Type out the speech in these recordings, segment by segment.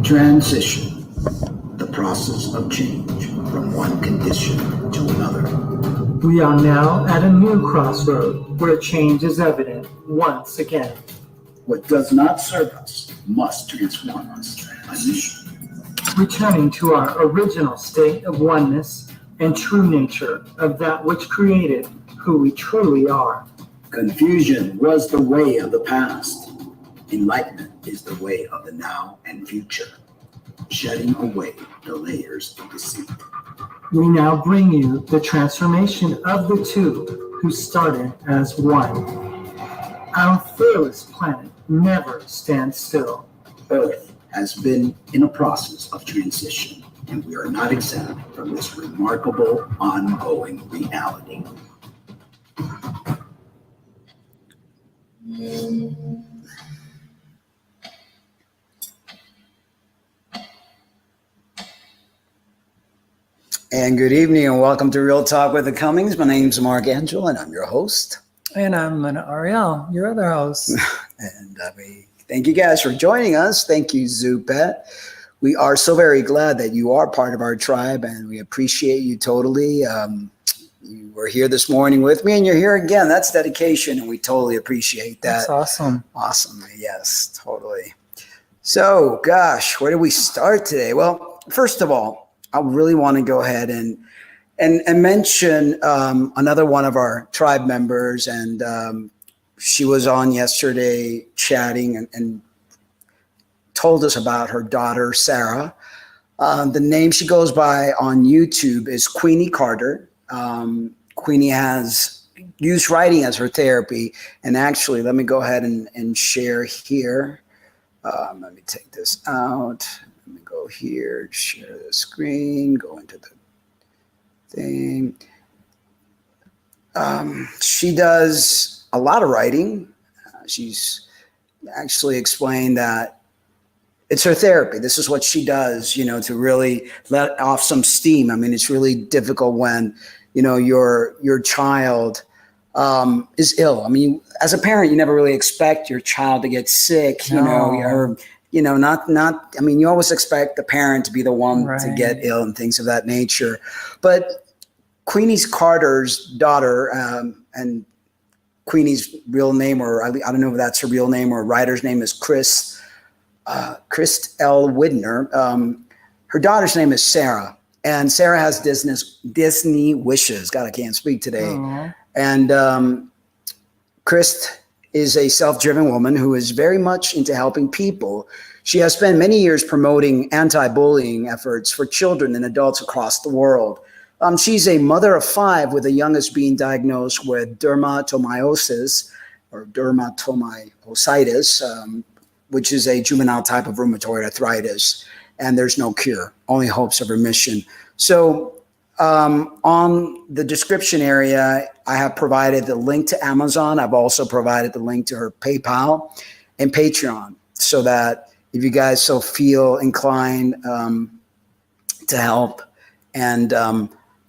Transition, the process of change from one condition to another. We are now at a new crossroad where change is evident once again. What does not serve us must transform us anew. Returning to our original state of oneness and true nature of that which created who we truly are. Confusion was the way of the past. Enlightenment is the way of the now and future. Shedding away the layers of deceit. We now bring you the transformation of the two who started as one. Our fearless planet never stands still. Earth has been in a process of transition, and we are not exempt from this remarkable ongoing reality. And good evening and welcome to Real Talk with the Cummings. My name's Mark Angel and I'm your host. And I'm Ariel, your other host. And thank you guys for joining us. Thank you, Zupet. We are so very glad that you are part of our tribe and we appreciate you totally. You were here this morning with me and you're here again. That's dedication and we totally appreciate that. That's awesome. Awesome. Yes, totally. So, gosh, where do we start today? Well, first of all, I really want to go ahead and mention another one of our tribe members, and she was on yesterday chatting and told us about her daughter, Sarah. The name she goes by on YouTube is Queenie Carter. Queenie has used writing as her therapy, and actually, let me go ahead and share here. Let me take this out. Let me go here, share the screen, go into the thing. She does a lot of writing. She's actually explained that it's her therapy. This is what she does, to really let off some steam. I mean, it's really difficult when, your child is ill. I mean, as a parent, you never really expect your child to get sick, or I mean, you always expect the parent to be the one to get ill and things of that nature. But Queenie Carter's daughter, and Queenie's real name, or I don't know if that's her real name or writer's name, is Chris L. Widner. Her daughter's name is Sarah, and Sarah has Disney wishes. God, I can't speak today. Aww. And Chris is a self-driven woman who is very much into helping people. She has spent many years promoting anti-bullying efforts for children and adults across the world. She's a mother of 5 with the youngest being diagnosed with dermatomyositis, which is a juvenile type of rheumatoid arthritis. And there's no cure, only hopes of remission. So on the description area, I have provided the link to Amazon. I've also provided the link to her PayPal and Patreon so that if you guys so feel inclined to help. And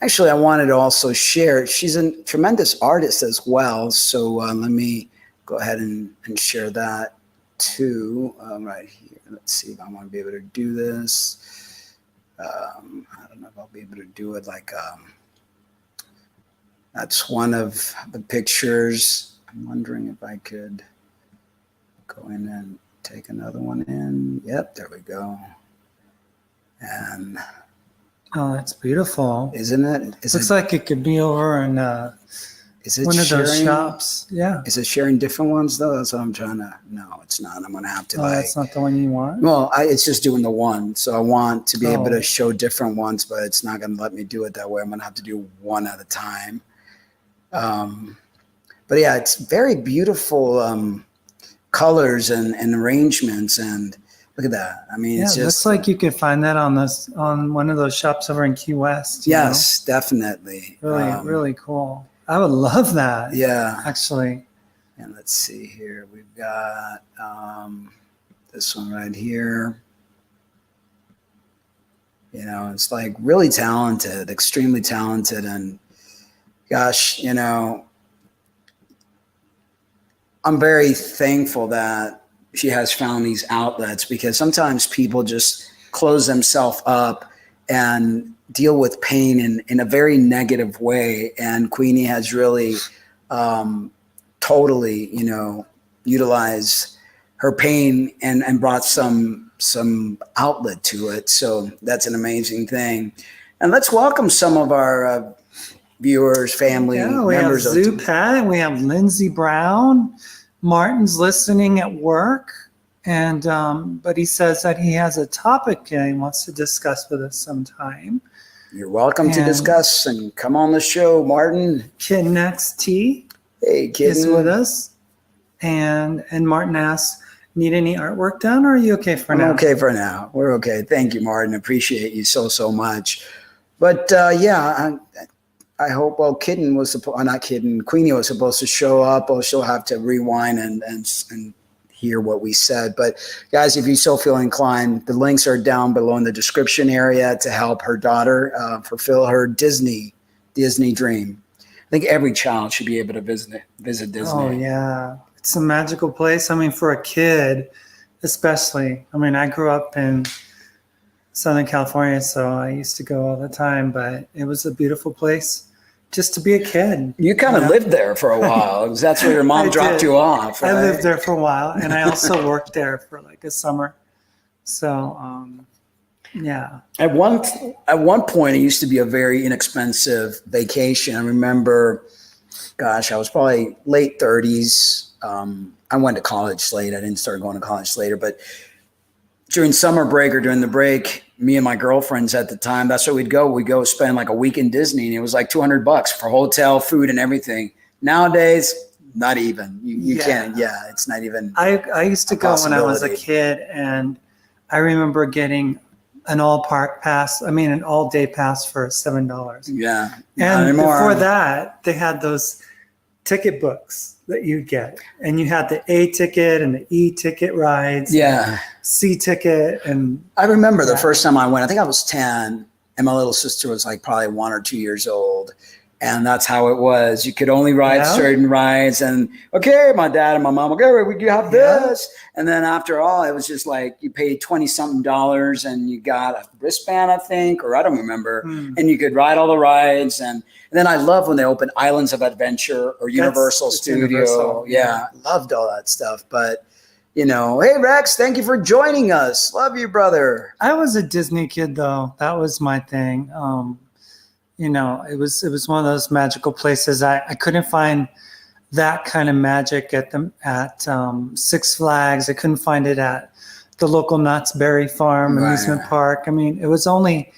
actually, I wanted to also share, she's a tremendous artist as well. So let me go ahead and share that too right here. Let's see if I want to be able to do this. I don't know if I'll be able to do it like that's one of the pictures. I'm wondering if I could go in and take another one in. Yep, there we go. And Oh, that's beautiful. isn't it? Looks like it could be over in is it one of those sharing? shops. Yeah. Is it sharing different ones though? That's what I'm trying to. No, it's not. I'm gonna have to That's not the one you want. Well, it's just doing the one. So I want to be able Oh. to show different ones, but it's not going to let me do it that way. I'm going to have to do one at a time. But yeah, it's very beautiful colors and arrangements. And look at that. I mean, Yeah, it's it just looks like you could find that on one of those shops over in Key West. yes, definitely. Really cool. I would love that. Yeah. Actually. And let's see here. We've got this one right here. It's like really talented, extremely talented. And gosh, I'm very thankful that she has found these outlets, because sometimes people just close themselves up and deal with pain in a very negative way. And Queenie has really totally, utilized her pain and brought some outlet to it. So that's an amazing thing. And let's welcome some of our viewers, family members. We have Zupat, we have Lindsey Brown. Martin's listening at work, and but he says that he has a topic he wants to discuss with us sometime. You're welcome to discuss and come on the show, Martin. Kitten XT hey, Kitten. is with us, and Martin asks, need any artwork done, or are you okay for now? I'm okay for now. We're okay. Thank you, Martin. Appreciate you so much. But I hope, Kitten was supposed, not Kitten, Queenie was supposed to show up, or she'll have to rewind and hear what we said. But guys, if you so feel inclined, the links are down below in the description area to help her daughter fulfill her Disney dream. I think every child should be able to visit Disney. Oh yeah, it's a magical place. I mean, for a kid, especially. I mean, I grew up in Southern California, so I used to go all the time, but it was a beautiful place just to be a kid. You kind of lived there for a while, because that's where your mom dropped you off. Right? I lived there for a while, and I also worked there for like a summer. So, yeah. At one point, it used to be a very inexpensive vacation. I remember, gosh, I was probably late 30s. I went to college late. I didn't start going to college later, but during summer break or during the break, me and my girlfriends at the time, that's where we'd go. We'd go spend like a week in Disney, and it was like $200 for hotel, food, and everything. Nowadays, not even. You can't. Yeah, it's not even. I used to go when I was a kid, and I remember getting an all-day pass for $7. Yeah. And before that, they had those ticket books that you'd get, and you had the A ticket and the E ticket rides, C ticket. And I remember the first time I went, I think I was 10, and my little sister was like probably 1 or 2 years old, and that's how it was. You could only ride certain rides, and my dad and my mom, we have this, and then after all, it was just like you paid $20-something and you got a wristband, I think, or I don't remember, and you could ride all the rides. And then I love when they opened Islands of Adventure or Universal Studio. Universal. Yeah, loved all that stuff. But, hey, Rex, thank you for joining us. Love you, brother. I was a Disney kid, though. That was my thing. It was one of those magical places. I couldn't find that kind of magic at Six Flags. I couldn't find it at the local Knott's Berry Farm amusement park. I mean, it was only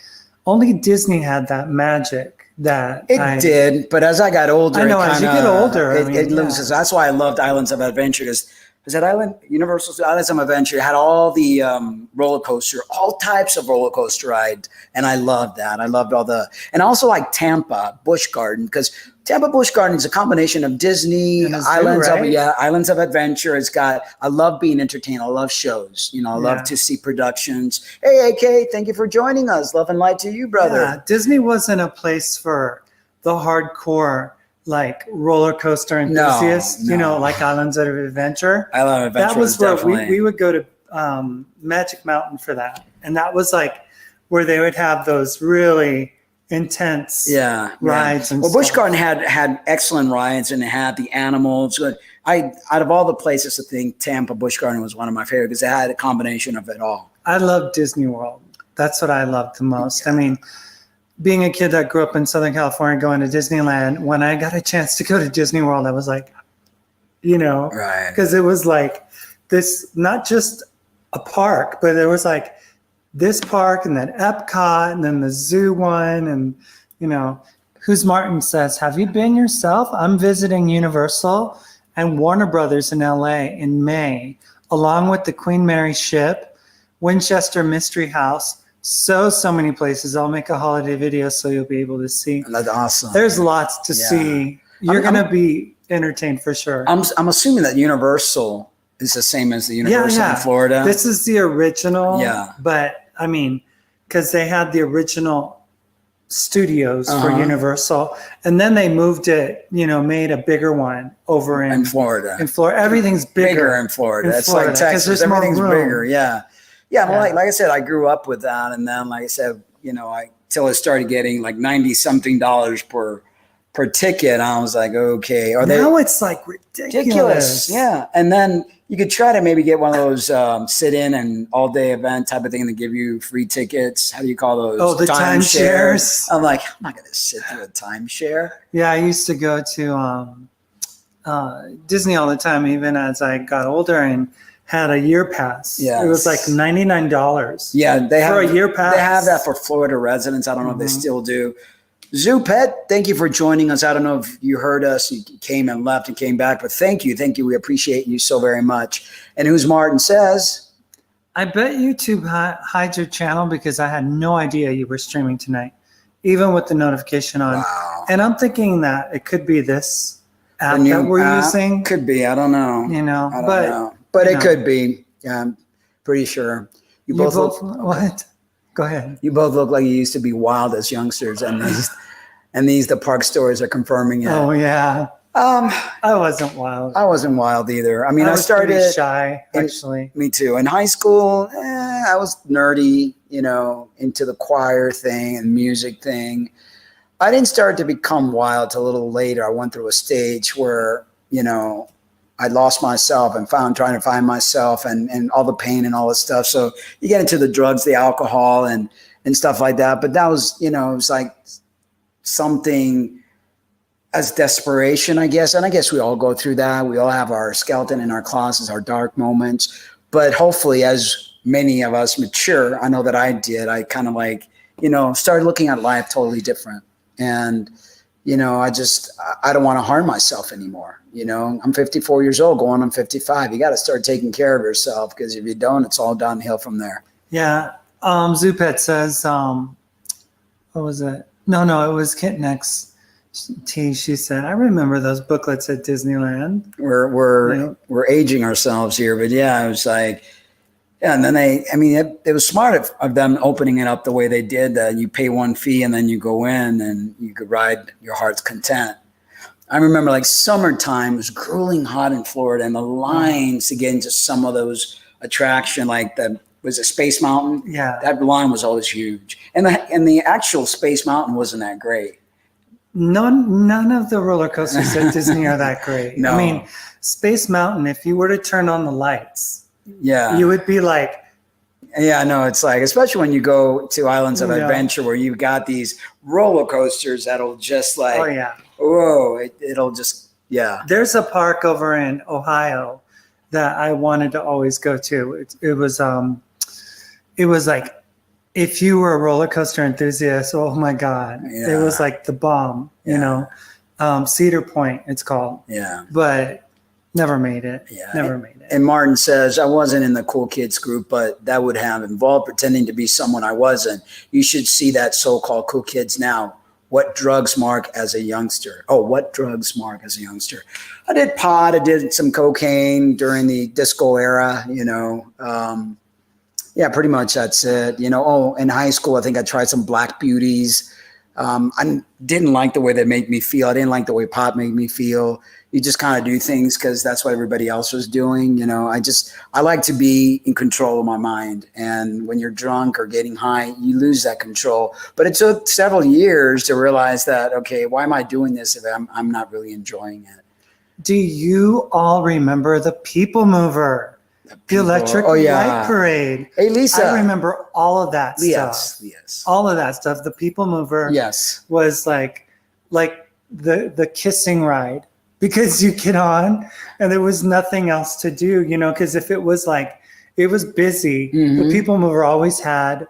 Disney had that magic. It did, but as I got older, I know as you get older, it loses. That's why I loved Islands of Adventure, because Universal Islands of Adventure had all the all types of roller coaster rides, and I loved that. I loved and also like Tampa Busch Garden, because Tampa Busch Garden is a combination of Disney, Islands of Adventure. I love being entertained. I love shows. I love to see productions. Hey, AK, thank you for joining us. Love and light to you, brother. Yeah, Disney wasn't a place for the hardcore, like roller coaster enthusiasts, no. Like Islands of Adventure. Island of Adventure. That was where we would go to Magic Mountain for that. And that was like where they would have those really intense rides. And Busch Garden had excellent rides, and it had the animals. Out of all the places, I think Tampa Busch Garden was one of my favorite, because it had a combination of it all. I love Disney World. That's what I loved the most. I mean, being a kid that grew up in Southern California, going to Disneyland, when I got a chance to go to Disney World, I was like, because it was like this, not just a park, but there was like this park, and then Epcot, and then the zoo one. And, Who's Martin says, have you been yourself? I'm visiting Universal and Warner Brothers in LA in May, along with the Queen Mary ship, Winchester Mystery House, so many places. I'll make a holiday video so you'll be able to see. That's awesome. There's lots to see. You're going to be entertained for sure. I'm assuming that Universal is the same as the Universal in Florida. This is the original. Yeah. But I mean, because they had the original studios for Uh-huh. Universal, and then they moved it, made a bigger one over In Florida. In Florida, everything's bigger in Florida. in It's Florida, like 'cause Texas. there's more Everything's room. bigger. Yeah. Yeah. Well, Yeah. like I said, I grew up with that. And then, like I said, till I started getting like 90 something dollars per ticket, I was like, okay. Now it's like ridiculous. Yeah. And then you could try to maybe get one of those sit in and all day event type of thing and they give you free tickets. How do you call those? Oh, the timeshares. I'm like, I'm not going to sit through a timeshare. Yeah, I used to go to Disney all the time, even as I got older, and had a year pass. Yes. It was like $99. Yeah, they have for a year pass. They have that for Florida residents. I don't know if they still do. Zoo Pet, thank you for joining us. I don't know if you heard us. You came and left and came back, but thank you. We appreciate you so very much. And Who's Martin says, I bet YouTube hides your channel because I had no idea you were streaming tonight, even with the notification on. wow. And I'm thinking that it could be this app The that new we're app using. could be. I don't know. I don't know. But you it know. could be. Yeah, I'm pretty sure. You both look, what? Go ahead. you both look like you used to be wild as youngsters, and the park stories are confirming it. Oh yeah. I wasn't wild. I wasn't wild either. I mean, I was started pretty shy, actually. Me too. In high school, I was nerdy, into the choir thing and music thing. I didn't start to become wild till a little later. I went through a stage where, I lost myself and trying to find myself and all the pain and all this stuff. So you get into the drugs, the alcohol and stuff like that. But that was, it was like something as desperation, I guess. And I guess we all go through that. We all have our skeleton in our closets, our dark moments. But hopefully, as many of us mature, I know that I did, I kind of like, started looking at life totally different. And, I don't want to harm myself anymore. I'm 54 years old, going on 55. You got to start taking care of yourself because if you don't, it's all downhill from there. Yeah. Zupet says, what was it? No, it was Kit Next T. She said, I remember those booklets at Disneyland. We're aging ourselves here, but yeah, it was like, yeah. And then it was smart of them opening it up the way they did, that you pay one fee and then you go in and you could ride your heart's content. I remember like summertime was grueling hot in Florida and the lines to get into some of those attraction, like was it Space Mountain? Yeah. That line was always huge. And the actual Space Mountain wasn't that great. None of the roller coasters at Disney are that great. No. I mean, Space Mountain, if you were to turn on the lights, yeah, you would be like, yeah, no, it's like, especially when you go to Islands of Adventure where you've got these roller coasters that'll just like, oh yeah, whoa, it'll just, yeah. There's a park over in Ohio that I wanted to always go to. It was like, if you were a roller coaster enthusiast, oh my God, It was like the bomb, Cedar Point, it's called. Yeah. But never made it. Yeah. Never made it. And Martin says, I wasn't in the cool kids group, but that would have involved pretending to be someone I wasn't. You should see that so-called cool kids now. What drugs, Mark, as a youngster? Oh, what drugs, Mark, as a youngster? I did pot. I did some cocaine during the disco era, yeah, pretty much that's it. In high school, I think I tried some Black Beauties. I didn't like the way they made me feel. I didn't like the way pot made me feel. You just kind of do things because that's what everybody else was doing. I like to be in control of my mind. And when you're drunk or getting high, you lose that control. But it took several years to realize that, okay, why am I doing this if I'm not really enjoying it? Do you all remember the People Mover? The Electric Light Parade. Hey, Lisa. I remember all of that stuff. Yes. All of that stuff. The People Mover was like the kissing ride, because you get on and there was nothing else to do, because if it was like, it was busy, the People Mover always had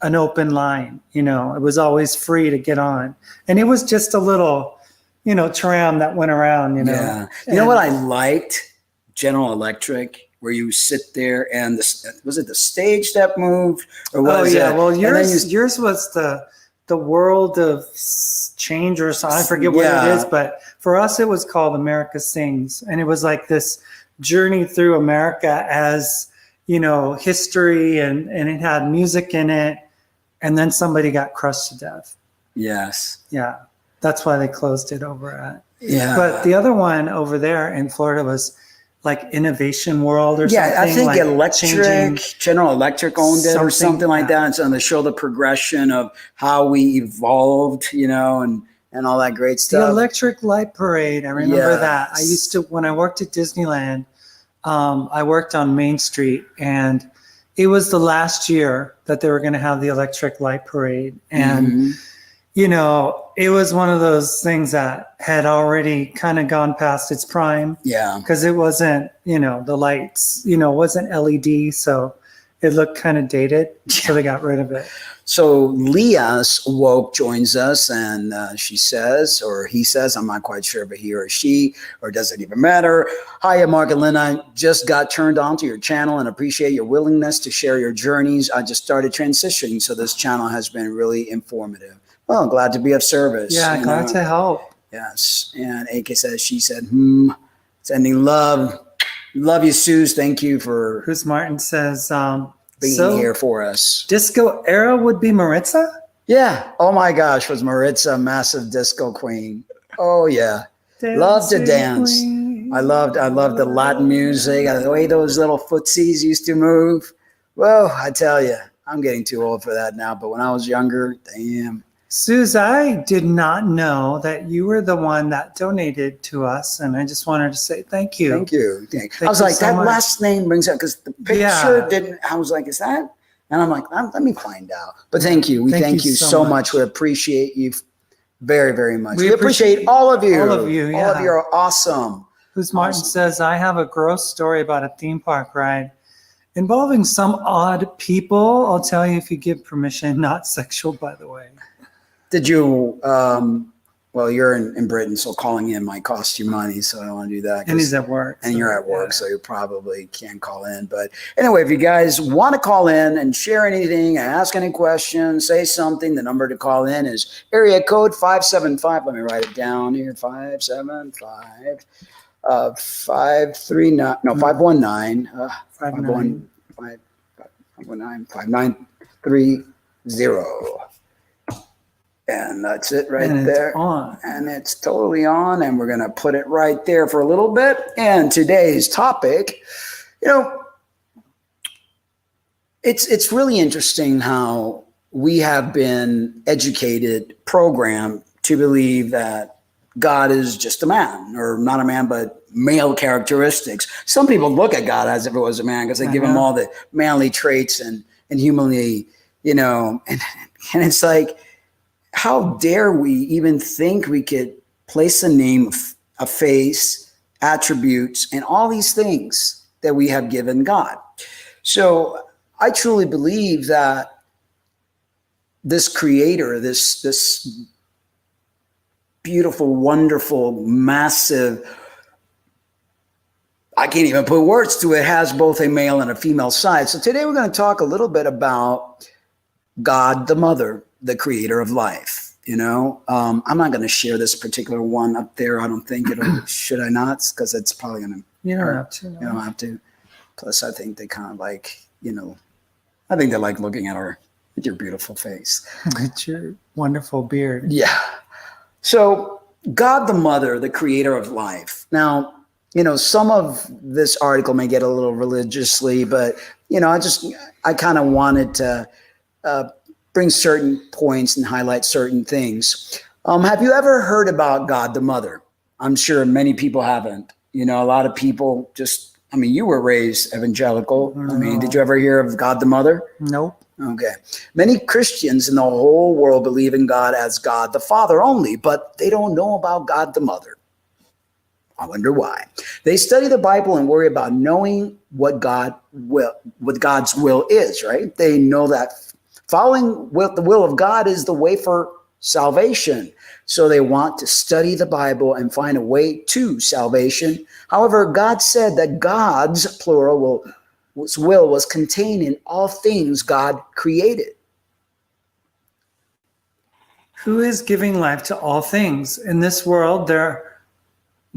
an open line, it was always free to get on. And it was just a little, tram that went around, Yeah. You know what I liked? General Electric, where you sit there and was it the stage that moved? Or was it? Well, yours was the world of change or something. I forget what it is, but for us, it was called America Sings. And it was like this journey through America as, history and it had music in it. And then somebody got crushed to death. Yes. Yeah. That's why they closed it over at. Yeah. But the other one over there in Florida was like Innovation World or something. Yeah, I think like General Electric owned it or something like that. And so they show the progression of how we evolved, and all that great stuff. The Electric Light Parade. I remember that. I used to, when I worked at Disneyland, I worked on Main Street, and it was the last year that they were going to have the Electric Light Parade. And, it was one of those things that had already kind of gone past its prime. Yeah. Because it wasn't, the lights, wasn't LED. So it looked kind of dated. So they got rid of it. So Leah Woke joins us, and she says, or he says, I'm not quite sure if he or she, or does it even matter? Hiya, Mark and Lynn. I just got turned on to your channel and appreciate your willingness to share your journeys. I just started transitioning, so this channel has been really informative. Well, glad to be of service. Yeah, glad to help. Yes. And AK says, she said, sending love. Love you, Suze. Thank you for Who's Martin says, being here for us. Disco era would be Maritza? Yeah. Oh my gosh, was Maritza a massive disco queen? Oh yeah. Love to dance. Queen. I loved the Latin music, the way those little footsies used to move. Well, I tell you, I'm getting too old for that now, but when I was younger, damn. Suze, I did not know that you were the one that donated to us, and I just wanted to say thank you. Thank you. I was like, that last name brings up, because the picture didn't, I was like, is that? And I'm like, let me find out. But thank you. We thank you so much. We appreciate you very, very much. We appreciate all of you. All of you, yeah. All of you are awesome. Who's Martin says, I have a gross story about a theme park ride involving some odd people. I'll tell you if you give permission, not sexual, by the way. Did you, well, you're in Britain, so calling in might cost you money, so I don't want to do that. And he's at work. And you're at work, so you probably can't call in. But anyway, if you guys want to call in and share anything, ask any questions, say something, the number to call in is area code 575. Let me write it down here, 575 519, no, 519, 519 5930. And that's it right there. It's on. And it's totally on. And we're going to put it right there for a little bit. And today's topic, it's really interesting how we have been educated, programmed to believe that God is just a man, or not a man, but male characteristics. Some people look at God as if it was a man because they give him all the manly traits and humanly, and it's like, how dare we even think we could place a name, a face, attributes, and all these things that we have given God? So I truly believe that this creator, this beautiful, wonderful, massive, I can't even put words to it, has both a male and a female side. So today we're going to talk a little bit about God the Mother, the creator of life. I'm not going to share this particular one up there. I don't think it'll, should I not? Because it's probably going to. You don't have to. No. You don't have to. Plus, I think they kind of like, I think they like looking at your beautiful face. With your wonderful beard. Yeah. So God the Mother, the creator of life. Now, some of this article may get a little religiously, but, I kind of wanted to bring certain points and highlight certain things. Have you ever heard about God the Mother? I'm sure many people haven't. A lot of people you were raised evangelical. Did you ever hear of God the Mother? Nope. Okay. Many Christians in the whole world believe in God as God the Father only, but they don't know about God the Mother. I wonder why. They study the Bible and worry about knowing what God's will is, right? They know that following the will of God is the way for salvation. So they want to study the Bible and find a way to salvation. However, God said that God's, plural, will was contained in all things God created. Who is giving life to all things? In this world, there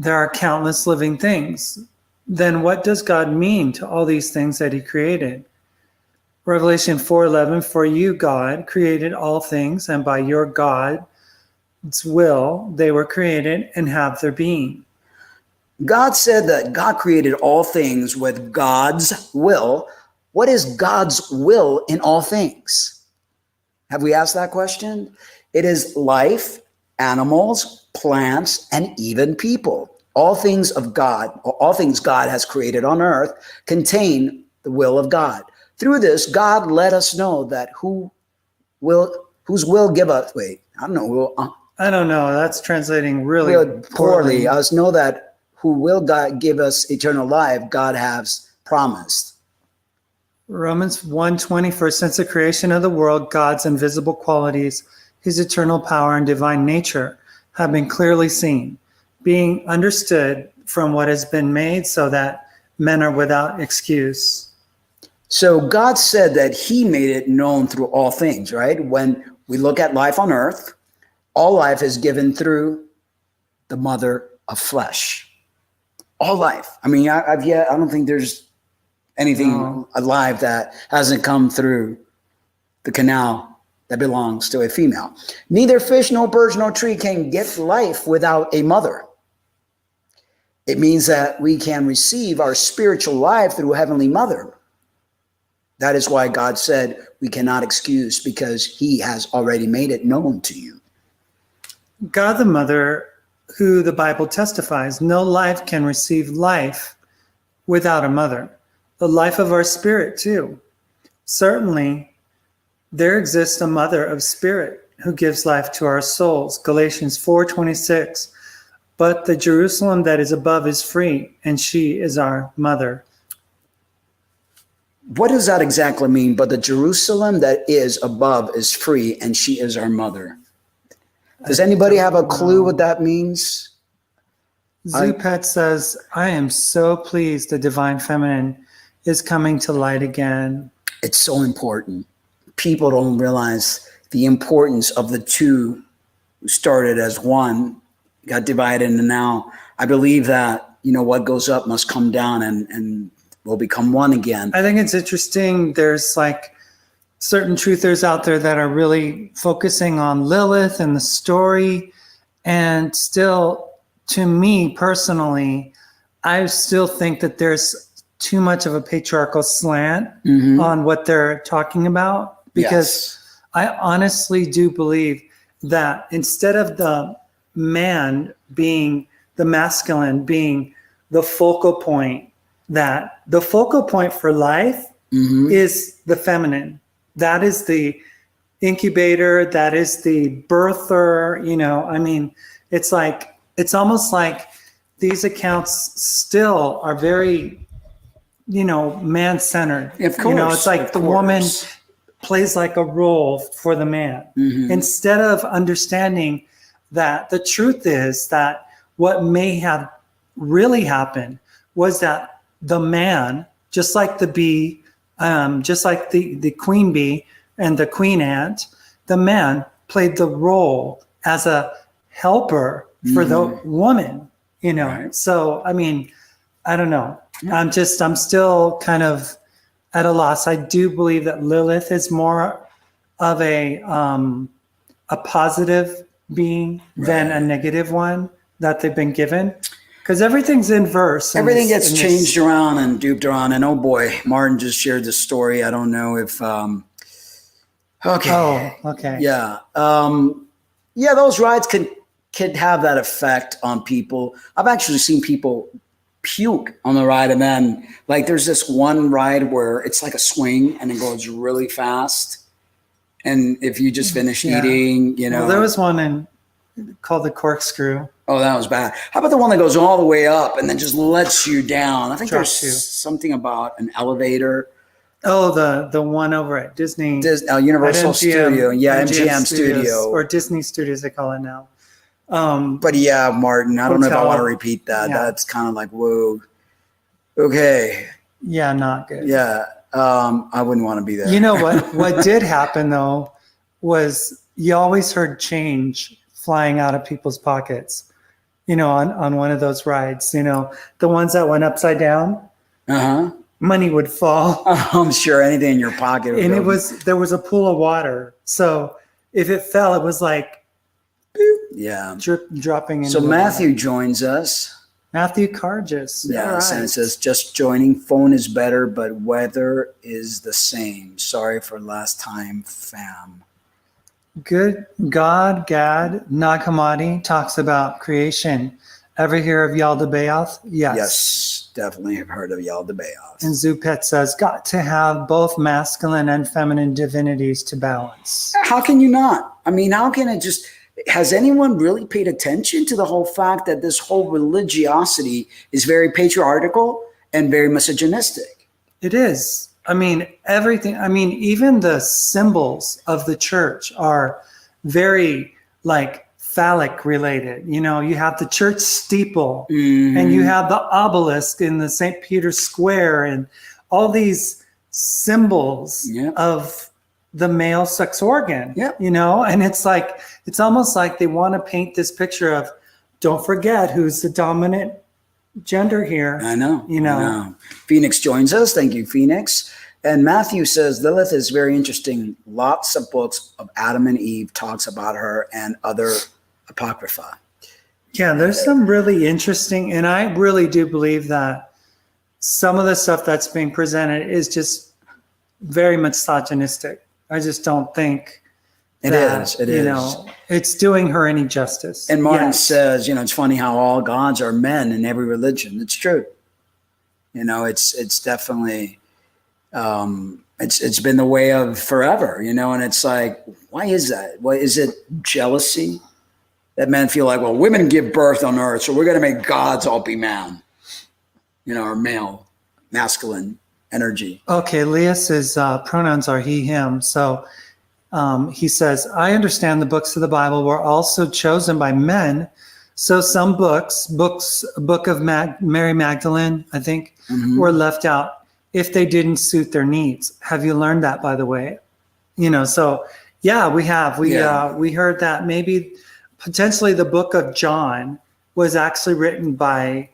are countless living things. Then what does God mean to all these things that he created? Revelation 4:11, for you, God, created all things, and by your God, will they were created and have their being. God said that God created all things with God's will. What is God's will in all things? Have we asked that question? It is life, animals, plants, and even people. All things of God, all things God has created on earth contain the will of God. Through this, God let us know that whose will give us, I don't know. That's translating really poorly. Us know that who will God give us eternal life, God has promised. Romans 1:20, for since the creation of the world, God's invisible qualities, his eternal power and divine nature have been clearly seen, being understood from what has been made, so that men are without excuse. So God said that he made it known through all things, right? When we look at life on earth, all life is given through the mother of flesh. All life. I mean, I don't think there's anything alive that hasn't come through the canal that belongs to a female. Neither fish, nor birds, nor tree can get life without a mother. It means that we can receive our spiritual life through Heavenly Mother. That is why God said we cannot excuse, because he has already made it known to you. God the Mother, who the Bible testifies, no life can receive life without a mother. The life of our spirit too. Certainly, there exists a mother of spirit who gives life to our souls. Galatians 4:26. But the Jerusalem that is above is free, and she is our mother. What does that exactly mean? But the Jerusalem that is above is free, and she is our mother. Does anybody have a clue what that means? Zupet says, I am so pleased the divine feminine is coming to light again. It's so important. People don't realize the importance of the two who started as one, got divided, and now I believe that, what goes up must come down and will become one again. I think it's interesting. There's like certain truthers out there that are really focusing on Lilith and the story. And still, to me personally, I still think that there's too much of a patriarchal slant on what they're talking about. Because I honestly do believe that instead of the man being the masculine, being the focal point, that the focal point for life is the feminine. That is the incubator. That is the birther. It's almost like these accounts still are very, man-centered. Of course. It's like the woman plays like a role for the man. Instead of understanding that the truth is that what may have really happened was that the man, just like the bee, just like the queen bee and the queen ant, the man played the role as a helper for the woman, Right. So, I don't know. Yeah. I'm still kind of at a loss. I do believe that Lilith is more of a positive being than a negative one that they've been given. Because everything's inverse. Everything gets changed around and duped around. And oh boy, Martin just shared this story. I don't know if, okay. Oh, okay. Yeah. Those rides can have that effect on people. I've actually seen people puke on the ride. And then there's this one ride where it's like a swing and it goes really fast. And if you just finish eating, Well, there was one called the corkscrew. Oh, that was bad. How about the one that goes all the way up and then just lets you down? I think there's something about an elevator. Oh, the one over at Disney. Universal Studio. Yeah, MGM Studio. Or Disney Studios, they call it now. But yeah, Martin, I don't know if I want to repeat that. Yeah. That's kind of like, whoa. Okay. Yeah, not good. Yeah. I wouldn't want to be there. You know what did happen though was you always heard change flying out of people's pockets, on one of those rides, the ones that went upside down. Money would fall. I'm sure anything in your pocket. And there was a pool of water. So if it fell, it was like Yeah. dropping in. So Matthew joins us. Matthew Cargis. Yes, and it says, just joining. Phone is better, but weather is the same. Sorry for last time, fam. Good God, Gad Nakamati talks about creation. Ever hear of Yaldabaoth? Yes, definitely have heard of Yaldabaoth. And Zupet says, got to have both masculine and feminine divinities to balance. How can you not? I mean, how can it just... Has anyone really paid attention to the whole fact that this whole religiosity is very patriarchal and very misogynistic? It is. I mean, everything. I mean, even the symbols of the church are very like phallic related. You know, you have the church steeple and you have the obelisk in the St. Peter's Square and all these symbols of the male sex organ, you know, and it's like, it's almost like they want to paint this picture of, don't forget who's the dominant gender here. I know, you know. I know. Pheonix joins us. Thank you, Pheonix. And Matthew says, Lilith is very interesting. Lots of books of Adam and Eve talks about her and other apocrypha. Yeah, there's some really interesting, and I really do believe that some of the stuff that's being presented is just very misogynistic. I just don't think it that, is. You know, it's doing her any justice. And Martin says, you know, it's funny how all gods are men in every religion. It's true. You know, it's definitely, it's been the way of forever, you know, and it's like, why is that? Why is it jealousy that men feel like, well, women give birth on earth, so we're going to make gods all be man, you know, or male, masculine energy. Okay, Leas's pronouns are he, him. So he says, I understand the books of the Bible were also chosen by men. So some books, book of Mary Magdalene, I think, were left out if they didn't suit their needs. Have you learned that, by the way? You know, so yeah, we have. We heard that maybe potentially the book of John was actually written by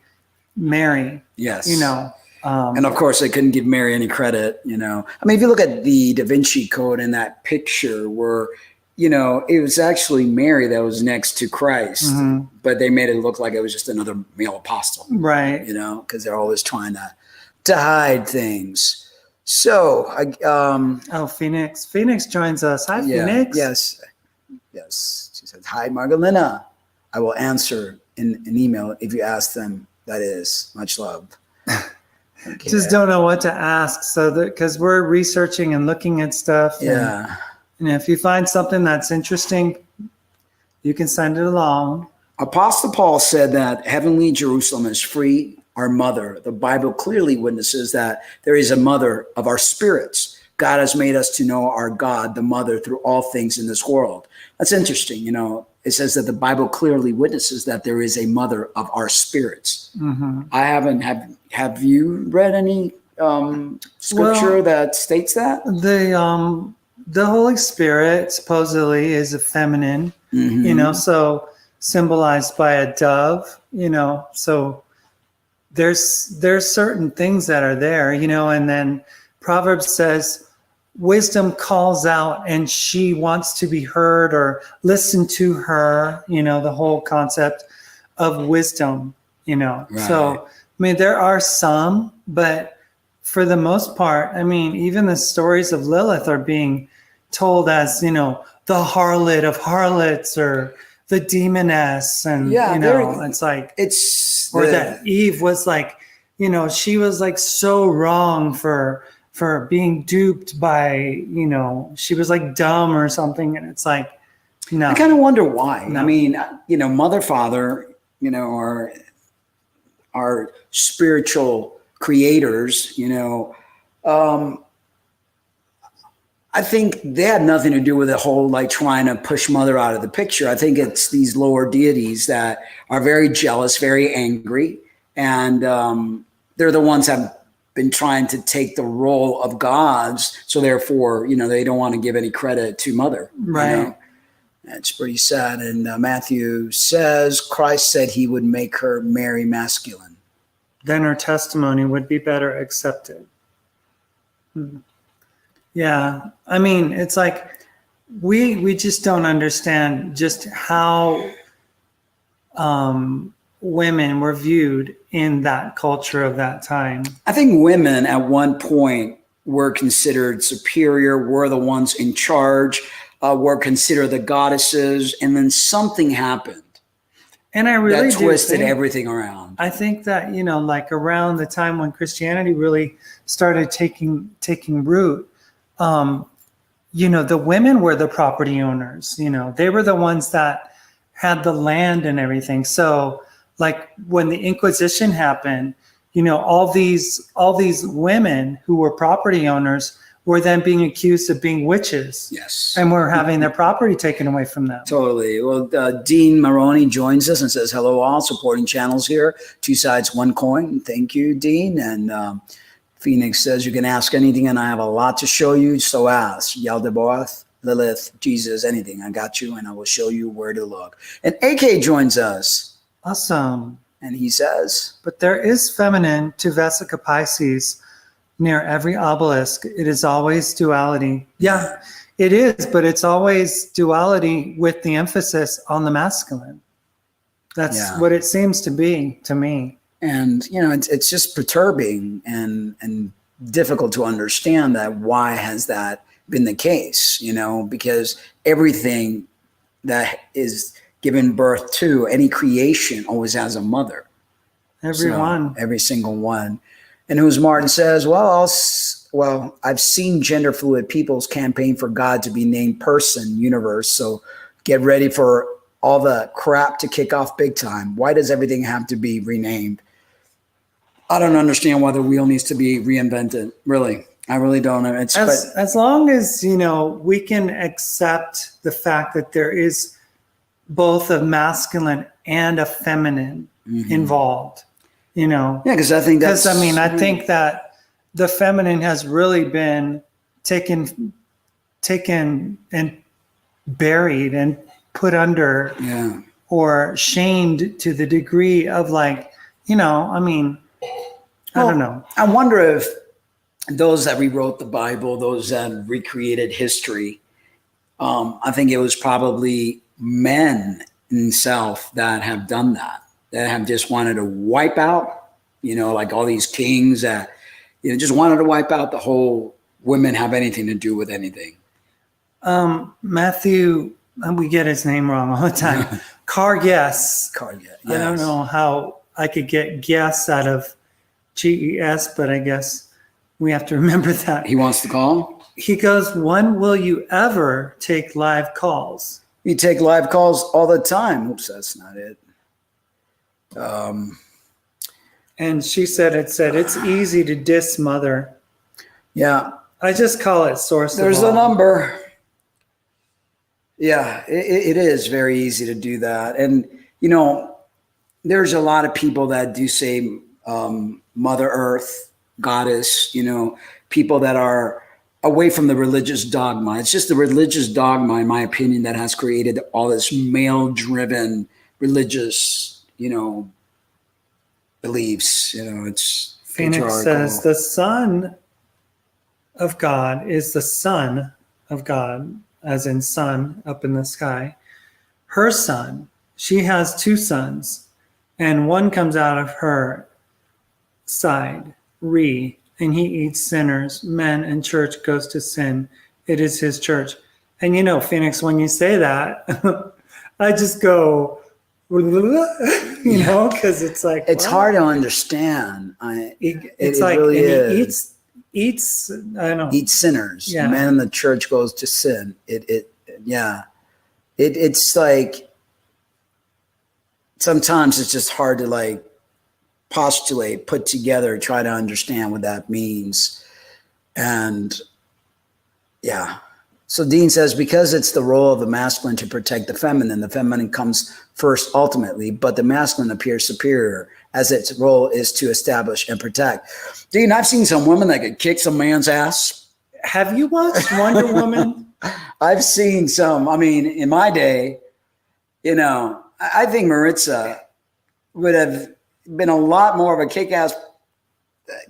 Mary. Yes. You know. And of course, they couldn't give Mary any credit, you know. I mean, if you look at the Da Vinci Code in that picture where, you know, it was actually Mary that was next to Christ, but they made it look like it was just another male apostle. Right. You know, because they're always trying to hide things. So, Pheonix joins us. Hi, Pheonix. Yes. She says, hi, Margalina. I will answer in an email if you ask them. That is, much love. Okay. Just don't know what to ask. So because we're researching and looking at stuff. Yeah. And if you find something that's interesting, you can send it along. Apostle Paul said that heavenly Jerusalem is free, our mother. The Bible clearly witnesses that there is a mother of our spirits. God has made us to know our God, the mother, through all things in this world. That's interesting. You know, it says that the Bible clearly witnesses that there is a mother of our spirits. I haven't. Have you read any scripture that states that? The Holy Spirit supposedly is a feminine, you know, so symbolized by a dove, you know, so there's certain things that are there, you know, and then Proverbs says wisdom calls out and she wants to be heard or listen to her, you know, the whole concept of wisdom, you know. Right. So, I mean, there are some, but for the most part, I mean, even the stories of Lilith are being told as, you know, the harlot of harlots or the demoness. And, you know, it's like, that Eve was like, you know, she was like so wrong for being duped by, you know, she was like dumb or something. And it's like, no. I kind of wonder why. No. I mean, you know, mother, father, you know, are spiritual creators, you know. I think they had nothing to do with the whole like trying to push mother out of the picture. I think it's these lower deities that are very jealous, very angry, and they're the ones that have been trying to take the role of gods. So therefore, you know, they don't want to give any credit to mother. Right. You know? That's pretty sad. And Matthew says Christ said he would make her Mary masculine. Then her testimony would be better accepted. Yeah. I mean, it's like, we just don't understand just how women were viewed in that culture of that time. I think women at one point were considered superior, were the ones in charge, were considered the goddesses, and then something happened. And I really that twisted everything around. I think that, like around the time when Christianity really started taking root, the women were the property owners. They were the ones that had the land and everything. So like when the Inquisition happened, all these women who were property owners were then being accused of being witches. Yes. And were having their property taken away from them. Totally. Well, Dean Maroney joins us and says, hello all, supporting channels here. Two sides, one coin. Thank you, Dean. And Phoenix says, you can ask anything and I have a lot to show you. So ask. Yaldabaoth, Lilith, Jesus, anything. I got you and I will show you where to look. And AK joins us. Awesome. And he says, but there is feminine to Vesica Pisces near every obelisk. It is always duality. Yeah, it is, but it's always duality with the emphasis on the masculine. That's what it seems to be to me. And, it's just perturbing and difficult to understand that. Why has that been the case? Because everything that is given birth to, any creation always has a mother. Every single one. And who's Martin says, well, I've seen gender fluid peoples campaign for God to be named person, universe. So get ready for all the crap to kick off big time. Why does everything have to be renamed? I don't understand why the wheel needs to be reinvented. Really. I really don't. As long as, we can accept the fact that there is both a masculine and a feminine involved, Yeah, because I think that's... I think that the feminine has really been taken and buried and put under or shamed to the degree of I don't know. I wonder if those that rewrote the Bible, those that recreated history, I think it was probably men himself that have done that have just wanted to wipe out, like all these kings that, just wanted to wipe out the whole women have anything to do with anything. Matthew, we get his name wrong all the time. Karges. Yes. I don't know how I could get guess out of GES, but I guess we have to remember that. He wants to call? He goes, when will you ever take live calls? We take live calls all the time. Oops, that's not it. And she said, it's easy to diss mother. Yeah. I just call it source. There's a number. Yeah, it is very easy to do that. And, there's a lot of people that do say Mother Earth, goddess, people that are away from the religious dogma. It's just the religious dogma, in my opinion, that has created all this male-driven religious, beliefs. It's Phoenix says the Son of God is the Son of God, as in sun up in the sky. Her son, she has two sons, and one comes out of her side, and he eats sinners, men, and church goes to sin. It is his church. And Phoenix, when you say that, I just go, because it's like, it's hard to understand. It's like, really and is. He eats, I don't know. Eats sinners. Yeah. Man in the church goes to sin. It's like, sometimes it's just hard to postulate, put together, try to understand what that means. And so Dean says, because it's the role of the masculine to protect the feminine comes first ultimately, but the masculine appears superior as its role is to establish and protect. Dean, I've seen some women that could kick some man's ass. Have you watched Wonder Woman? I've seen some. In my day, I think Maritza would have been a lot more of a kick-ass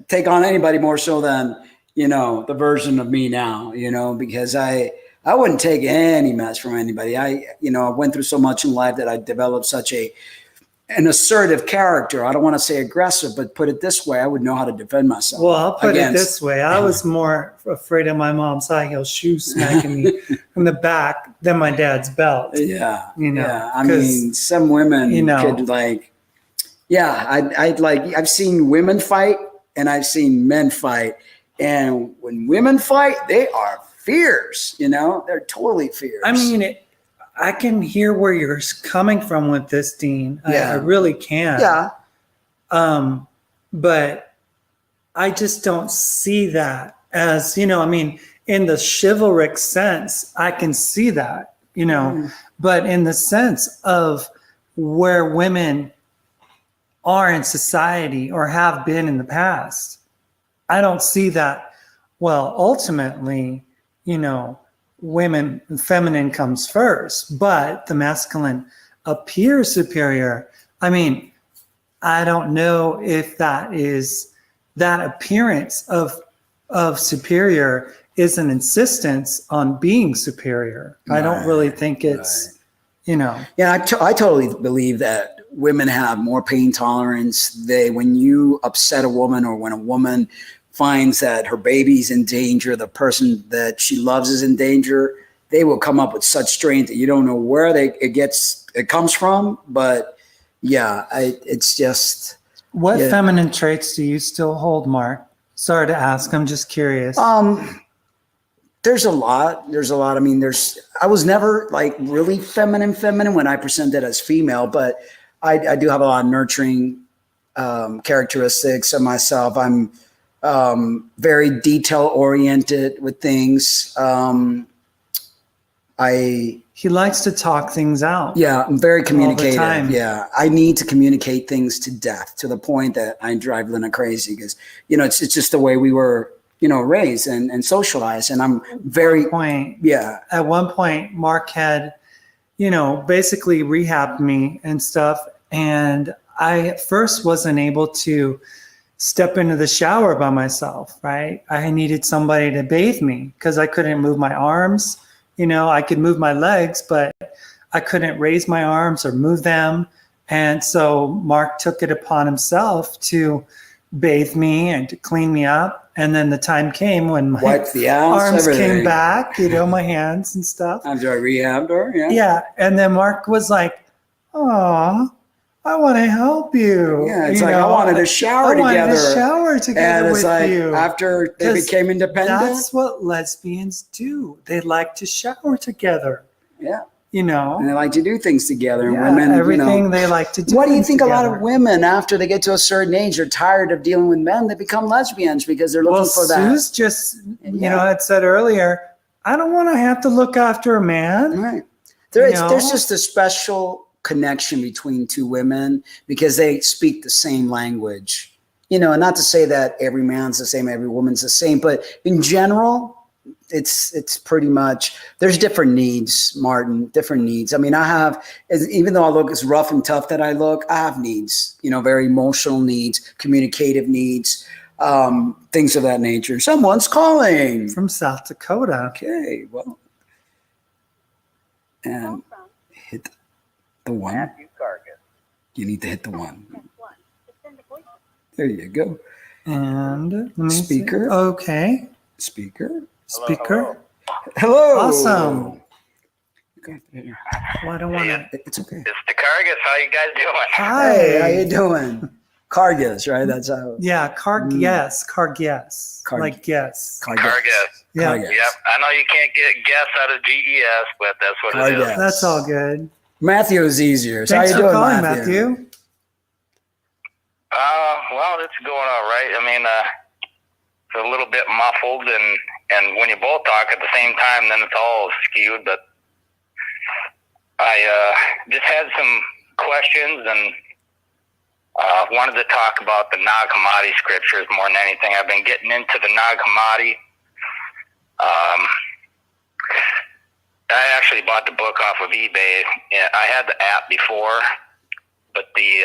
take on anybody more so than, the version of me now, because I I wouldn't take any mess from anybody. I went through so much in life that I developed such an assertive character. I don't want to say aggressive, but put it this way, I would know how to defend myself. Well, I'll put it this way. I was more afraid of my mom's high heel shoes smacking me in the back than my dad's belt. Yeah. Yeah. I mean, some women could I've seen women fight and I've seen men fight. And when women fight, they are fierce, they're totally fierce. I mean, I can hear where you're coming from with this, Dean. I really can. Yeah. But I just don't see that as, in the chivalric sense, I can see that, but in the sense of where women are in society or have been in the past, I don't see that. Well, ultimately, women, feminine comes first, but the masculine appears superior. I mean, I don't know if that appearance of superior is an insistence on being superior. I don't really think it's, Yeah, I totally believe that women have more pain tolerance. When you upset a woman or when a woman finds that her baby's in danger, the person that she loves is in danger, they will come up with such strength that you don't know where it comes from. But it's just. What feminine traits do you still hold, Mark? Sorry to ask. I'm just curious. There's a lot. I mean, I was never like really feminine when I presented as female, but I do have a lot of nurturing characteristics of myself. I'm very detail oriented with things. He likes to talk things out. Yeah, I'm very communicative. All the time. Yeah, I need to communicate things to death, to the point that I drive Lena crazy because it's just the way we were raised and socialized. And I'm very At one point, Mark had basically rehabbed me and stuff, and I at first wasn't able to step into the shower by myself, right? I needed somebody to bathe me because I couldn't move my arms. I could move my legs, but I couldn't raise my arms or move them. And so Mark took it upon himself to bathe me and to clean me up. And then the time came when my arms came back, my hands and stuff. After I rehabbed her, yeah. Yeah. And then Mark was like, "Oh, I want to help you." Yeah, it's I wanted to shower together. I wanted to shower together with you. After they became independent. That's what lesbians do. They like to shower together. Yeah. And they like to do things together. And women, everything they like to do. What do you think? Together. A lot of women, after they get to a certain age, are tired of dealing with men. They become lesbians because they're looking for that. Sue's just, had said earlier, I don't want to have to look after a man. Right. There's just a special connection between two women because they speak the same language. And not to say that every man's the same, every woman's the same, but in general, it's pretty much, there's different needs, Martin, different needs. I mean, even though I look as rough and tough that I have needs, very emotional needs, communicative needs, things of that nature. Someone's calling from South Dakota. Okay, well, and hit the one. You need to hit the one. There you go. And speaker. Okay. Speaker. Hello. Awesome. Okay. Well, I don't want to. It's okay. It's the Cargus. How you guys doing? Hi. Hey, how you doing? Cargus, right? That's how. Yeah, Cargus. Like guess. Cargus. Yeah. Cargus. Yep. I know you can't get guess out of GES, but that's what it is. That's all good. Matthew is easier. So Thanks how you for doing, calling, Matthew? Well, it's going all right. I mean, it's a little bit muffled, and when you both talk at the same time, then it's all skewed. But I just had some questions and wanted to talk about the Nag Hammadi scriptures more than anything. I've been getting into the Nag Hammadi. I actually bought the book off of eBay. Yeah, I had the app before, but the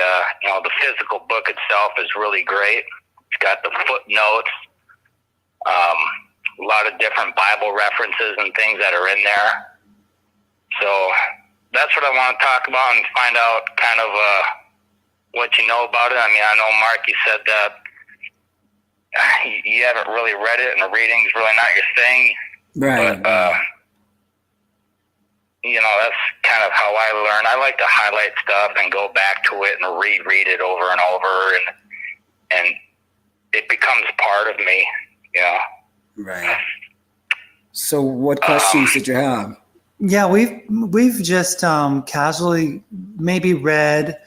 physical book itself is really great. It's got the footnotes. a lot of different Bible references and things that are in there. So that's what I want to talk about and find out kind of what you know about it. I mean, I know, Mark, you said that you haven't really read it, and the reading's really not your thing. Right. But, that's kind of how I learn. I like to highlight stuff and go back to it and reread it over and over, and it becomes part of me, Right. So what questions did you have? Yeah, we've just casually maybe read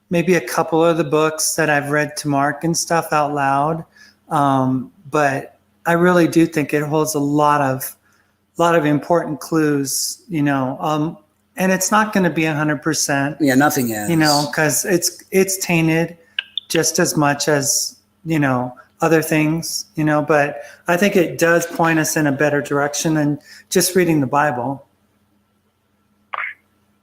maybe a couple of the books that I've read to Mark and stuff out loud, but I really do think it holds a lot of important clues, and it's not going to be 100%. Yeah, nothing is. Because it's tainted just as much as other things, but I think it does point us in a better direction than just reading the Bible.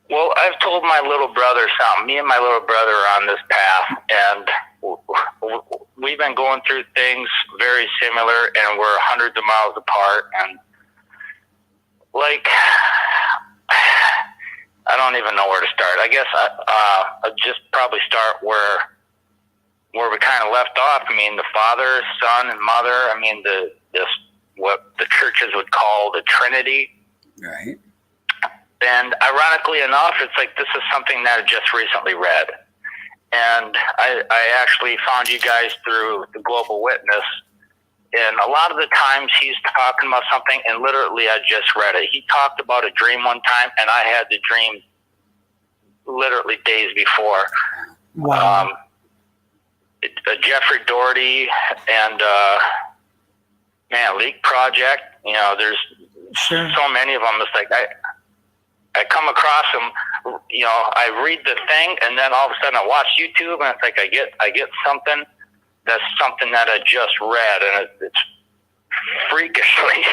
Well, I've told my little brother something. Me and my little brother are on this path, and we've been going through things very similar, and we're hundreds of miles apart. And I don't even know where to start. I guess I'll just probably start where we kind of left off. I mean, the Father, Son, and Mother. I mean, what the churches would call the Trinity. Right. And ironically enough, it's like this is something that I just recently read. And I actually found you guys through the Global Witness. And a lot of the times he's talking about something, and literally I just read it. He talked about a dream one time, and I had the dream literally days before. Wow. Jeffrey Doherty and Leak Project. There's so many of them. It's like I come across them, I read the thing, and then all of a sudden I watch YouTube, and it's like I get something that's something that I just read, and it's freakishly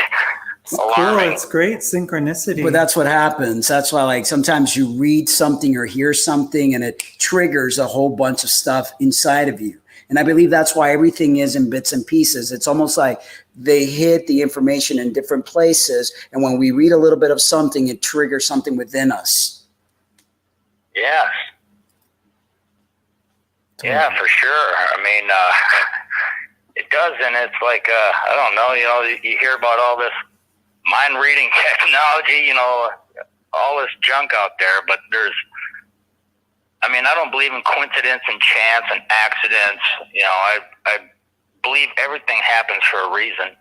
alarming. Cool. It's great synchronicity. But that's what happens. That's why, sometimes you read something or hear something, and it triggers a whole bunch of stuff inside of you. And I believe that's why everything is in bits and pieces. It's almost like they hit the information in different places. And when we read a little bit of something, it triggers something within us. Yes. Yeah, for sure. I mean, it does. And it's like, I don't know, you hear about all this mind reading technology, all this junk out there, but I don't believe in coincidence and chance and accidents. I believe everything happens for a reason.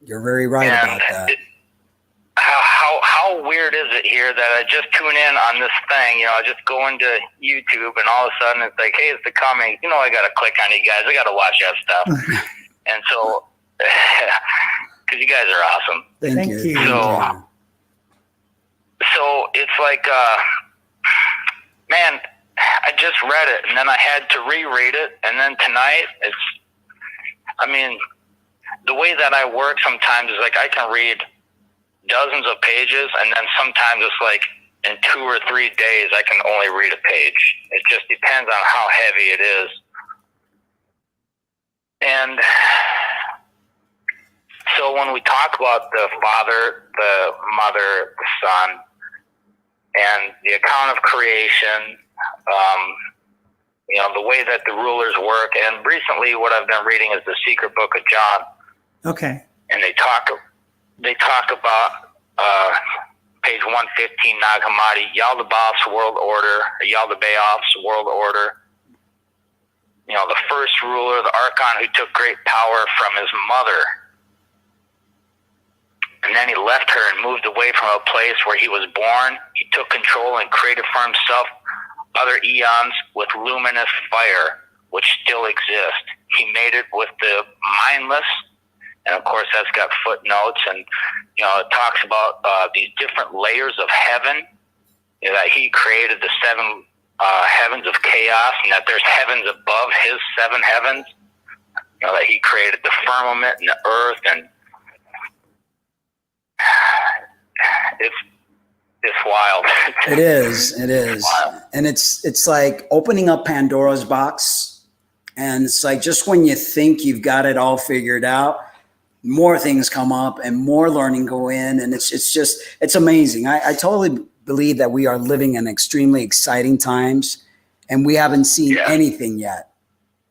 You're very right about that. How weird is it here that I just tune in on this thing? I just go into YouTube, and all of a sudden it's like, hey, it's the Cummings. I got to click on you guys. I got to watch that stuff. And so, because you guys are awesome. Thank you. So it's like, man, I just read it, and then I had to reread it, and then tonight, the way that I work sometimes is like I can read dozens of pages, and then sometimes it's like in 2 or 3 days I can only read a page. It just depends on how heavy it is. And so when we talk about the Father, the Mother, the Son, and the account of creation, the way that the rulers work, and recently what I've been reading is the Secret Book of John. Okay. And they talk about page 115, Nag Hammadi, Yaldabaoth's world order, or Yaldabaoth's world order. The first ruler, the Archon, who took great power from his mother. And then he left her and moved away from a place where he was born. He took control and created for himself other eons with luminous fire, which still exist. He made it with the mindless, and of course that's got footnotes, and it talks about these different layers of heaven, that he created the 7 heavens of chaos, and that there's heavens above his 7 heavens, that he created the firmament and the earth, and it's wild. It is. Wild. And it's like opening up Pandora's box. And it's like, just when you think you've got it all figured out, more things come up and more learning go in. And it's amazing. I totally believe that we are living in extremely exciting times, and we haven't seen anything yet.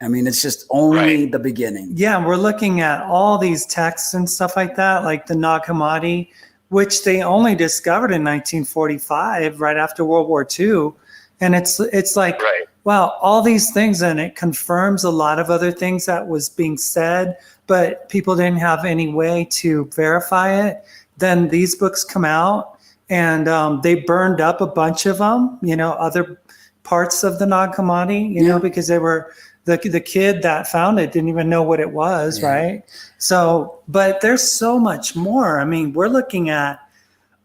I mean, it's just only the beginning. Yeah, we're looking at all these texts and stuff like that, like the Nag Hammadi, which they only discovered in 1945, right after World War II. And it's like, wow, all these things, and it confirms a lot of other things that was being said, but people didn't have any way to verify it. Then these books come out, and they burned up a bunch of them, other parts of the Nag Hammadi, you know, because they were... The kid that found it didn't even know what it was, right? So, but there's so much more. I mean, we're looking at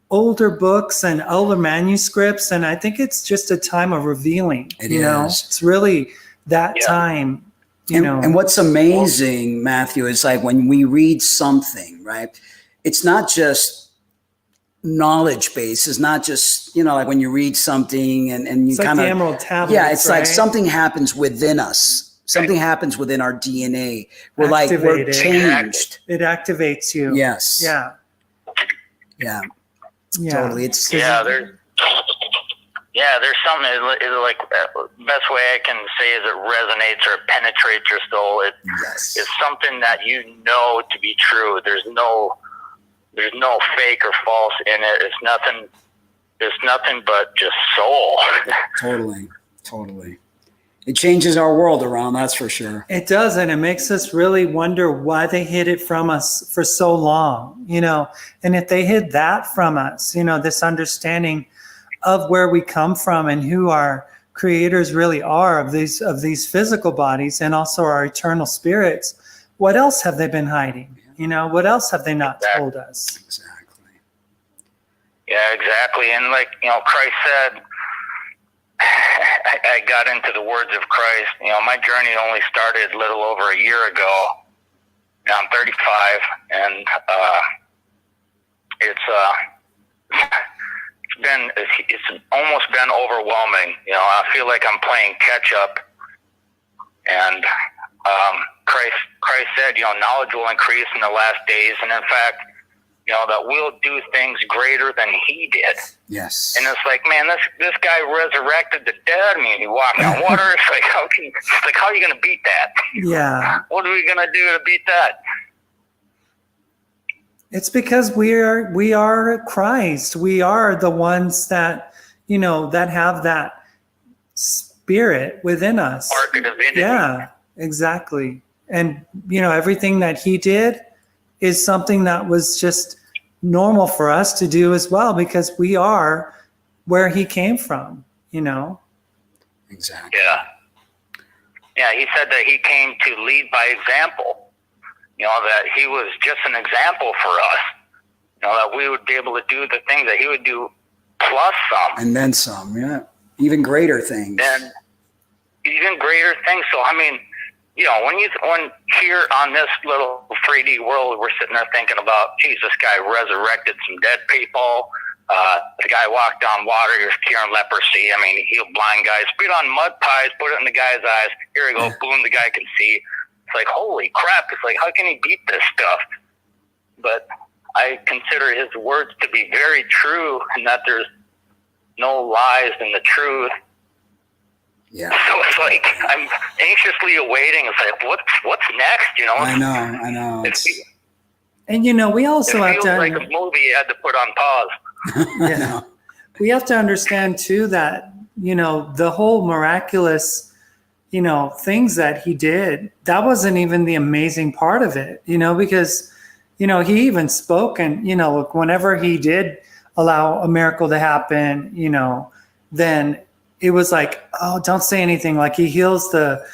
older books and older manuscripts, and I think it's just a time of revealing. It's really that time. And what's amazing, Matthew, is like when we read something, right? It's not just knowledge base. It's not just like when you read something and you kind of, like the Emerald Tablets. Yeah, it's like something happens within us. Something happens within our DNA. We're changed. It activates you. Yes. Yeah. Totally. There's something is like best way I can say is it resonates or penetrates your soul. It's something that to be true. There's no fake or false in it. It's nothing but just soul. Totally. It changes our world around, that's for sure. It does, and it makes us really wonder why they hid it from us for so long, And if they hid that from us, this understanding of where we come from and who our creators really are of these physical bodies and also our eternal spirits, what else have they been hiding? What else have they not told us? Exactly. Yeah, exactly. And Christ said, I got into the words of Christ. My journey only started a little over a year ago. Now I'm 35, and it's almost been overwhelming. I feel like I'm playing catch up. And Christ said, knowledge will increase in the last days, and in fact, that we'll do things greater than he did. Yes. And it's like, man, this guy resurrected the dead. I mean, he walked on water. It's like, how are you going to beat that? Yeah. What are we going to do to beat that? It's because we are Christ. We are the ones that, that have that spirit within us. Spark of divinity. Yeah, exactly. And, everything that he did is something that was just normal for us to do as well, because we are where he came from, Exactly. Yeah, he said that he came to lead by example, that he was just an example for us, that we would be able to do the things that he would do plus some. And then some, yeah. Even greater things. And even greater things. So, I mean, when here on this little 3D world, we're sitting there thinking about, geez, this guy resurrected some dead people. The guy walked on water. He was curing leprosy. I mean, he healed blind guys. Spit on mud pies, put it in the guy's eyes. Here we go. Boom, the guy can see. It's like, holy crap. It's like, how can he beat this stuff? But I consider his words to be very true, and that there's no lies in the truth. Yeah. So it's like I'm anxiously awaiting. It's like, what's next? I know. And we also have to. It feels like a movie you had to put on pause. Yeah. We have to understand too that the whole miraculous, things that he did, that wasn't even the amazing part of it. Because he even spoke, and whenever he did allow a miracle to happen, then it was like, oh, don't say anything. Like he heals the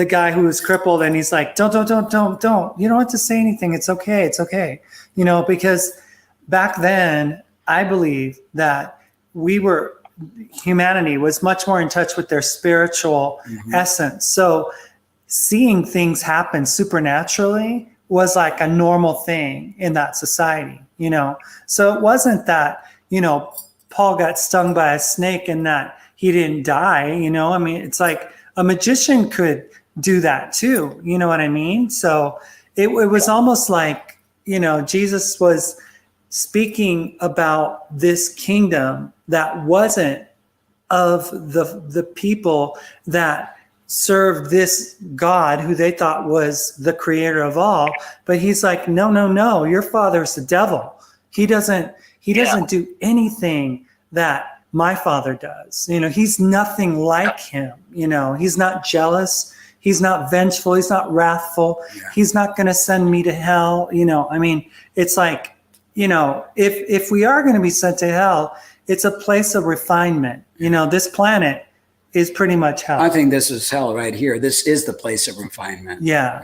guy who was crippled, and he's like, don't. You don't have to say anything. It's okay. Because back then, I believe that humanity was much more in touch with their spiritual essence. So seeing things happen supernaturally was like a normal thing in that society, So it wasn't that, Paul got stung by a snake and that he didn't die, I mean, it's like a magician could do that too. You know what I mean? So it was almost like, Jesus was speaking about this kingdom that wasn't of the people that served this God who they thought was the creator of all. But he's like, no, your father's the devil. He doesn't do anything that my father does. He's nothing like him. He's not jealous. He's not vengeful. He's not wrathful. Yeah. He's not going to send me to hell. It's like, if we are going to be sent to hell, it's a place of refinement. This planet is pretty much hell. I think this is hell right here. This is the place of refinement. Yeah.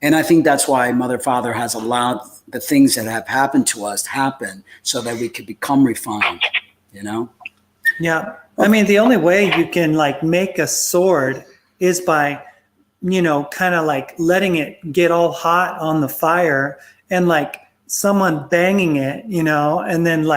And I think that's why Mother Father has allowed the things that have happened to us to happen so that we could become refined, Yeah. The only way you can make a sword is by, kind of letting it get all hot on the fire and someone banging it, and then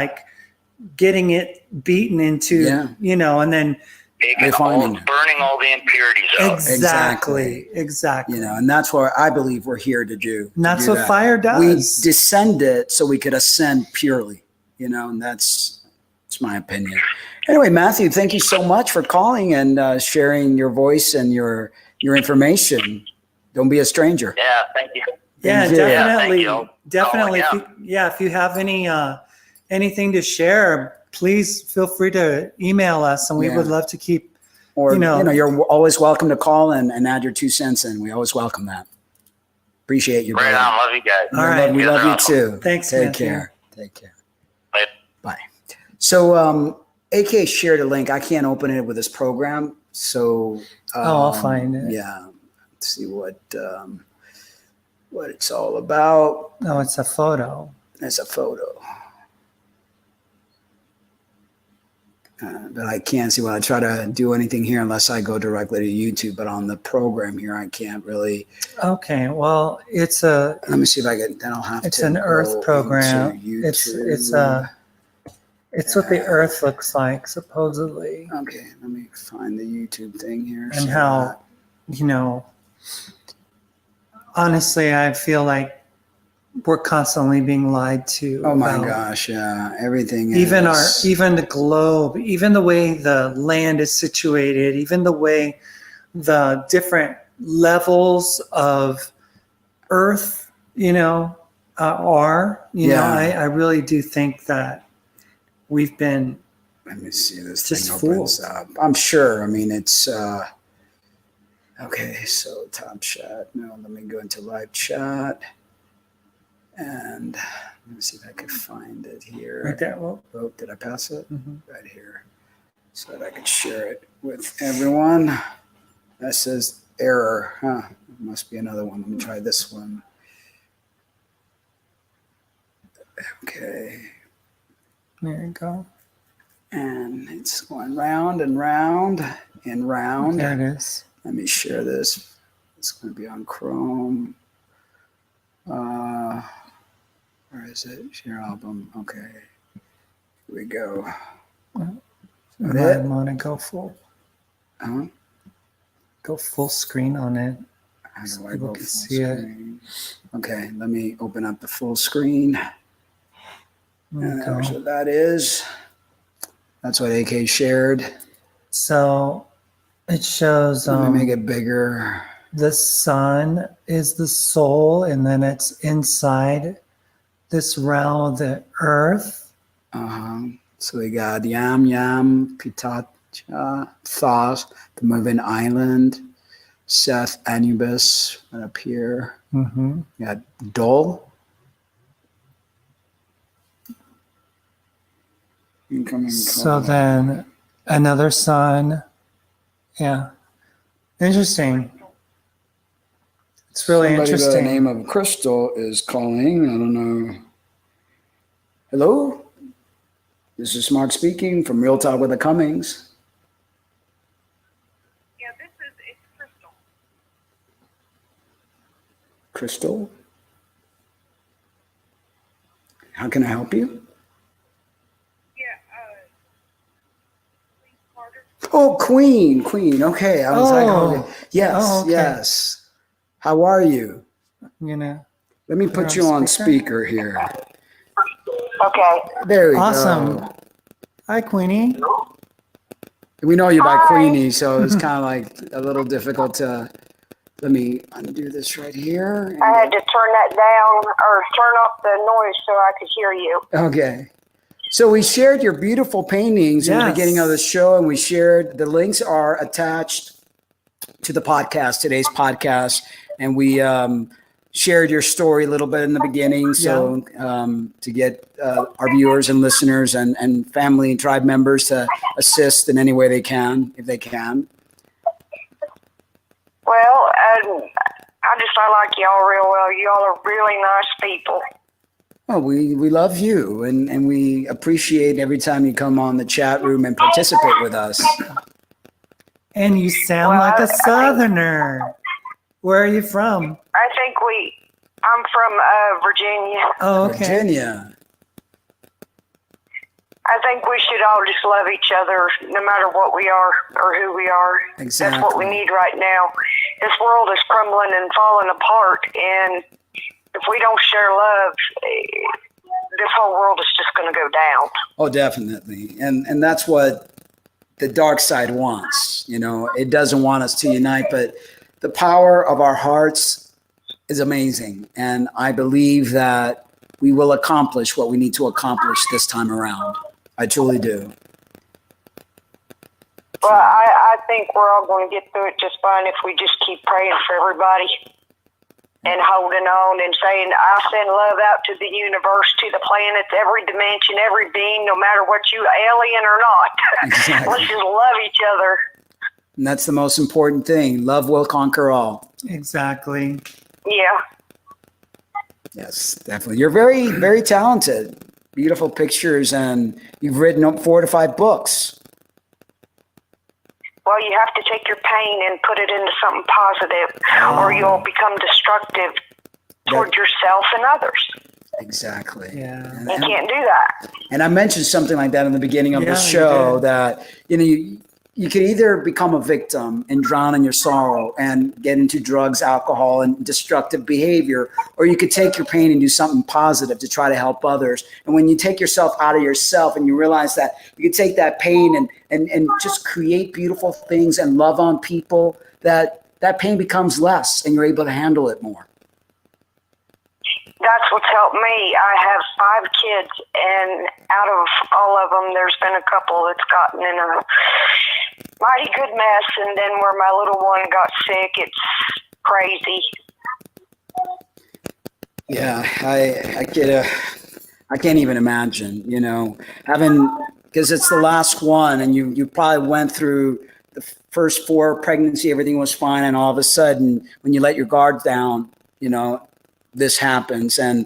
getting it beaten into, and then burning all the impurities out. Exactly. And that's what I believe we're here to do. And that's what fire does. We descend it so we could ascend purely, and that's my opinion. Anyway, Matthew, thank you so much for calling and sharing your voice and your information. Don't be a stranger. Yeah, thank you. Yeah, Thank you. definitely. Yeah, thank you. Definitely. Oh, If you have anything to share, please feel free to email us, and we would love to keep. Or you're always welcome to call and add your 2 cents in. We always welcome that. Appreciate you. Right on. Love you guys. All right. We love you too. Thanks. Take Matthew. care. Take care. Bye. Bye. So AK shared a link. I can't open it with this program, so I'll find it. Yeah. Let's see what it's all about. Oh, it's a photo. It's a photo. But I can't see when I try to do anything here unless I go directly to YouTube. But on the program here, I can't really. Okay, well, it's a. Let me see if I can. Then I'll have to. It's an Earth program. It's what the Earth looks like, supposedly. Okay, let me find the YouTube thing here. And how, honestly, I feel like we're constantly being lied to. Oh my gosh, yeah, everything. Even the globe, even the way the land is situated, even the way the different levels of Earth, are. I really do think that we've been. Let me see this just thing opens up. I'm sure. It's. Okay, so top chat. No, let me go into live chat. And let me see if I can find it here. Right there. Oh, did I pass it? Mm-hmm. Right here. So that I can share it with everyone. That says error. Huh. Must be another one. Let me try this one. Okay. There you go. And it's going round and round and round. There it is. Let me share this. It's going to be on Chrome. Where is it? Share album. Okay. Here we go. I want to go full. Huh? Go full screen on it. How so do I people go can full see screen? Okay, let me open up the full screen. And that's what that is. That's what AK shared. So it shows. Let me make it bigger. The sun is the soul, and then it's inside this realm of the earth. So we got Yam Yam, Pitacha, Thoth, the moving island, Seth, Anubis, right up here. Mm-hmm. We got Dol. Incoming So call. then another sun. Yeah. Interesting. It's really Somebody interesting. by the name of Crystal is calling. I don't know. Hello? This is Mark speaking from RealTalk with the Cummings. Yeah, it's Crystal. Crystal? How can I help you? Yeah, Queen Carter. Oh, Queen. Okay. I was like, yes, Oh, okay. yes. How are you? Let me put you on speaker here. Okay. There we Awesome. go. Hi, Queenie. We know you by Hi. Queenie, so it's kind of like a little difficult to. Let me undo this right here. I had to turn that down or turn off the noise so I could hear you. Okay. So we shared your beautiful paintings in the Yes. beginning of the show, and we shared the links are attached to the podcast, today's podcast, and we shared your story a little bit in the beginning, so to get our viewers and listeners and family and tribe members to assist in any way they can, if they can. Well, I like y'all real well. Y'all are really nice people. Well, we love you, and we appreciate every time you come on the chat room and participate with us. And you sound Well, like I a think- Southerner. Where are you from? I'm from Virginia. Oh, okay. Virginia. I think we should all just love each other no matter what we are or who we are. Exactly. That's what we need right now. This world is crumbling and falling apart, and if we don't share love, this whole world is just going to go down. Oh, definitely. And that's what the dark side wants. You know, it doesn't want us to unite, but the power of our hearts is amazing. And I believe that we will accomplish what we need to accomplish this time around. I truly do. Well, I think we're all going to get through it just fine if we just keep praying for everybody and holding on and saying, I send love out to the universe, to the planets, every dimension, every being, no matter what you alien or not. Exactly. Let's just love each other. And that's the most important thing. Love will conquer all. Exactly. Yeah. Yes, definitely. You're very, very talented. Beautiful pictures, and you've written 4 to 5 books. Well, you have to take your pain and put it into something positive, or you'll become destructive toward yourself and others. Exactly. Yeah. You can't do that. And I mentioned something like that in the beginning of Yeah, the you show, did. that you can either become a victim and drown in your sorrow and get into drugs, alcohol, and destructive behavior, or you could take your pain and do something positive to try to help others. And when you take yourself out of yourself and you realize that you can take that pain and just create beautiful things and love on people, that pain becomes less and you're able to handle it more. That's what's helped me. I have 5 kids, and out of all of them, there's been a couple that's gotten in a mighty good mess, and then where my little one got sick, it's crazy. Yeah, I can't even imagine, because it's the last one, and you probably went through the first 4 pregnancy, everything was fine, and all of a sudden, when you let your guard down, this happens. And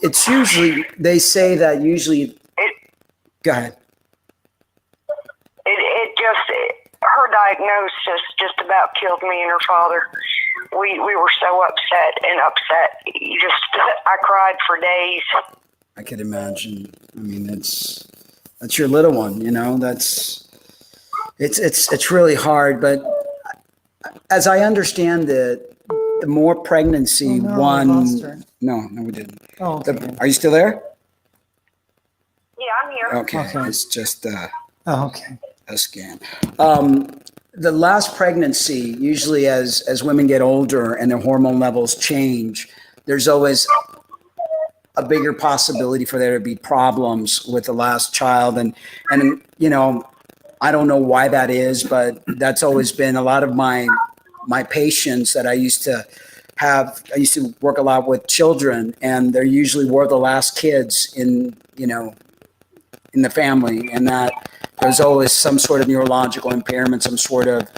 it's usually, they say that usually, go ahead. Her diagnosis just about killed me and her father. We were so upset. I cried for days. I could imagine. I mean, that's your little one, it's really hard, but as I understand it, the more pregnancy Oh, no, one, we lost her. no, we didn't. Oh, okay. Are you still there? Yeah, I'm here. Okay. It's just, Oh, okay. a scam. The last pregnancy, usually as women get older and their hormone levels change, there's always a bigger possibility for there to be problems with the last child. And I don't know why that is, but that's always been a lot of my patients that I used to have. I used to work a lot with children, and they usually were the last kids in the family, and that there's always some sort of neurological impairment, some sort of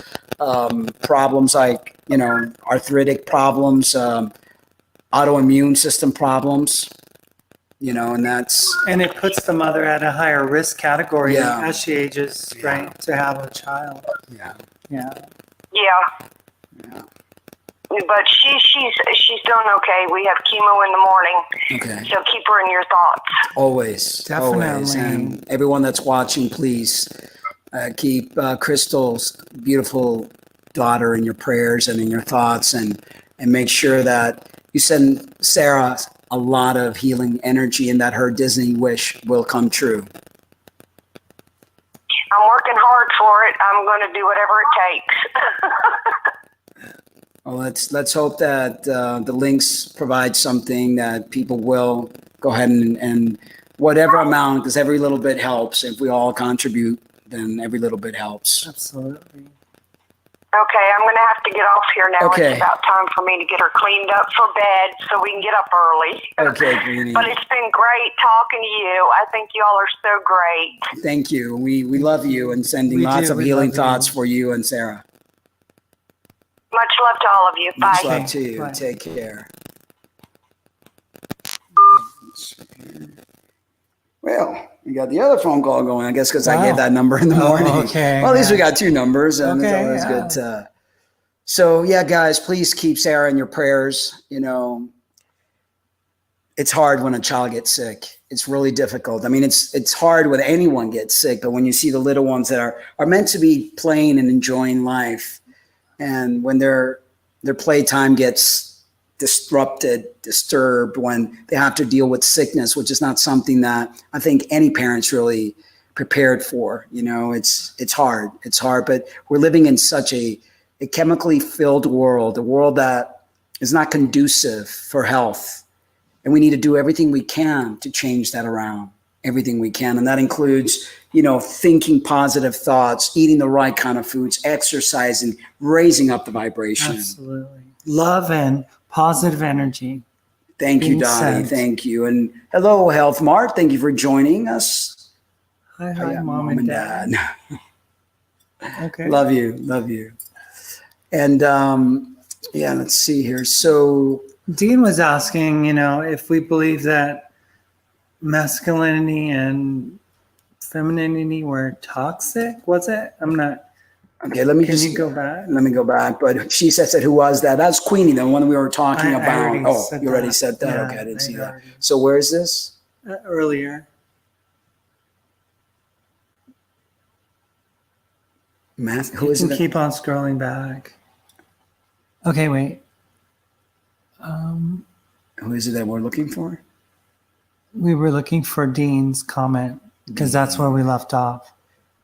problems like, arthritic problems, autoimmune system problems, And it puts the mother at a higher risk category Yeah. as she ages, right, to have a child. yeah. Yeah. Yeah. But she's doing okay. We have chemo in the morning, Okay. so keep her in your thoughts. Always. Definitely. And everyone that's watching, please keep Crystal's beautiful daughter in your prayers and in your thoughts, and make sure that you send Sarah a lot of healing energy, and that her Disney wish will come true. I'm working hard for it. I'm going to do whatever it takes. Well, let's hope that the links provide something that people will go ahead and whatever amount, because every little bit helps. If we all contribute, then every little bit helps. Absolutely. Okay, I'm going to have to get off here now. Okay. It's about time for me to get her cleaned up for bed so we can get up early. Okay, Greenie. But it's been great talking to you. I think y'all are so great. Thank you. We love you and sending We lots do. of We healing love thoughts you. for you and Sarah. Much love to all of you. Bye. Much Okay, love to you. bye. Take care. Well, we got the other phone call going, I guess, because I Wow. gave that number in the Oh, morning. okay, Well, at least we yeah. got two numbers, and Okay, it's always yeah. good to. So, yeah, guys, please keep Sarah in your prayers. You know, it's hard when a child gets sick. It's really difficult. I mean, it's hard when anyone gets sick, but when you see the little ones that are meant to be playing and enjoying life, and when their playtime gets disturbed, when they have to deal with sickness, which is not something that I think any parents really prepared for. You know, it's hard. It's hard, but we're living in such a chemically filled world, a world that is not conducive for health. And we need to do everything we can to change that around, everything we can. And that includes, you know, thinking positive thoughts, eating the right kind of foods, exercising, raising up the vibration. Absolutely. Love and positive energy. Thank you, Being Dottie. sent. Thank you. And hello, Health Mart. Thank you for joining us. Hi, Yeah, Mom and Dad. Okay. Love you. Love you. And yeah, let's see here. So Dean was asking, you know, if we believe that masculinity and femininity were toxic. Was it? I'm not. okay, let me Can just you go back? let me go back. But she said, who was that? That's Queenie, the one we were talking I about. already Oh, said you already that. said that. Yeah, Okay, I didn't I see that. already- So where is this? Earlier. Math. Who You is can it? keep on scrolling back. Okay, wait. Who is it that we're looking for? We were looking for Dean's comment because that's where we left off.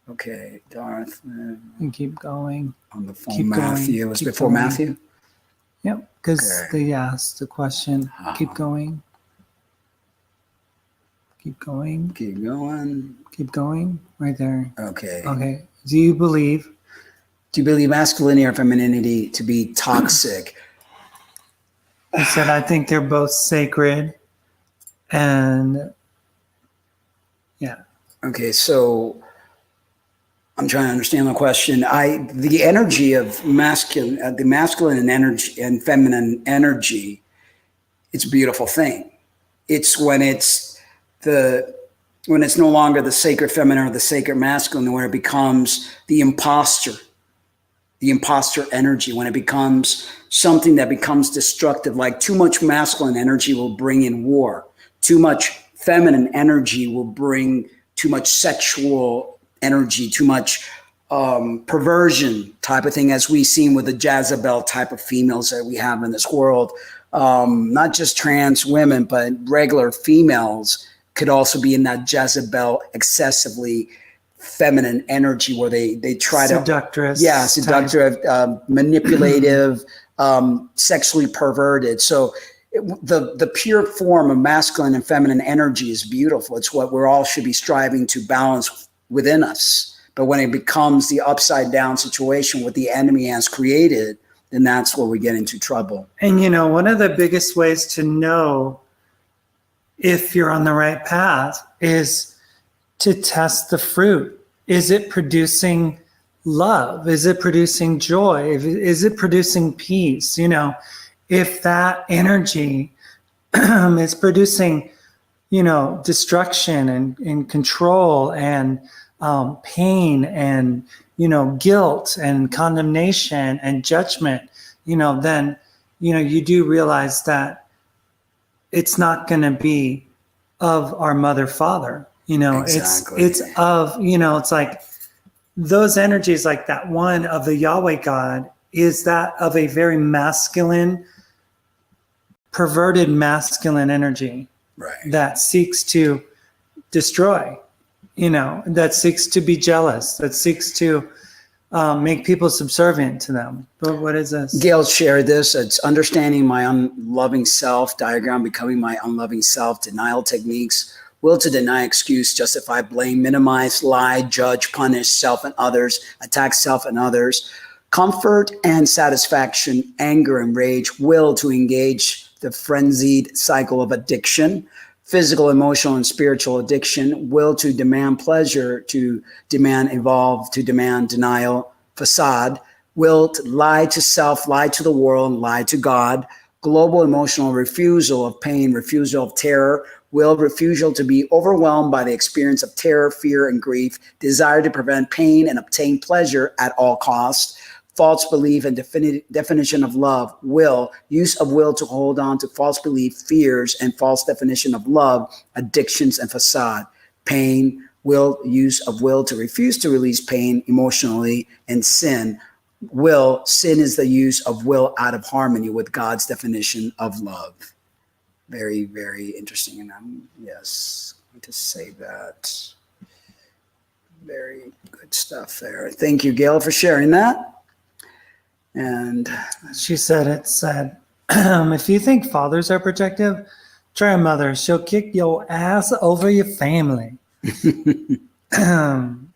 Okay, Darth. And keep going. On the phone, Keep going. Matthew. It was Keep before going. Matthew? Yep, because Okay. they asked the question. Keep going. Keep going. Keep going. Keep going. Right there. Okay. Okay. Do you believe? Do you believe masculinity or femininity to be toxic? He said, I think they're both sacred. And yeah. Okay, so I'm trying to understand the question. The energy of the masculine and energy and feminine energy, it's a beautiful thing. It's when it's no longer the sacred feminine or the sacred masculine, when it becomes the imposter energy, when it becomes something that becomes destructive. Like too much masculine energy will bring in war. Too much feminine energy will bring too much sexual energy, too much perversion type of thing, as we've seen with the Jezebel type of females that we have in this world. Not just trans women, but regular females could also be in that Jezebel excessively feminine energy where they try Seductress. to seductive, manipulative, sexually perverted. So the pure form of masculine and feminine energy is beautiful. It's what we're all should be striving to balance within us. But when it becomes the upside down situation, what the enemy has created, then that's where we get into trouble. And you know, one of the biggest ways to know if you're on the right path is to test the fruit. Is it producing love? Is it producing joy? Is it producing peace? You know, if that energy is producing, you know, destruction and control and pain and, you know, guilt and condemnation and judgment, you know, then, you know, you do realize that it's not going to be of our mother, father, you know, Exactly. it's of, you know, it's like those energies, like that one of the Yahweh God is that of a very masculine perverted masculine energy Right. that seeks to destroy, that seeks to be jealous, that seeks to make people subservient to them. But what is this? Gail shared this. It's understanding my unloving self diagram, becoming my unloving self, denial techniques, will to deny, excuse, justify, blame, minimize, lie, judge, punish self and others, attack self and others, comfort and satisfaction, anger and rage, will to engage the frenzied cycle of addiction, physical, emotional, and spiritual addiction, will to demand pleasure, to demand evolve, to demand denial, facade, will to lie to self, lie to the world, lie to God, global emotional refusal of pain, refusal of terror, will refusal to be overwhelmed by the experience of terror, fear, and grief, desire to prevent pain and obtain pleasure at all costs, false belief and definition of love, will, use of will to hold on to false belief, fears, and false definition of love, addictions, and facade, pain, will, use of will to refuse to release pain emotionally, and sin. Will, sin is the use of will out of harmony with God's definition of love. Very, very interesting. And I'm going to say that. Very good stuff there. Thank you, Gail, for sharing that. And She said it said, if you think fathers are protective, try a mother. She'll kick your ass over your family. And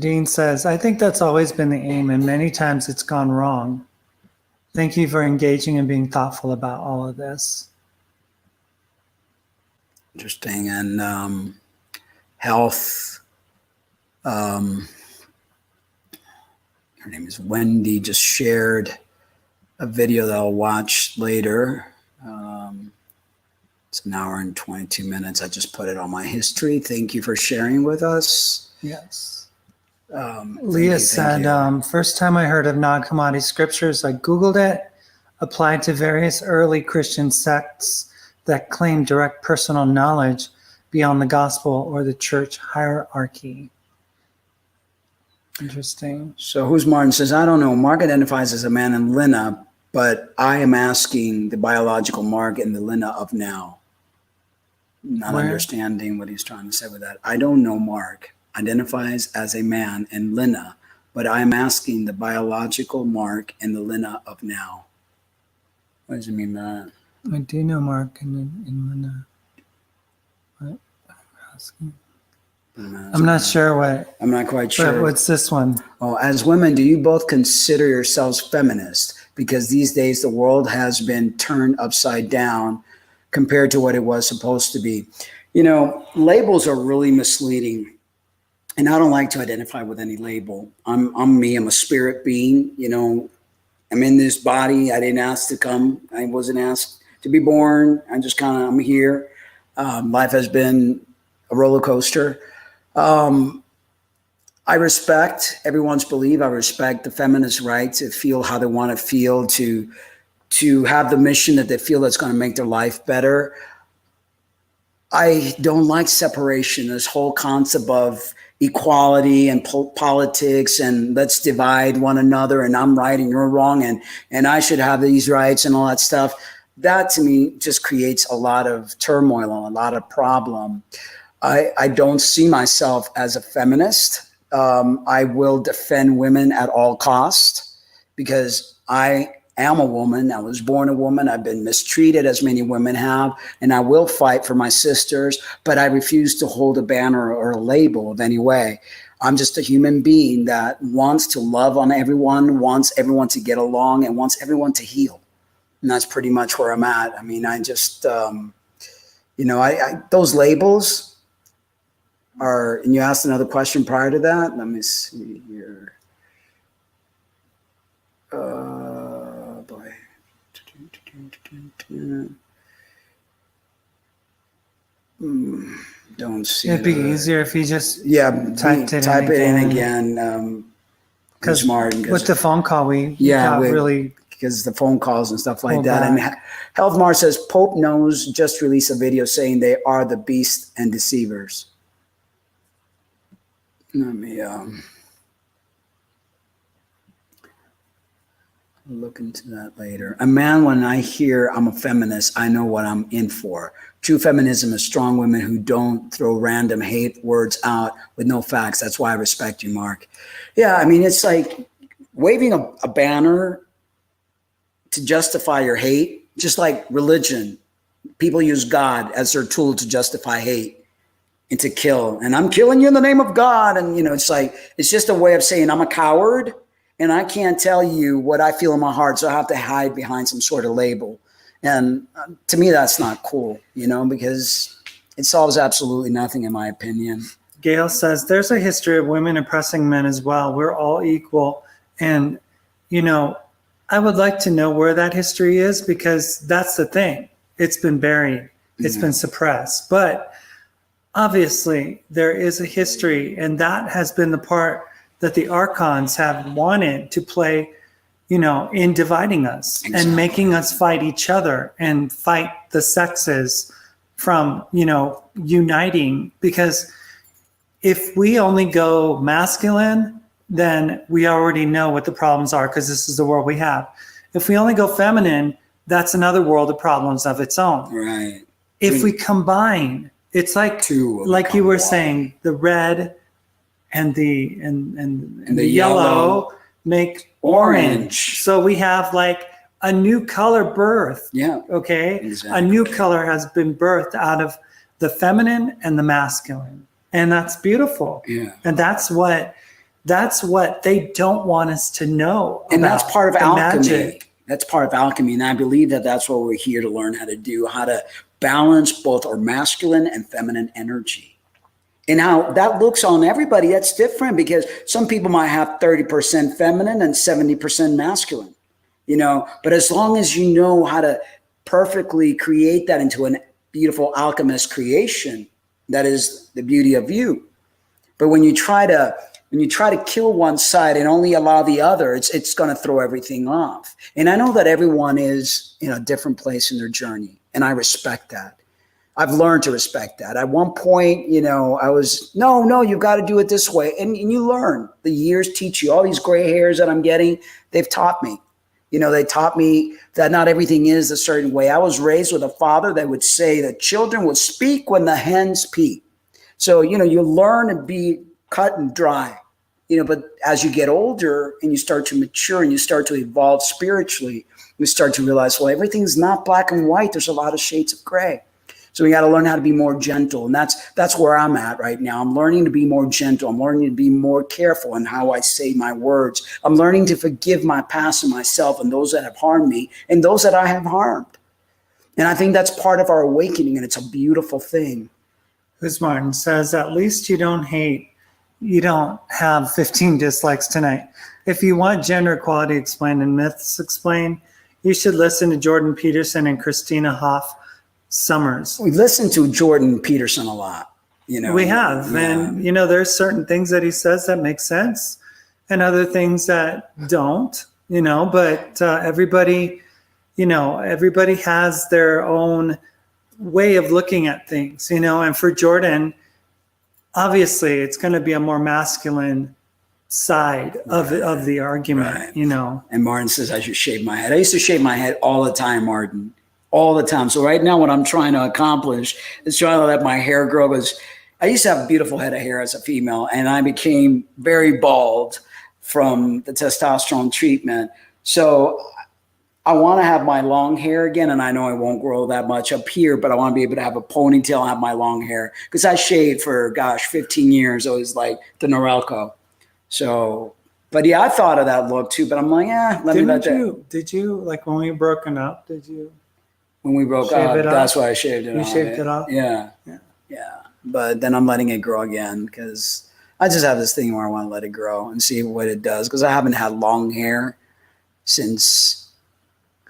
Dean says, I think that's always been the aim, and many times it's gone wrong. Thank you for engaging and being thoughtful about all of this. interesting. And health. Her name is Wendy, just shared a video that I'll watch later. It's an hour and 22 minutes. I just put it on my history. Thank you for sharing with us. Yes. Thank Leah you. said, first time I heard of Nag Hammadi scriptures, I Googled it, applied to various early Christian sects that claim direct personal knowledge beyond the gospel or the church hierarchy. Interesting. So who's Martin says, I don't know. Mark identifies as a man in Lena, but I am asking the biological Mark in the Lena of now. Not Where? understanding what he's trying to say with that. I don't know Mark identifies as a man in Lena, but I'm asking the biological Mark in the Lena of now. What does it mean by that? I do know Mark in Lena. What? I'm asking. I'm not sure what. I'm not quite sure. But what's this one? Well, as women, do you both consider yourselves feminist? Because these days the world has been turned upside down compared to what it was supposed to be. Labels are really misleading. And I don't like to identify with any label. I'm me. I'm a spirit being. I'm in this body. I didn't ask to come. I wasn't asked to be born. I'm here. Life has been a roller coaster. I respect everyone's belief. I respect the feminist right to feel how they want to feel, to have the mission that they feel that's going to make their life better. I don't like separation, this whole concept of equality and politics and let's divide one another and I'm right and you're wrong and I should have these rights and all that stuff. That to me just creates a lot of turmoil and a lot of problem. I don't see myself as a feminist. I will defend women at all costs because I am a woman. I was born a woman. I've been mistreated as many women have, and I will fight for my sisters, but I refuse to hold a banner or a label of any way. I'm just a human being that wants to love on everyone, wants everyone to get along, and wants everyone to heal. And that's pretty much where I'm at. I mean, I just, those labels are, and you asked another question prior to that. Let me see here. Don't see. It'd be easier if you just type it in again. Because with the phone call, we got really because the phone calls and stuff like that. back. And Health Mar says Pope knows just released a video saying they are the beast and deceivers. Let me look into that later. A man, when I hear I'm a feminist, I know what I'm in for. True feminism is strong women who don't throw random hate words out with no facts. That's why I respect you, Mark. Yeah, I mean, it's like waving a banner to justify your hate, just like religion. People use God as their tool to justify hate and to kill. And I'm killing you in the name of God. And, you know, it's like, it's just a way of saying I'm a coward and I can't tell you what I feel in my heart. So I have to hide behind some sort of label. And to me, that's not cool, you know, because it solves absolutely nothing, in my opinion. Gail says there's a history of women oppressing men as well. We're all equal. And, you know, I would like to know where that history is, because that's the thing. It's been buried. It's been suppressed. But obviously there is a history, and that has been the part that the archons have wanted to play, you know, in dividing us and making us fight each other and fight the sexes from, you know, uniting. Because if we only go masculine, then we already know what the problems are, because this is the world we have. If we only go feminine, that's another world of problems of its own. Right. If we combine, it's like like you were saying, the red and the yellow make orange. So we have like a new color birth. Yeah. Okay. Exactly. A new color has been birthed out of the feminine and the masculine. And that's beautiful. Yeah. And that's what they don't want us to know. And that's part of alchemy. Magic. That's part of alchemy. And I believe that that's what we're here to learn how to do, how to balance both our masculine and feminine energy. And how that looks on everybody, that's different, because some people might have 30% feminine and 70% masculine, you know, but as long as you know how to perfectly create that into a beautiful alchemist creation, that is the beauty of you. But when you try to kill one side and only allow the other, it's going to throw everything off. And I know that everyone is in a different place in their journey, and I respect that. I've learned to respect that. At one point, you know, I was, no, you've got to do it this way. And you learn. The years teach you. All these gray hairs that I'm getting, they've taught me. You know, they taught me that not everything is a certain way. I was raised with a father that would say that children would speak when the hens pee. So, you know, you learn to be cut and dry, you know, but as you get older and you start to mature and you start to evolve spiritually, you start to realize, well, everything's not black and white. There's a lot of shades of gray. So we got to learn how to be more gentle. And that's where I'm at right now. I'm learning to be more gentle. I'm learning to be more careful in how I say my words. I'm learning to forgive my past and myself and those that have harmed me and those that I have harmed. And I think that's part of our awakening, and it's a beautiful thing. Who's Martin says, at least you don't hate. You don't have 15 dislikes tonight. If you want gender equality explained and myths explained, you should listen to Jordan Peterson and Christina Hoff Summers. We listen to Jordan Peterson a lot, you know. We have, and you know, there's certain things that he says that make sense, and other things that don't, you know. But everybody, you know, everybody has their own way of looking at things, you know. And for Jordan, obviously, it's going to be a more masculine side of the argument, you know. And Martin says I should shave my head. I used to shave my head all the time, Martin. All the time. So right now what I'm trying to accomplish is trying to let my hair grow. Because I used to have a beautiful head of hair as a female, and I became very bald from the testosterone treatment. So I want to have my long hair again, and I know I won't grow that much up here, but I want to be able to have a ponytail and have my long hair. Because I shaved for, 15 years. It was like the Norelco. So, but yeah, I thought of that look too, but I'm like, Did you, like when we were broken up, did you? When we broke up, that's why I shaved it off. You shaved it off? Yeah. But then I'm letting it grow again, because I just have this thing where I want to let it grow and see what it does. Because I haven't had long hair since,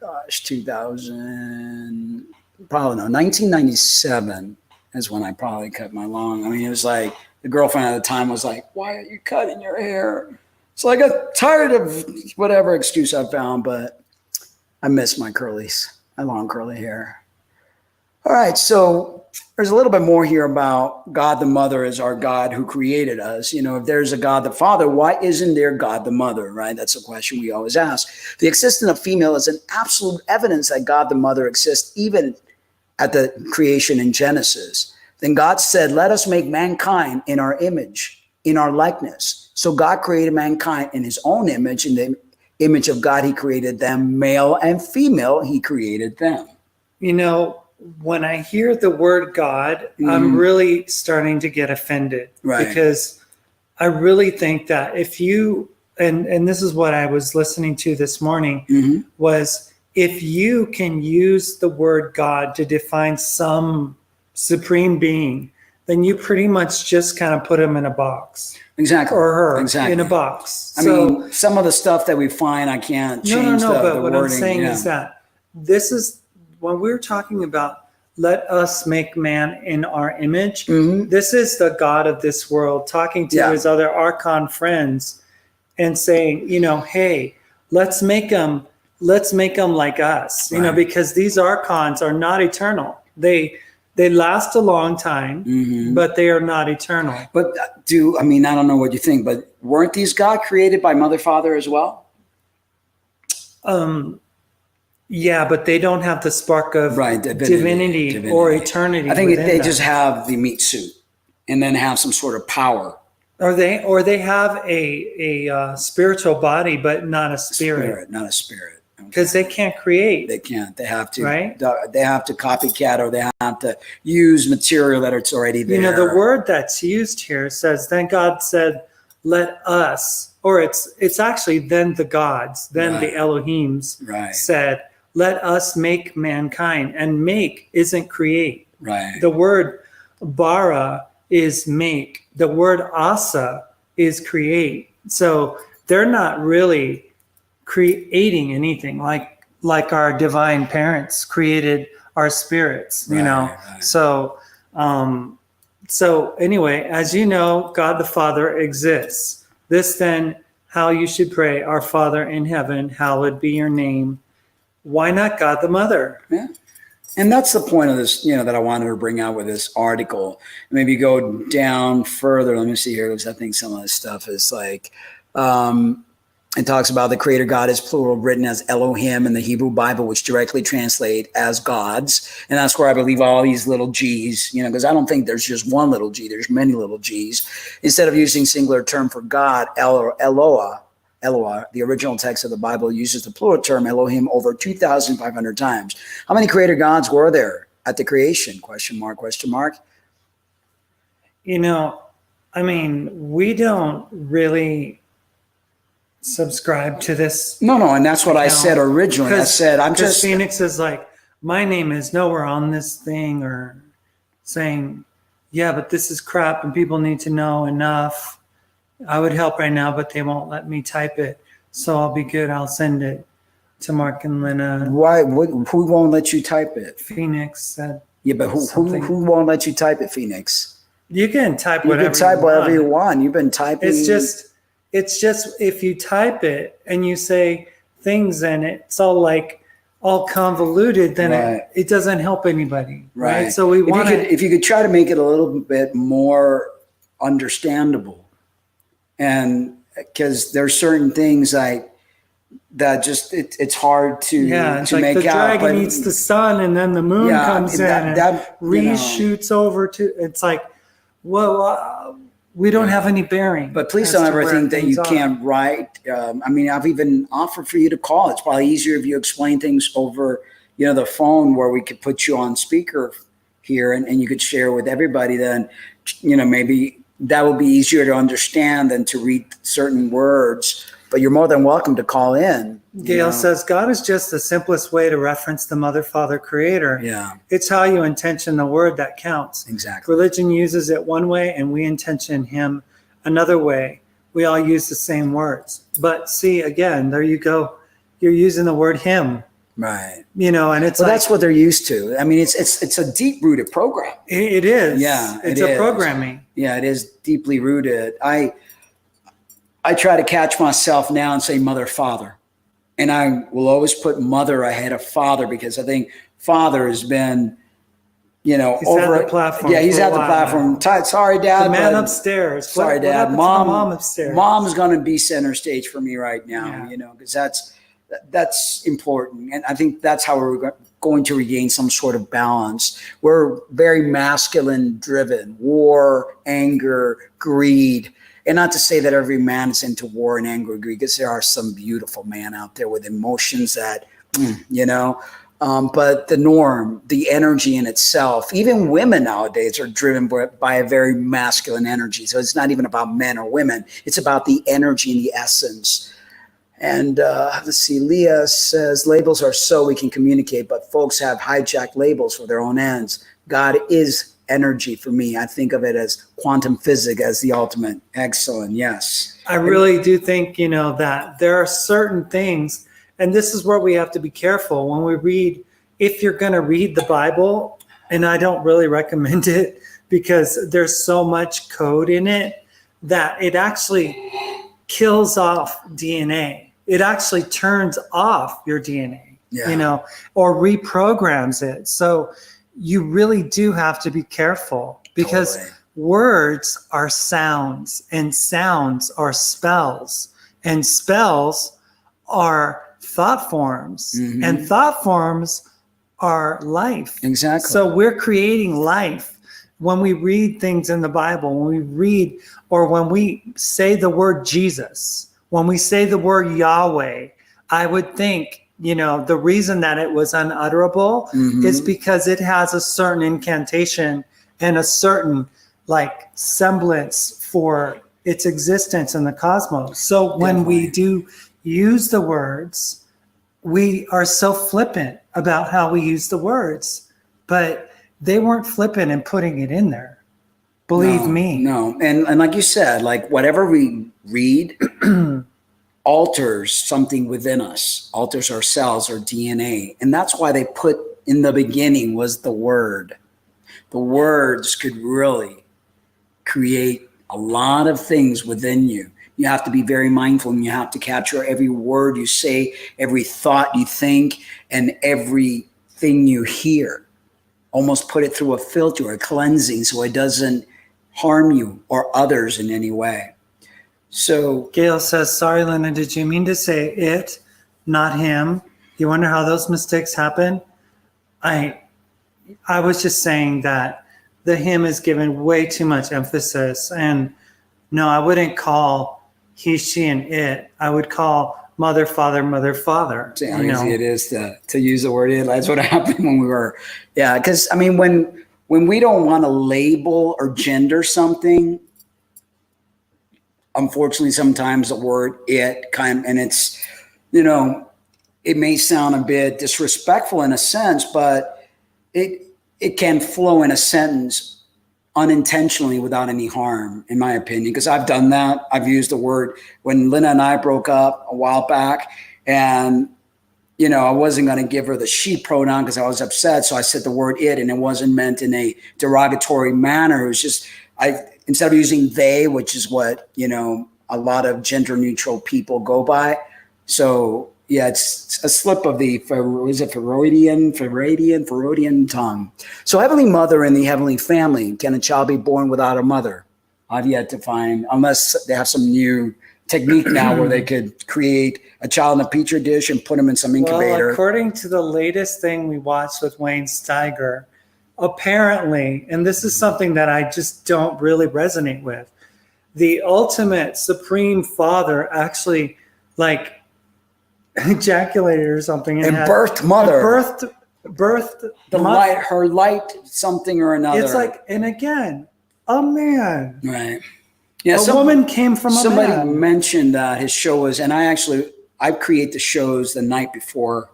1997 is when I probably cut my long. I mean, it was like the girlfriend at the time was like, "Why are you cutting your hair?" So I got tired of whatever excuse I found, but I miss my curlies. My long curly hair. All right, so there's a little bit more here about God the Mother as our God who created us. If there's a God the Father, why isn't there God the Mother, right? That's a question we always ask. The existence of female is an absolute evidence that God the Mother exists even at the creation in Genesis. Then God said, let us make mankind in our image, in our likeness. So God created mankind in his own image. In the image of God, he created them, male and female, he created them. When I hear the word God, I'm really starting to get offended, right? Because I really think that if you, and this is what I was listening to this morning, was if you can use the word God to define some supreme being, then you pretty much just kind of put him in a box. Exactly. Or her exactly. in a box. I mean, some of the stuff that we find, I can't change but the what wording. I'm saying is that this is, when we're talking about let us make man in our image, this is the God of this world talking to his other archon friends and saying, hey, let's make them like us, because these archons are not eternal. They last a long time, but they are not eternal. But I don't know what you think, but weren't these God created by Mother, Father as well? Yeah, but they don't have the spark of divinity or eternity. I think they just have the meat suit and then have some sort of power. Or they have a spiritual body, but not a spirit. Not a spirit. Because they can't create. They can't. They have to. Right? They have to copycat, or they have to use material that it's already there. The word that's used here says, then God said, let us, or it's actually then the gods, then the Elohims said, let us make mankind. And make isn't create. Right. The word bara is make. The word asa is create. So they're not really creating anything like our divine parents created our spirits, Right. So anyway, as you know, God the Father exists. This then how you should pray, our Father in heaven, hallowed be your name. Why not God the Mother? Yeah. And that's the point of this, that I wanted to bring out with this article. Maybe go down further. Let me see here, because I think some of this stuff is like, it talks about the creator God is plural, written as Elohim in the Hebrew Bible, which directly translate as gods. And that's where I believe all these little G's, because I don't think there's just one little G, there's many little G's. Instead of using singular term for God, Eloah, the original text of the Bible, uses the plural term Elohim over 2,500 times. How many creator gods were there at the creation? Question mark. We don't really subscribe to this. No. And that's what I said originally. I said, I'm just. Phoenix is like, my name is nowhere on this thing, or saying, yeah, but this is crap and people need to know enough. I would help right now, but they won't let me type it. So I'll be good. I'll send it to Mark and Lena. Why? Who won't let you type it? Phoenix said. Yeah, but who won't let you type it, Phoenix? You can type whatever. You can type whatever you want. You've been typing. It's just if you type it and you say things and it's all convoluted, then it doesn't help anybody. Right. So we want if you could try to make it a little bit more understandable. And because there's certain things that just it's hard to make out. The dragon eats the sun, and then the moon comes in and reshoots over to. It's like, well, we don't have any bearing. But please don't ever think that you can't write. I've even offered for you to call. It's probably easier if you explain things over, the phone, where we could put you on speaker here and you could share with everybody. Then, maybe that will be easier to understand than to read certain words. But you're more than welcome to call in. Gail says, God is just the simplest way to reference the Mother, Father, Creator. Yeah. It's how you intention the word that counts. Exactly. Religion uses it one way and we intention him another way. We all use the same words. But see, again, there you go. You're using the word him. Right. And it's that's what they're used to. It's a deep rooted program. It is. Yeah. It's a programming. Yeah, it is deeply rooted. I try to catch myself now and say Mother, Father. And I will always put Mother ahead of Father, because I think Father has been you know, He's over at the platform. Yeah, he's for a at the while platform. now. Sorry, Dad. The man but upstairs. Sorry, what Dad. happened to the mom upstairs? Mom's going to be center stage for me right now. Yeah. You know, because that's important, and I think that's how we're going to regain some sort of balance. We're very masculine driven, war, anger, greed. And not to say that every man is into war and anger and greed, because there are some beautiful men out there with emotions that, you know, but the norm, the energy in itself, even women nowadays are driven by a very masculine energy. So it's not even about men or women. It's about the energy and the essence. And let's see, Leah says, labels are so we can communicate, but folks have hijacked labels for their own ends. God is energy for me. I think of it as quantum physics as the ultimate. Excellent. Yes. I really do think, you know, that there are certain things, and this is where we have to be careful when we read, if you're going to read the Bible, and I don't really recommend it because there's so much code in it that it actually kills off DNA. It actually turns off your DNA, you know, or reprograms it. So you really do have to be careful because words are sounds and sounds are spells and spells are thought forms and thought forms are life. Exactly. So we're creating life when we read things in the Bible, when we read or when we say the word Jesus, when we say the word Yahweh. I would think, you know, the reason that it was unutterable is because it has a certain incantation and a certain like semblance for its existence in the cosmos. So when we do use the words, we are so flippant about how we use the words, but they weren't flippant in putting it in there. Believe me. No. And like you said, like whatever we read alters something within us, alters our cells or DNA. And that's why they put in the beginning was the word. The words could really create a lot of things within you. You have to be very mindful and you have to capture every word you say, every thought you think, and everything you hear. Almost put it through a filter or a cleansing so it doesn't harm you or others in any way. So Gail says, sorry, Linda, did you mean to say it, not him? You wonder how those mistakes happen? I was just saying that the him is given way too much emphasis. And no, I wouldn't call he, she, and it. I would call mother, father, mother, father. See how easy it is to use the word it. That's what happened when we were, because I mean, when we don't want to label or gender something, unfortunately, sometimes the word it and it's, you know, it may sound a bit disrespectful in a sense, but it can flow in a sentence unintentionally without any harm, in my opinion, because I've done that. I've used the word when Lynna and I broke up a while back, and you know, I wasn't going to give her the she pronoun because I was upset. So I said the word it, and it wasn't meant in a derogatory manner. It was just, instead of using they, which is what, you know, a lot of gender neutral people go by. So yeah, it's a slip of the, is it Freudian tongue. So Heavenly Mother and the Heavenly Family, can a child be born without a mother? I've yet to find, unless they have some new technique now where they could create a child in a petri dish and put them in some incubator. Well, according to the latest thing we watched with Wayne Steiger, apparently, and this is something that I just don't really resonate with, the ultimate supreme father actually like ejaculated or something and birthed mother. Birthed the mother. light, her light something or another. It's like, and again, a man. Right. Yeah, a woman came from a man. Somebody mentioned that his show was, and I create the shows the night before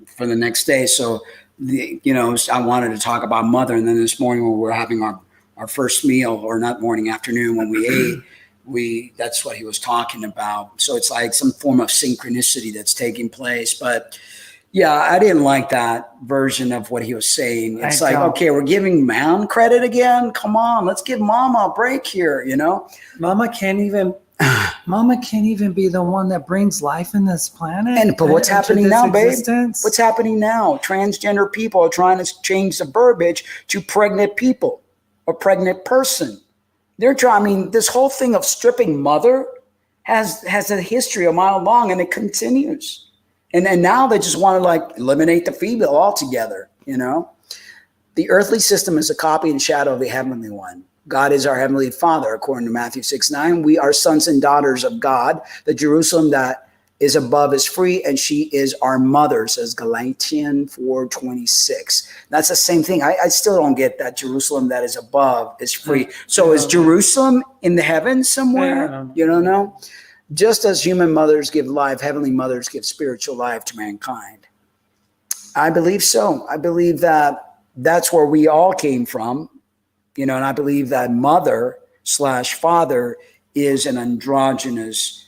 for the next day. So, I wanted to talk about mother. And then this morning when we were having our first meal, or not morning, afternoon, when we ate, that's what he was talking about. So it's like some form of synchronicity that's taking place. But yeah, I didn't like that version of what he was saying. It's like, okay, we're giving man credit again. Come on, let's give mama a break here, you know? Mama can't even Mama can't even be the one that brings life in this planet. But what's happening this now, babe? existence. What's happening now? Transgender people are trying to change the verbiage to pregnant people or pregnant person. They're trying. I mean, this whole thing of stripping mother has a history a mile long, and it continues. And now they just want to like eliminate the female altogether. You know, the earthly system is a copy and shadow of the heavenly one. God is our heavenly Father, according to Matthew 6:9. We are sons and daughters of God. The Jerusalem that is above is free, and she is our mother, says Galatians 4:26. That's the same thing. I still don't get that Jerusalem that is above is free. So is Jerusalem in the heavens somewhere? Yeah. You don't know? Just as human mothers give life, heavenly mothers give spiritual life to mankind. I believe so. I believe that that's where we all came from. You know, and I believe that mother/father is an androgynous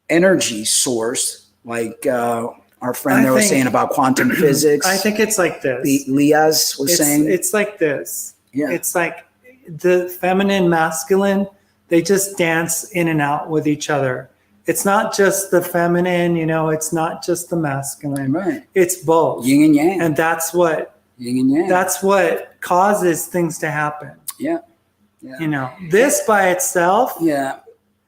energy source, like our friend was saying about quantum physics. I think it's like this. Leah's was saying. It's like this. Yeah. It's like the feminine, masculine, they just dance in and out with each other. It's not just the feminine, you know, it's not just the masculine. Right. It's both. Yin and yang. And that's what Yin and yang. That's what causes things to happen. Yeah. You know, this by itself, Yeah.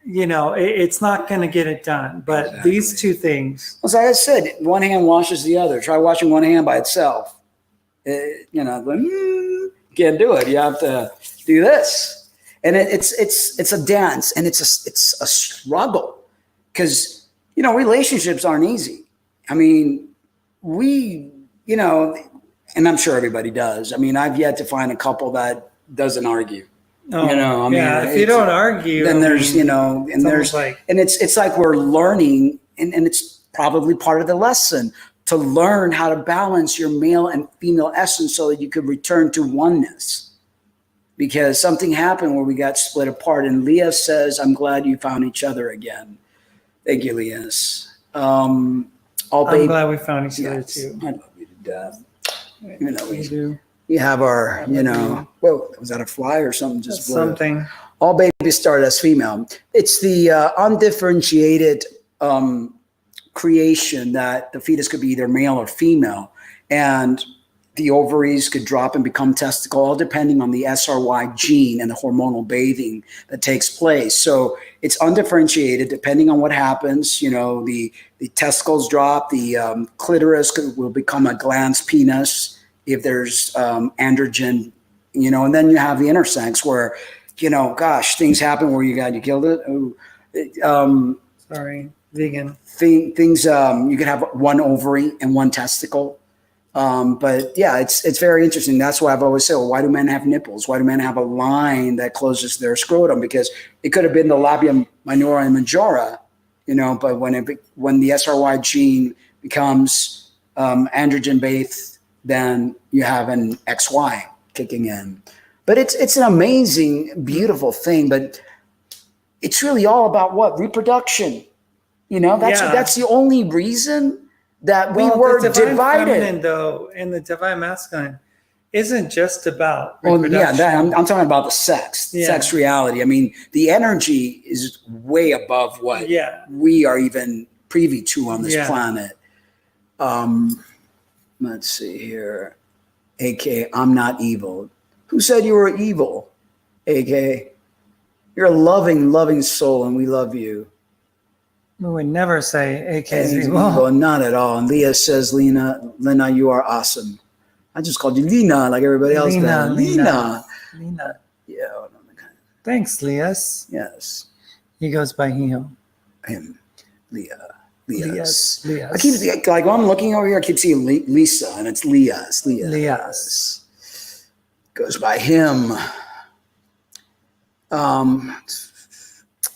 you know, it's not going to get it done. But Exactly. these two things. Well, like I said, one hand washes the other. Try washing one hand by itself. You know, can't do it. You have to do this, and it's a dance, and it's a struggle, because you know relationships aren't easy. I mean, you know, and I'm sure everybody does. I mean, I've yet to find a couple that doesn't argue. Oh, You know, I mean, yeah, if you don't argue, then I there's, mean, you know, and it's there's, almost like, and it's like we're learning, and it's probably part of the lesson to learn how to balance your male and female essence so that you could return to oneness. Because something happened where we got split apart, and Leah says, "I'm glad you found each other again." Thank you, Leah. I'm glad we found each other too. I love you to death. You know, We do. we have our, you know, whoa, was that a fly or something? Just blew up? Something. All babies start as female. It's the undifferentiated creation that the fetus could be either male or female, and the ovaries could drop and become testicle, all depending on the SRY gene and the hormonal bathing that takes place. So it's undifferentiated depending on what happens. You know, the testicles drop, the clitoris will become a glans penis if there's androgen, you know, and then you have the intersex where, you know, gosh, things happen where you killed it. Sorry, vegan. Things you could have one ovary and one testicle. But yeah, it's very interesting. That's why I've always said, well, why do men have nipples? Why do men have a line that closes their scrotum? Because it could have been the labia minora and majora, you know, but when the SRY gene becomes androgen based, then you have an XY kicking in. But it's an amazing, beautiful thing. But it's really all about what? Reproduction. You know, that's the only reason that we were the divine divided. Feminine, though, and the divine masculine isn't just about Well, reproduction. yeah, I'm talking about the sex reality. I mean, the energy is way above what we are even privy to on this planet. Let's see here. AK, I'm not evil. Who said you were evil? AK, you're a loving, loving soul, and we love you. We would never say AK is evil. Well, not at all. And Leah says, Lena, you are awesome. I just called you Lena like everybody else does. Lena. Yeah. Thanks, Leah. Yes. He goes by him. Leah. Leah's. I keep, like, when I'm looking over here, I keep seeing Lisa, and it's Leah's. Leah's. Goes by him.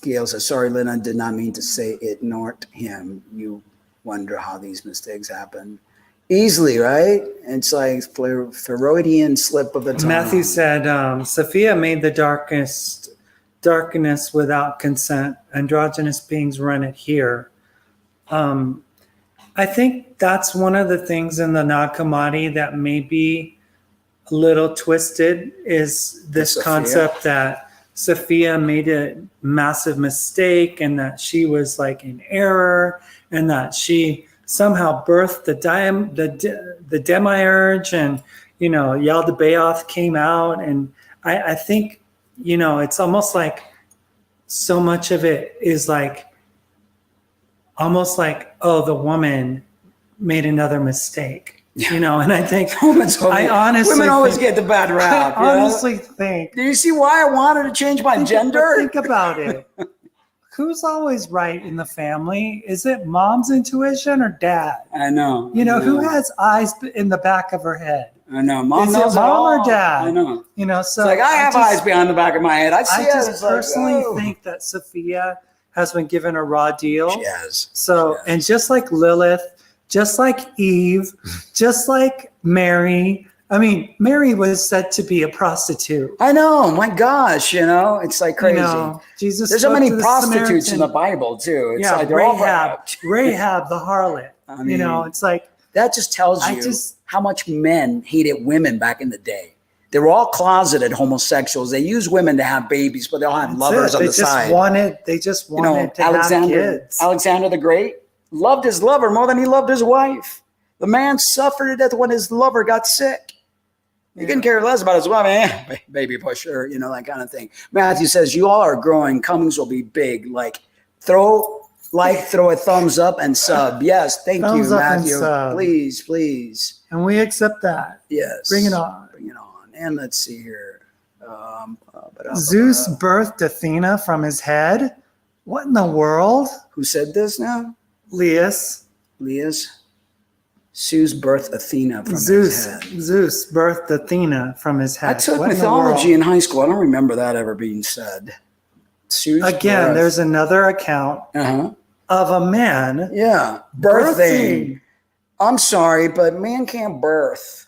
Gail says, sorry, Lynn, I did not mean to say it, nor him. You wonder how these mistakes happen. Easily, right? It's like Freudian slip of the tongue. Matthew said, Sophia made the darkness without consent. Androgynous beings run it here. I think that's one of the things in the Nag Hammadi that may be a little twisted is this concept that Sophia made a massive mistake and that she was like in error and that she somehow birthed the demiurge, and Yaldabaoth came out, and I think it's almost like so much of it is like almost like, oh, the woman made another mistake. And I think women always get the bad rap. I honestly think. Do you see why I wanted to change my gender? Think about it. Who's always right in the family? Is it mom's intuition or dad? I know. Who has eyes in the back of her head? I know. Mom Is knows it mom all. or dad? I know. So it's like I have eyes behind the back of my head. I just personally think that Sophia has been given a raw deal. She has. So, and just like Lilith, just like Eve, just like Mary. I mean, Mary was said to be a prostitute. I know. My gosh, it's like crazy. Jesus. There's so many to the prostitutes Samaritan. in the Bible too. It's like they're Rahab the harlot. I mean, it's like that just tells you how much men hated women back in the day. They were all closeted homosexuals. They used women to have babies, but they all had lovers on the side. They just wanted to have kids. Alexander the Great loved his lover more than he loved his wife. The man suffered to death when his lover got sick. He couldn't care less about his wife. Baby pusher, that kind of thing. Matthew says, you all are growing. Cummings will be big. Throw a thumbs up and sub. Yes, thank you, Matthew. Please, please. And we accept that. Yes. Bring it on. Bring it on. And let's see here. Zeus birthed Athena from his head. What in the world? Who said this now? Leus. Zeus birthed Athena from his head. Zeus birthed Athena from his head. I took mythology in high school. I don't remember that ever being said. Again, there's another account of a man. Yeah, birthing. I'm sorry, but man can't birth.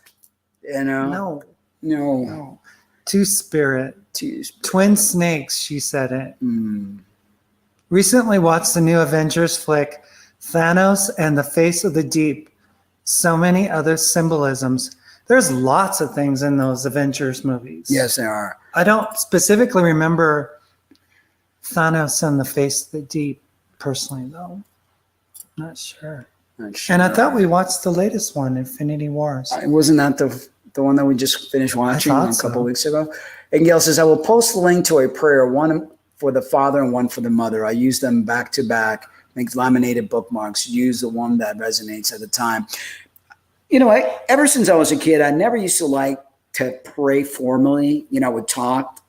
No. No. Two-spirit. Twin snakes, she said it. Recently watched the new Avengers flick, Thanos and the Face of the Deep. So many other symbolisms. There's lots of things in those Avengers movies. Yes, there are. I don't specifically remember Thanos and the Face of the Deep personally, though. Not sure. And I thought we watched the latest one, Infinity Wars. Wasn't that the one that we just finished watching a couple of weeks ago? And Gail says, I will post the link to a prayer, one for the father and one for the mother. I use them back to back, make laminated bookmarks, use the one that resonates at the time. Ever since I was a kid, I never used to like to pray formally. I would talk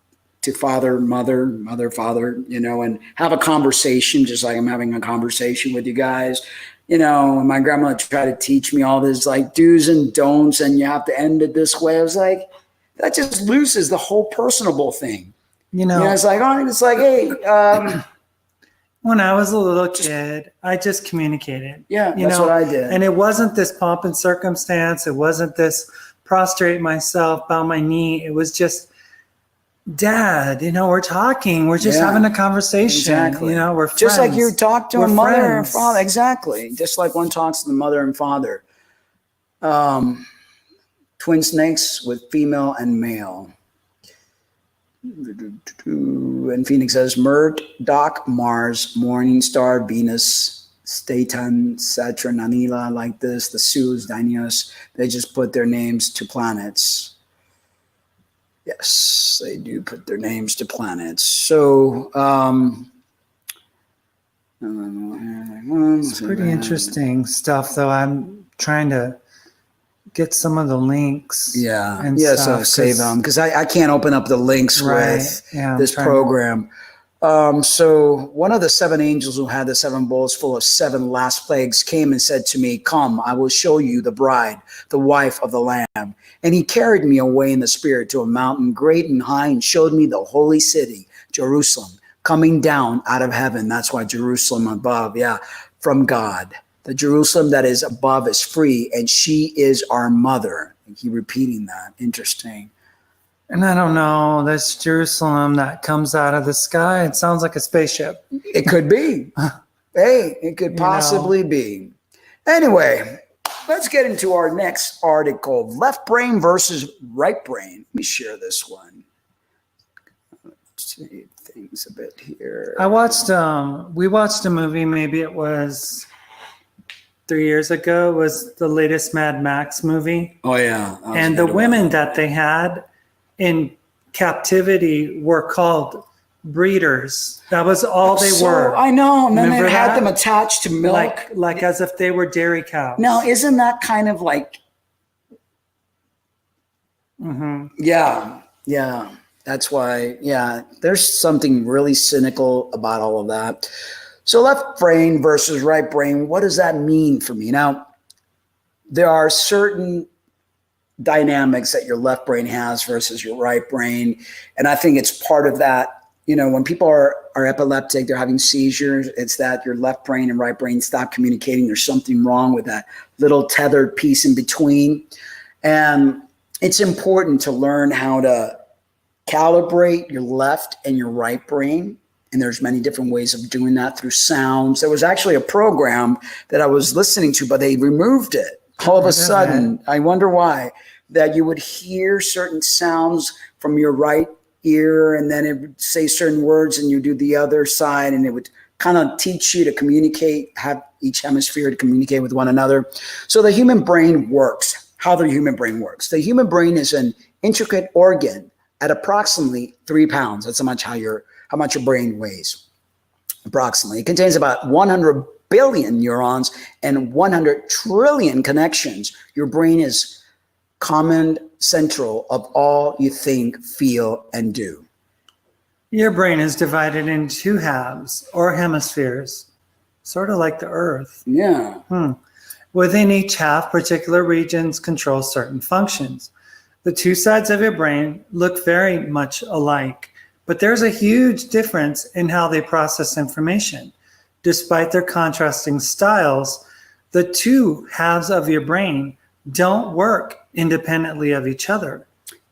to father, mother, mother, father, and have a conversation, just like I'm having a conversation with you guys. And my grandma tried to teach me all this like do's and don'ts, and you have to end it this way. I was like, that just loses the whole personable thing. It's like, hey, when I was a little kid, I just communicated. Yeah, that's what I did. And it wasn't this pomp and circumstance. It wasn't this prostrate myself, bow my knee. It was just, Dad, we're talking. We're just having a conversation. Exactly. We're friends. Just like you talk to a mother friends. and father. Exactly. Just like one talks to the mother and father. Twin snakes with female and male. And Phoenix says, Murdoch, Mars, Morningstar, Venus, Staton, Saturn, Anila, like this, the Zeus, Dinios, they just put their names to planets. Yes, they do put their names to planets. So, it's pretty interesting stuff, though. I'm trying to get some of the links. Yeah. So save them because I can't open up the links with this program. So one of the seven angels who had the seven bowls full of seven last plagues came and said to me, come, I will show you the bride, the wife of the Lamb. And he carried me away in the spirit to a mountain great and high and showed me the holy city, Jerusalem, coming down out of heaven. That's why Jerusalem above. Yeah. From God. The Jerusalem that is above is free, and she is our mother. I keep repeating that. Interesting. And I don't know, this Jerusalem that comes out of the sky, it sounds like a spaceship. It could be. Hey, it could possibly be. Anyway, let's get into our next article, left brain versus right brain. Let me share this one. Let's save things a bit here. I watched, we watched a movie, maybe it was 3 years ago, was the latest Mad Max movie. Oh yeah. And the women that they had in captivity were called breeders. That was all they were. I know. And then Remember they had that? them attached to milk. Like as if they were dairy cows. Now, isn't that kind of like, Mm-hmm. yeah. That's why, there's something really cynical about all of that. So left brain versus right brain, what does that mean for me? Now, there are certain dynamics that your left brain has versus your right brain. And I think it's part of that. You know, when people are epileptic, they're having seizures, it's that your left brain and right brain stop communicating. There's something wrong with that little tethered piece in between. And it's important to learn how to calibrate your left and your right brain. And there's many different ways of doing that through sounds. There was actually a program that I was listening to, but they removed it. All of a sudden, I wonder why, that you would hear certain sounds from your right ear, and then it would say certain words, and you do the other side, and it would kind of teach you to communicate, have each hemisphere to communicate with one another. So the human brain works. How the human brain works. The human brain is an intricate organ at approximately 3 pounds. That's how much your brain weighs. Approximately. It contains about 100 billion neurons and 100 trillion connections. Your brain is command central of all you think, feel, and do. Your brain is divided into 2 halves or hemispheres, sort of like the Earth. Yeah. Within each half, particular regions control certain functions. The 2 sides of your brain look very much alike, but there's a huge difference in how they process information. Despite their contrasting styles, the 2 halves of your brain don't work independently of each other.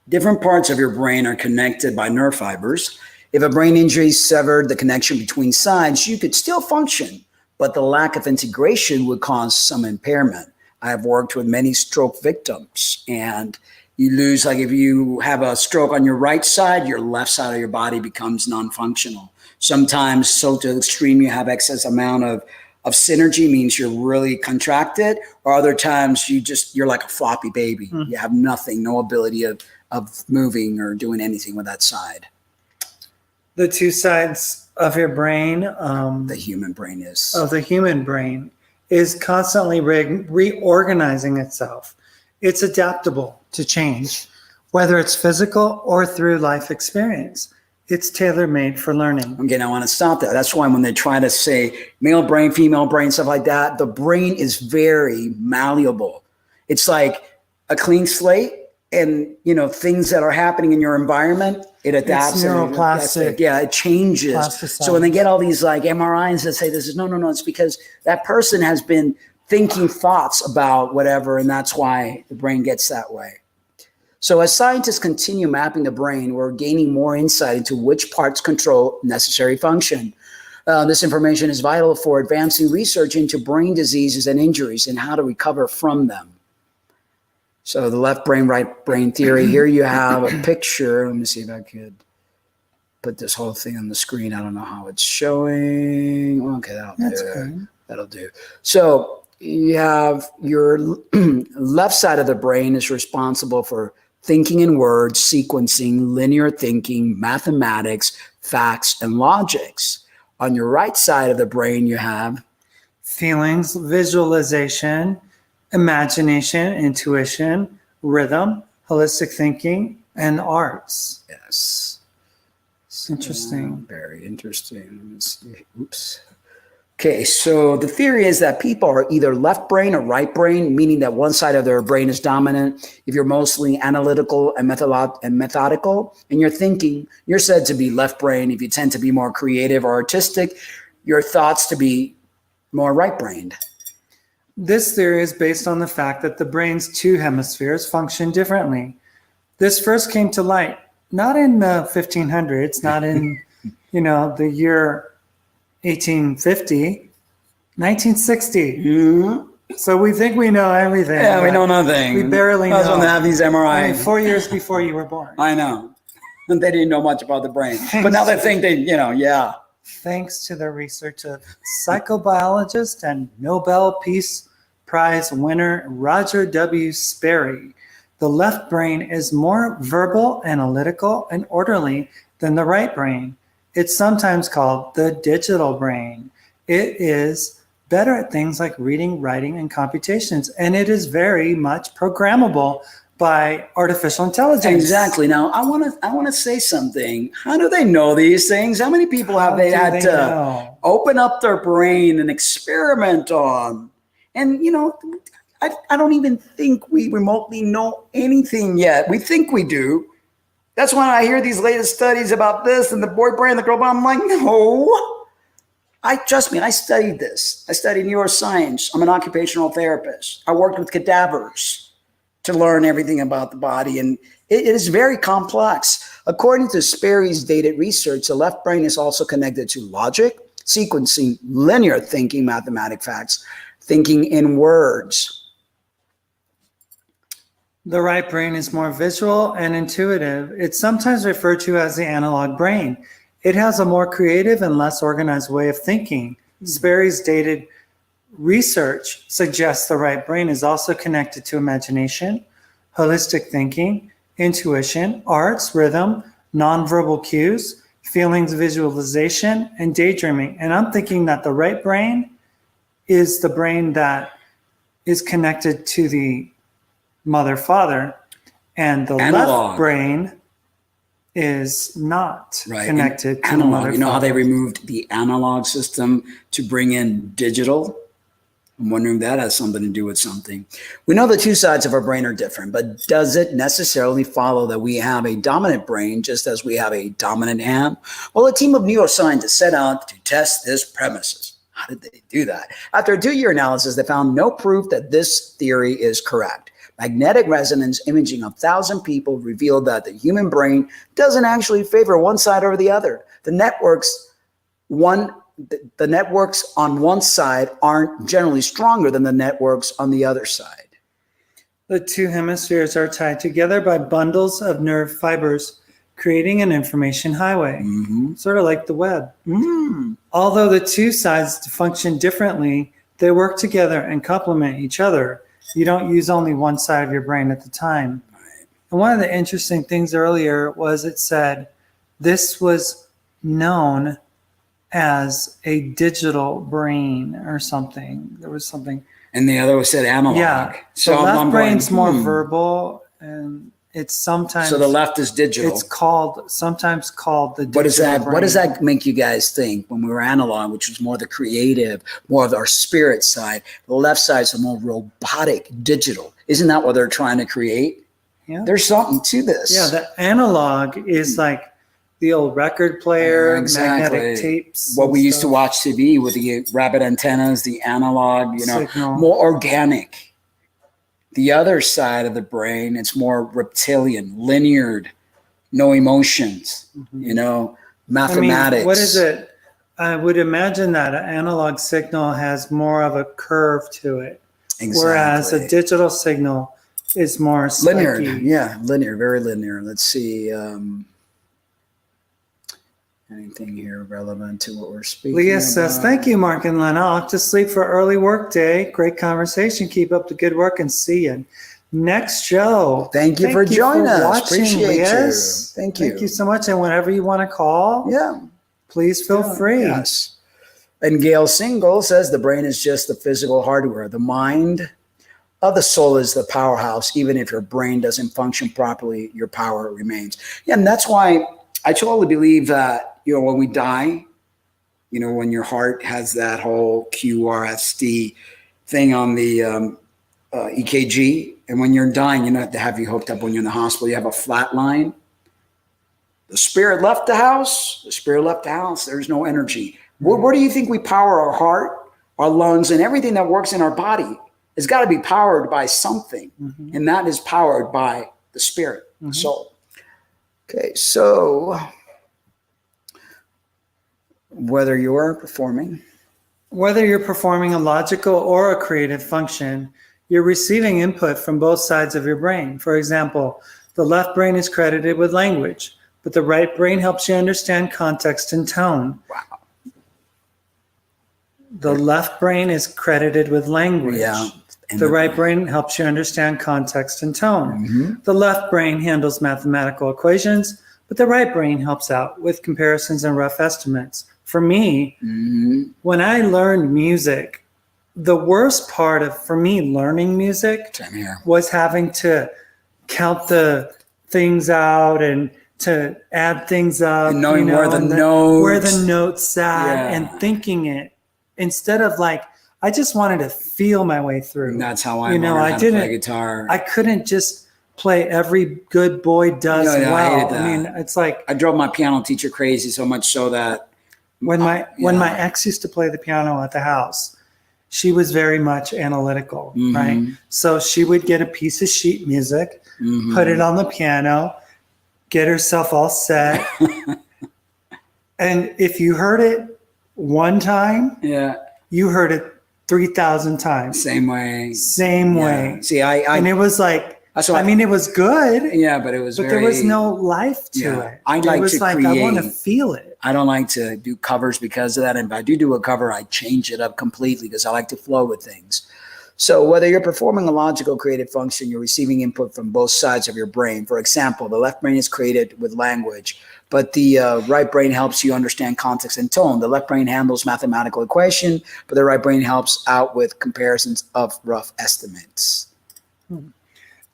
Different parts of your brain are connected by nerve fibers. If a brain injury severed the connection between sides, you could still function, but the lack of integration would cause some impairment. I have worked with many stroke victims, and you lose, like if you have a stroke on your right side, your left side of your body becomes non-functional. Sometimes, so to the extreme, you have excess amount of synergy, means you're really contracted, or other times you're like a floppy baby. You have nothing, no ability of moving or doing anything with that side. The 2 sides of your brain, The human brain is. the human brain, is constantly reorganizing itself. It's adaptable to change, whether it's physical or through life experience. It's tailor-made for learning. Again, I want to stop that. That's why when they try to say male brain, female brain, stuff like that, the brain is very malleable. It's like a clean slate, and things that are happening in your environment, it adapts. It's neuroplastic. It changes. So when they get all these like MRIs that say this is no, it's because that person has been thinking thoughts about whatever, and that's why the brain gets that way. So as scientists continue mapping the brain, we're gaining more insight into which parts control necessary function. This information is vital for advancing research into brain diseases and injuries and how to recover from them. So the left brain, right brain theory, here you have a picture. Let me see if I could put this whole thing on the screen. I don't know how it's showing. Okay, that'll do. So you have your left side of the brain is responsible for thinking in words, sequencing, linear thinking, mathematics, facts, and logics. On your right side of the brain, you have Feelings, visualization, imagination, intuition, rhythm, holistic thinking, and arts. Yes. Interesting. Very interesting. Let me see. Oops. Okay, so the theory is that people are either left brain or right brain, meaning that one side of their brain is dominant. If you're mostly analytical and methodical in your thinking, you're said to be left brain. If you tend to be more creative or artistic, your thoughts to be more right brained. This theory is based on the fact that the brain's 2 hemispheres function differently. This first came to light not in the 1500s, not in the year 1850, 1960. Mm-hmm. So we think we know everything. Yeah, we know nothing. We barely know. That's when they have these MRIs. 4 years before you were born. I know. They didn't know much about the brain. But now they think they, yeah. Thanks to the research of psychobiologist and Nobel Peace Prize winner Roger W. Sperry, the left brain is more verbal, analytical, and orderly than the right brain. It's sometimes called the digital brain. It is better at things like reading, writing, and computations, and it is very much programmable by artificial intelligence. Exactly. Now, I want to say something. How do they know these things? How many people have they had to open up their brain and experiment on? And, I don't even think we remotely know anything yet. We think we do. That's why I hear these latest studies about this and the boy brain, the girl brain. I'm like, no. Trust me, I studied this. I studied neuroscience. I'm an occupational therapist. I worked with cadavers to learn everything about the body. And it is very complex. According to Sperry's dated research, the left brain is also connected to logic, sequencing, linear thinking, mathematic facts, thinking in words. The right brain is more visual and intuitive. It's sometimes referred to as the analog brain. It has a more creative and less organized way of thinking. Sperry's dated research suggests the right brain is also connected to imagination, holistic thinking, intuition, arts, rhythm, nonverbal cues, feelings, visualization, and daydreaming. And I'm thinking that the right brain is the brain that is connected to the mother, father, and the left brain is not connected to the mother. You know how they removed the analog system to bring in digital? I'm wondering if that has something to do with something. We know the two sides of our brain are different, but does it necessarily follow that we have a dominant brain just as we have a dominant hand? Well, a team of neuroscientists set out to test this premises. How did they do that? After a 2-year analysis, they found no proof that this theory is correct. Magnetic resonance imaging of 1,000 people revealed that the human brain doesn't actually favor one side over the other. The networks on one side aren't generally stronger than the networks on the other side. The two hemispheres are tied together by bundles of nerve fibers, creating an information highway, sort of like the web. Although the two sides function differently, they work together and complement each other. You don't use only one side of your brain at the time. And one of the interesting things earlier was it said this was known as a digital brain or something. There was something. And the other said analog. Yeah. So the left brain's more verbal, and it's sometimes. So the left is digital. It's sometimes called the digital brain. What does that make you guys think when we were analog, which was more the creative, more of our spirit side? The left side is a more robotic, digital. Isn't that what they're trying to create? Yeah. There's something to this. Yeah, the analog is like the old record player, magnetic tapes. What we used to watch TV with the rabbit antennas, the analog, Signal. More organic. The other side of the brain, it's more reptilian, linear, no emotions, mathematics. I mean, what is it? I would imagine that an analog signal has more of a curve to it, whereas a digital signal is more linear. spiky. Yeah, linear, very linear. Let's see. Anything here relevant to what we're speaking Leah about? says, thank you, Mark and Lena. I'll have to sleep for early work day. Great conversation. Keep up the good work and see you next show. Thank you for joining us. Watching, Appreciate Lias. you. Thank you. Thank you so much. And whenever you want to call, please feel free. Yes. And Gail Single says the brain is just the physical hardware. The mind of the soul is the powerhouse. Even if your brain doesn't function properly, your power remains. Yeah, and that's why I totally believe that, when we die, when your heart has that whole QRST thing on the EKG, and when you're dying, you don't have to have you hooked up when you're in the hospital. You have a flat line. The spirit left the house. There's no energy. Where do you think we power our heart, our lungs, and everything that works in our body? It's got to be powered by something, and that is powered by the spirit, the soul. Okay, so whether you're performing a logical or a creative function, you're receiving input from both sides of your brain. For example, the left brain is credited with language. but the right brain helps you understand context and tone. Wow. The left brain is credited with language. Yeah. And The right brain helps you understand context and tone. Mhm. The left brain handles mathematical equations, but the right brain helps out with comparisons and rough estimates. For me, Mhm. when I learned music, the worst part of, for me, learning music Same here. was having to count the things out and to add things up, And knowing where the and notes- where the notes sat, Yeah. and thinking it instead of like, I just wanted to feel my way through. And that's how I You know, learned I how to play didn't- guitar. I couldn't just play every good boy does No, I well. hated that. I mean, it's like I drove my piano teacher crazy so much so that when my yeah. ex used to play the piano at the house, she was very much analytical, Mhm. right? So she would get a piece of sheet music, Mhm. put it on the piano, get herself all set. And if you heard it one time, Yeah, you heard it 3,000 times. same way. Same Yeah. way. See, And it was like, that's what I mean, it was good, yeah, but it was but very, there was no life to Yeah. it. I It like was to like, I want to create. feel it. I don't like to do covers because of that. And if I do a cover, I change it up completely because I like to flow with things. So whether you're performing a logical creative function, you're receiving input from both sides of your brain. For example, the left brain is created with language, but the right brain helps you understand context and tone. The left brain handles mathematical equation, but the right brain helps out with comparisons of rough estimates.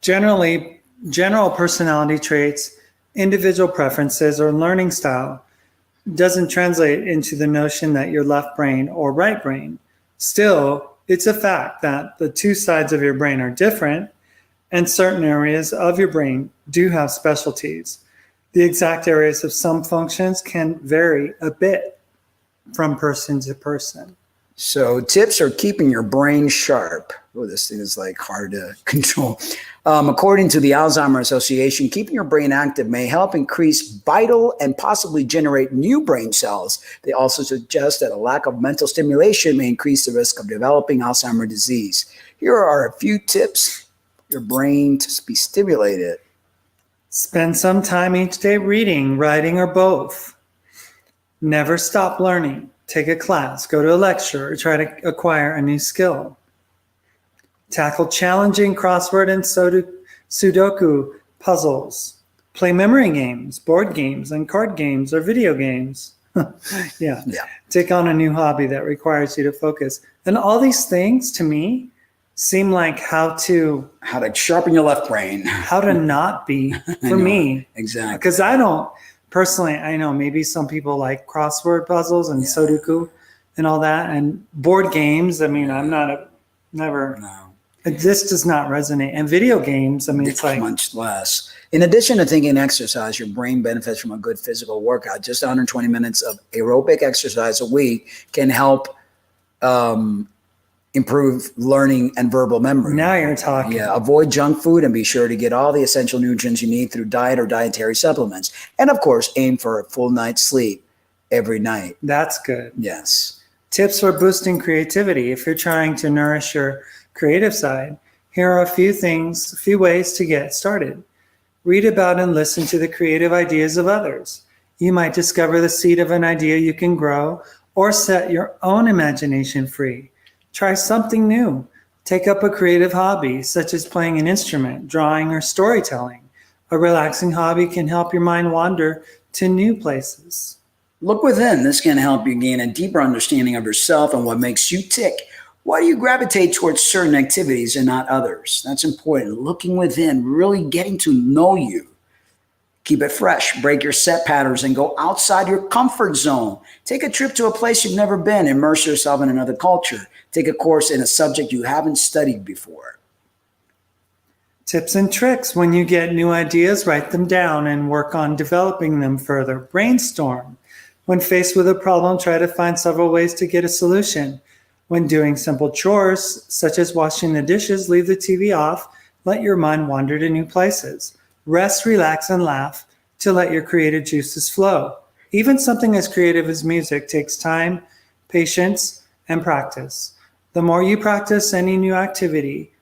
Generally, general personality traits, individual preferences, or learning style doesn't translate into the notion that you're left brain or right brain. Still, it's a fact that the two sides of your brain are different, and certain areas of your brain do have specialties. The exact areas of some functions can vary a bit from person to person. So tips are keeping your brain sharp. Oh, this thing is like hard to control. According to the Alzheimer's Association, keeping your brain active may help increase vital and possibly generate new brain cells. They also suggest that a lack of mental stimulation may increase the risk of developing Alzheimer's disease. Here are a few tips for your brain to be stimulated. Spend some time each day reading, writing, or both. Never stop learning. Take a class, go to a lecture, or try to acquire a new skill. Tackle challenging crossword and Sudoku puzzles. Play memory games, board games, and card games or video games. Yeah. Take on a new hobby that requires you to focus. And all these things to me seem like how to sharpen your left brain. How to not be for know, me. Exactly. Because I don't personally, I know maybe some people like crossword puzzles and Sudoku and all that, and board games. I mean, I'm not never. No. This does not resonate. And video games, I mean, it's like much less. In addition to thinking exercise, your brain benefits from a good physical workout. Just 120 minutes of aerobic exercise a week can help improve learning and verbal memory. Now you're talking. Yeah, avoid junk food and be sure to get all the essential nutrients you need through diet or dietary supplements. And of course, aim for a full night's sleep every night. That's good. Yes. Tips for boosting creativity. If you're trying to nourish your creative side, here are a few ways to get started. Read about and listen to the creative ideas of others. You might discover the seed of an idea you can grow or set your own imagination free. Try something new. Take up a creative hobby, such as playing an instrument, drawing, or storytelling. A relaxing hobby can help your mind wander to new places. Look within. This can help you gain a deeper understanding of yourself and what makes you tick. Why do you gravitate towards certain activities and not others? That's important. Looking within, really getting to know you. Keep it fresh. Break your set patterns and go outside your comfort zone. Take a trip to a place you've never been. Immerse yourself in another culture. Take a course in a subject you haven't studied before. Tips and tricks. When you get new ideas, write them down and work on developing them further. Brainstorm. When faced with a problem, try to find several ways to get a solution. When doing simple chores, such as washing the dishes, leave the TV off. Let your mind wander to new places. Rest, relax, and laugh to let your creative juices flow. Even something as creative as music takes time, patience, and practice. The more you practice any new activity,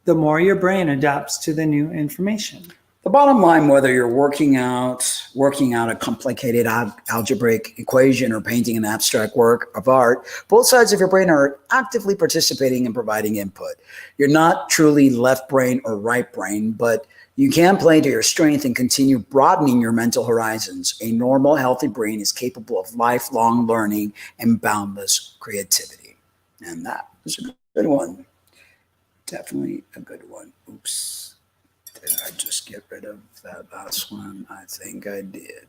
the more your brain adapts to the new information. The bottom line, whether you're working out a complicated algebraic equation or painting an abstract work of art, both sides of your brain are actively participating and providing input. You're not truly left brain or right brain, but you can play to your strength and continue broadening your mental horizons. A normal, healthy brain is capable of lifelong learning and boundless creativity. And that was a good one. Definitely a good one. Oops. Did I just get rid of that last one? I think I did.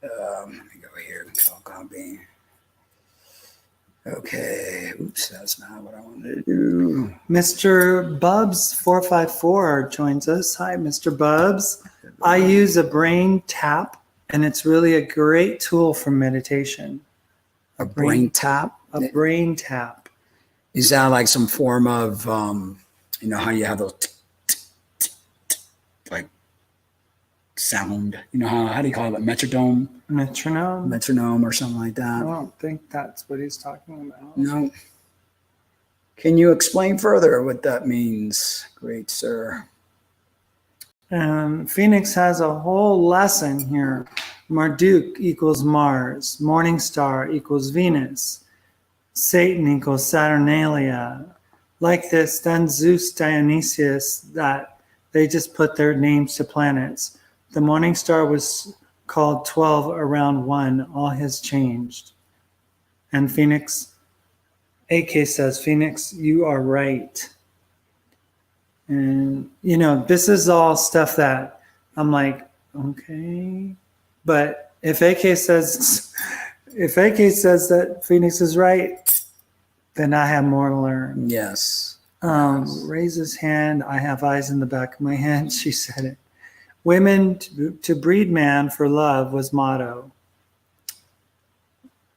Let me go here. Control copy. Okay. Oops, that's not what I wanted to do. Mr. Bubs454 joins us. Hi, Mr. Bubs. I use a brain tap, and it's really a great tool for meditation. A brain tap? A brain tap. Is that like some form of, you know, how you have those like sound? You know, how do you call it? Metronome? Metronome or something like that. I don't think that's what he's talking about. No. Can you explain further what that means, great sir? Phoenix has a whole lesson here. Marduk equals Mars. Morningstar equals Venus. Satan equals Saturnalia. Like this, then Zeus, Dionysius, that they just put their names to planets. The Morningstar was called 12 around 1. All has changed. And Phoenix, AK says, Phoenix, you are right. And, you know, this is all stuff that I'm like, okay. But if AK says that Phoenix is right, then I have more to learn. Yes. Raise his hand. I have eyes in the back of my head. She said it. Women to breed man for love was motto.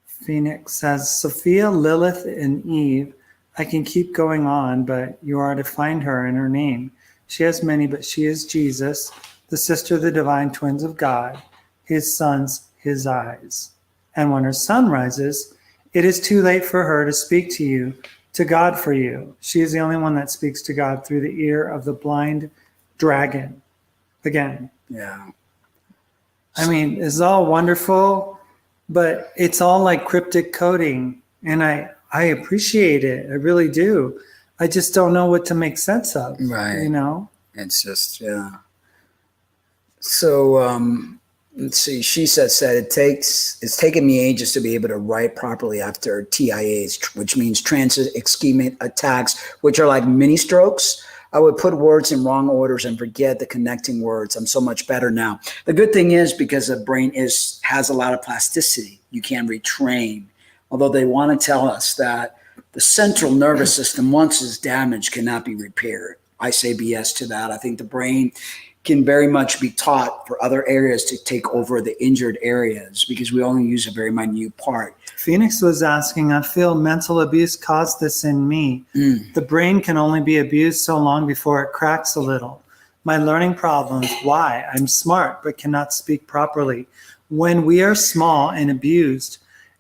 Phoenix says, Sophia, Lilith, and Eve. I can keep going on, but you are to find her in her name. She has many, but she is Jesus, the sister of the divine twins of God, his sons, his eyes. And when her sun rises, it is too late for her to speak to you, to God for you. She is the only one that speaks to God through the ear of the blind dragon. Again. Yeah. I mean, it's all wonderful, but it's all like cryptic coding. And I appreciate it. I really do. I just don't know what to make sense of. Right. You know? It's just, yeah. So, let's see. She said it's taken me ages to be able to write properly after TIAs, which means transit ischemic attacks, which are like mini strokes. I would put words in wrong orders and forget the connecting words. I'm so much better now. The good thing is, because the brain has a lot of plasticity, you can retrain. Although they want to tell us that the central nervous system, once it's damaged, cannot be repaired. I say BS to that. I think the brain can very much be taught for other areas to take over the injured areas because we only use a very minute part. Phoenix was asking, I feel mental abuse caused this in me. The brain can only be abused so long before it cracks a little. My learning problems, why? I'm smart but cannot speak properly. When we are small and abused,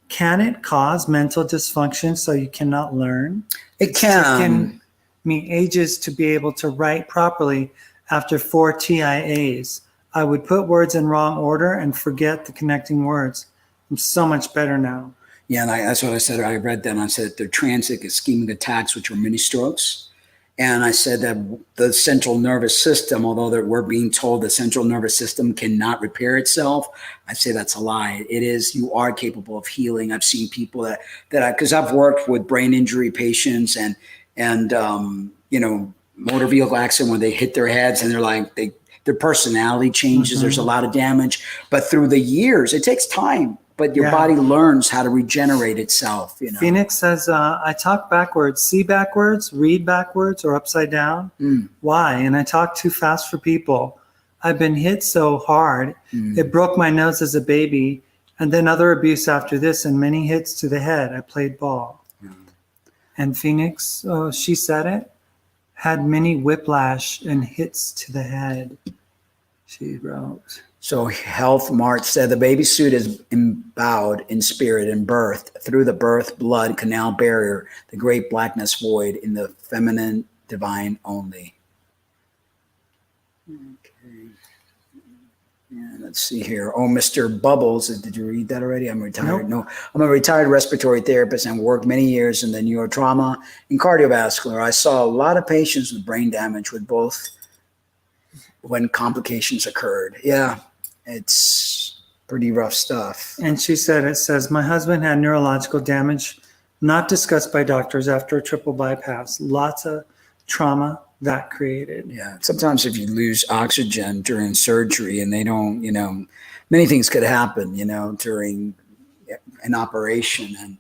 can it cause mental dysfunction so you cannot learn? It can. It's taken me ages to be able to write properly after 4 TIAs. I would put words in wrong order and forget the connecting words. I'm so much better now. Yeah, and that's what I said. I read that and I said they're transit ischemic attacks, which are mini strokes. And I said that the central nervous system, although we're being told the central nervous system cannot repair itself, I say that's a lie. It is. You are capable of healing. I've seen people that because I've worked with brain injury patients and you know, motor vehicle accident when they hit their heads and they're like their personality changes. There's a lot of damage, but through the years, it takes time. But your body learns how to regenerate itself. You know. Phoenix says, I talk backwards, see backwards, read backwards, or upside down. Why? And I talk too fast for people. I've been hit so hard. It broke my nose as a baby. And then other abuse after this and many hits to the head. I played ball. And Phoenix, she said it, had many whiplash and hits to the head. She wrote. So Health Mart said the baby suit is embowed in spirit and birthed through the birth blood canal barrier, the great blackness void in the feminine divine only. Okay. And let's see here. Oh, Mr. Bubbles. Did you read that already? I'm retired. Nope. No, I'm a retired respiratory therapist and worked many years in the neurotrauma and cardiovascular. I saw a lot of patients with brain damage with both when complications occurred. Yeah, it's pretty rough stuff. And she said, it says, my husband had neurological damage not discussed by doctors after a triple bypass. Lots of trauma that created. Yeah, sometimes if you lose oxygen during surgery and they don't, many things could happen, during an operation.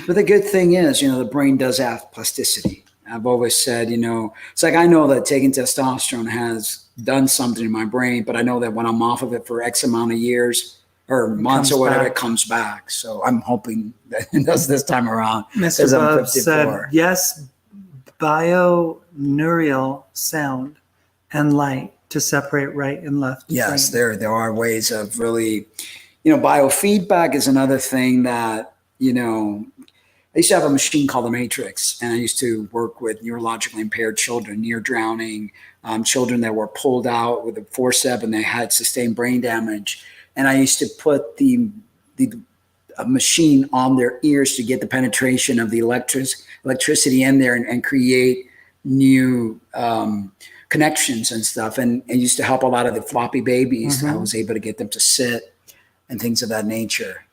But the good thing is, the brain does have plasticity. I've always said, it's like I know that taking testosterone has done something in my brain, but I know that when I'm off of it for X amount of years or months or whatever, it comes back. So I'm hoping that it does this time around. Mr. Bub said, yes, binaural sound and light to separate right and left. Yes, brain. there are ways of really, biofeedback is another thing that, I used to have a machine called the Matrix, and I used to work with neurologically impaired children, near drowning, children that were pulled out with a forceps and they had sustained brain damage. And I used to put the machine on their ears to get the penetration of the electricity in there and create new connections and stuff. And it used to help a lot of the floppy babies. Mm-hmm. I was able to get them to sit and things of that nature.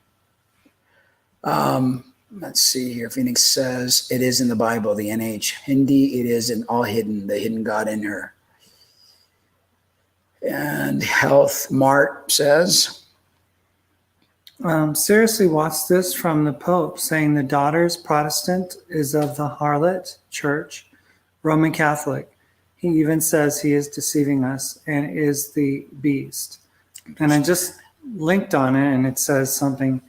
Let's see here. Phoenix says it is in the Bible, the NH. Hindi, it is in all hidden, the hidden God in her. And Health Mart says, seriously, watch this from the Pope saying the daughter's Protestant is of the harlot church, Roman Catholic. He even says he is deceiving us and is the beast. And I just linked on it and it says something.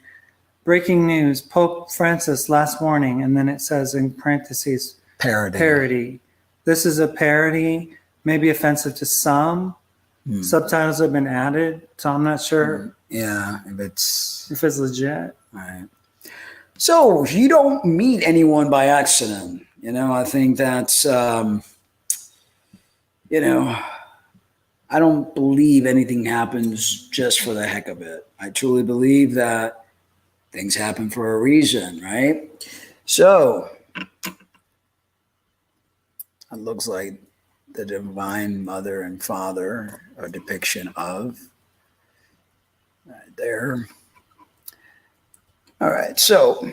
Breaking news, Pope Francis last warning, and then it says in parentheses, parody. This is a parody, maybe offensive to some. Subtitles have been added, so I'm not sure. Yeah, if it's legit. Right. So you don't meet anyone by accident. I think that's, I don't believe anything happens just for the heck of it. I truly believe that things happen for a reason, right? So it looks like the Divine Mother and Father, a depiction of right there. All right, so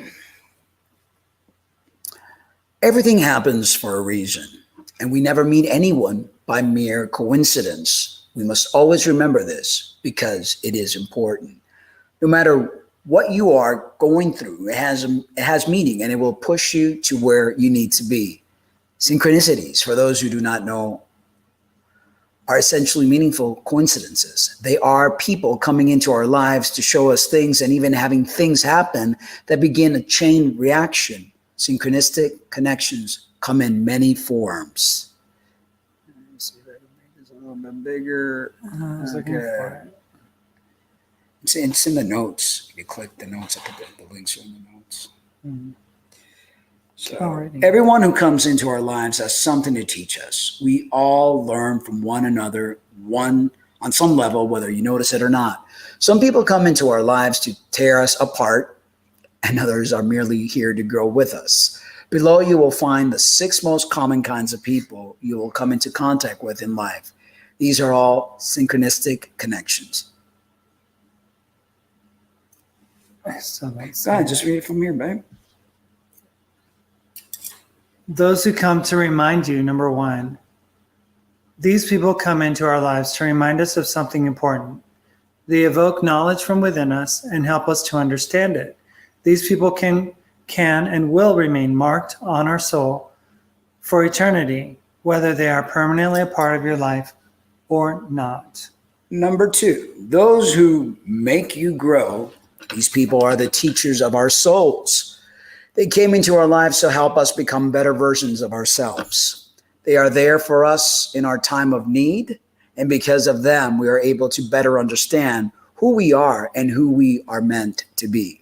everything happens for a reason, and we never meet anyone by mere coincidence. We must always remember this because it is important. No matter what you are going through, it has meaning, and it will push you to where you need to be. Synchronicities, for those who do not know, are essentially meaningful coincidences. They are people coming into our lives to show us things and even having things happen that begin a chain reaction. Synchronistic connections come in many forms. Let me see if I can make this a little bit bigger. I was looking for it. It's in the notes. You click the notes, I put the links are in the notes. Mm-hmm. So everyone who comes into our lives has something to teach us. We all learn from one another, one on some level, whether you notice it or not. Some people come into our lives to tear us apart, and others are merely here to grow with us. Below you will find the 6 most common kinds of people you will come into contact with in life. These are all synchronistic connections. So Just read it from here, babe. Those who come to remind you, number 1, these people come into our lives to remind us of something important. They evoke knowledge from within us and help us to understand it. These people can and will remain marked on our soul for eternity, whether they are permanently a part of your life or not. Number 2, those who make you grow. These people are the teachers of our souls. They came into our lives to help us become better versions of ourselves. They are there for us in our time of need, and because of them, we are able to better understand who we are and who we are meant to be.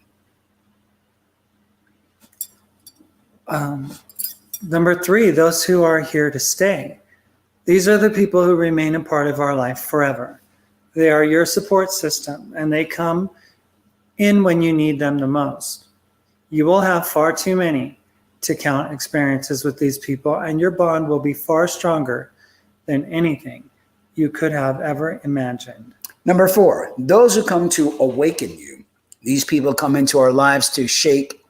Number 3, those who are here to stay. These are the people who remain a part of our life forever. They are your support system, and they come in when you need them the most. You will have far too many to count experiences with these people, and your bond will be far stronger than anything you could have ever imagined. Number 4, those who come to awaken you. These people come into our lives to shake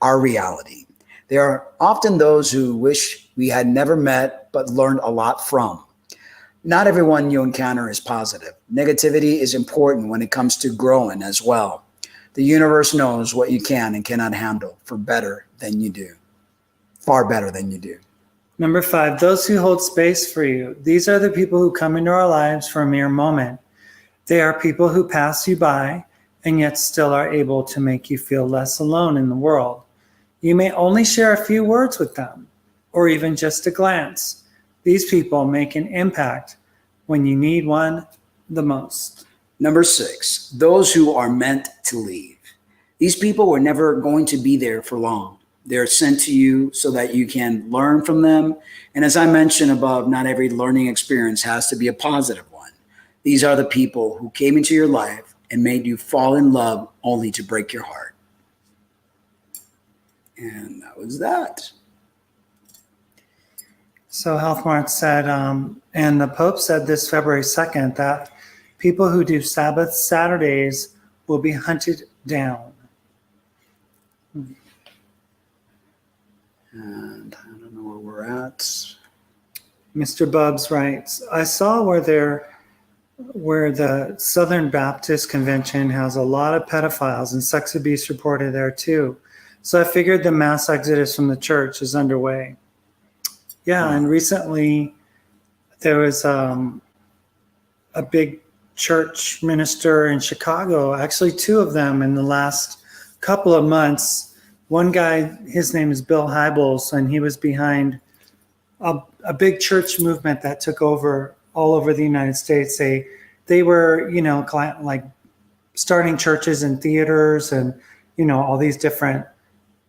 our reality. They are often those who wish we had never met but learned a lot from. Not everyone you encounter is positive. Negativity is important when it comes to growing as well. The universe knows what you can and cannot handle for better than you do. Far better than you do. Number 5, those who hold space for you. These are the people who come into our lives for a mere moment. They are people who pass you by and yet still are able to make you feel less alone in the world. You may only share a few words with them, or even just a glance. These people make an impact when you need one the most. Number 6, those who are meant to leave. These people were never going to be there for long. They're sent to you so that you can learn from them. And as I mentioned above, not every learning experience has to be a positive one. These are the people who came into your life and made you fall in love only to break your heart. And that was that. So Health Mart said, and the Pope said this February 2nd, that people who do Sabbath Saturdays will be hunted down. And I don't know where we're at. Mr. Bubbs writes, I saw where the Southern Baptist Convention has a lot of pedophiles and sex abuse reported there too. So I figured the mass exodus from the church is underway. Yeah, and recently there was a big church minister in Chicago, actually 2 of them in the last couple of months. One guy, his name is Bill Hybels, and he was behind a big church movement that took over all over the United States. They were, like starting churches and theaters and, all these different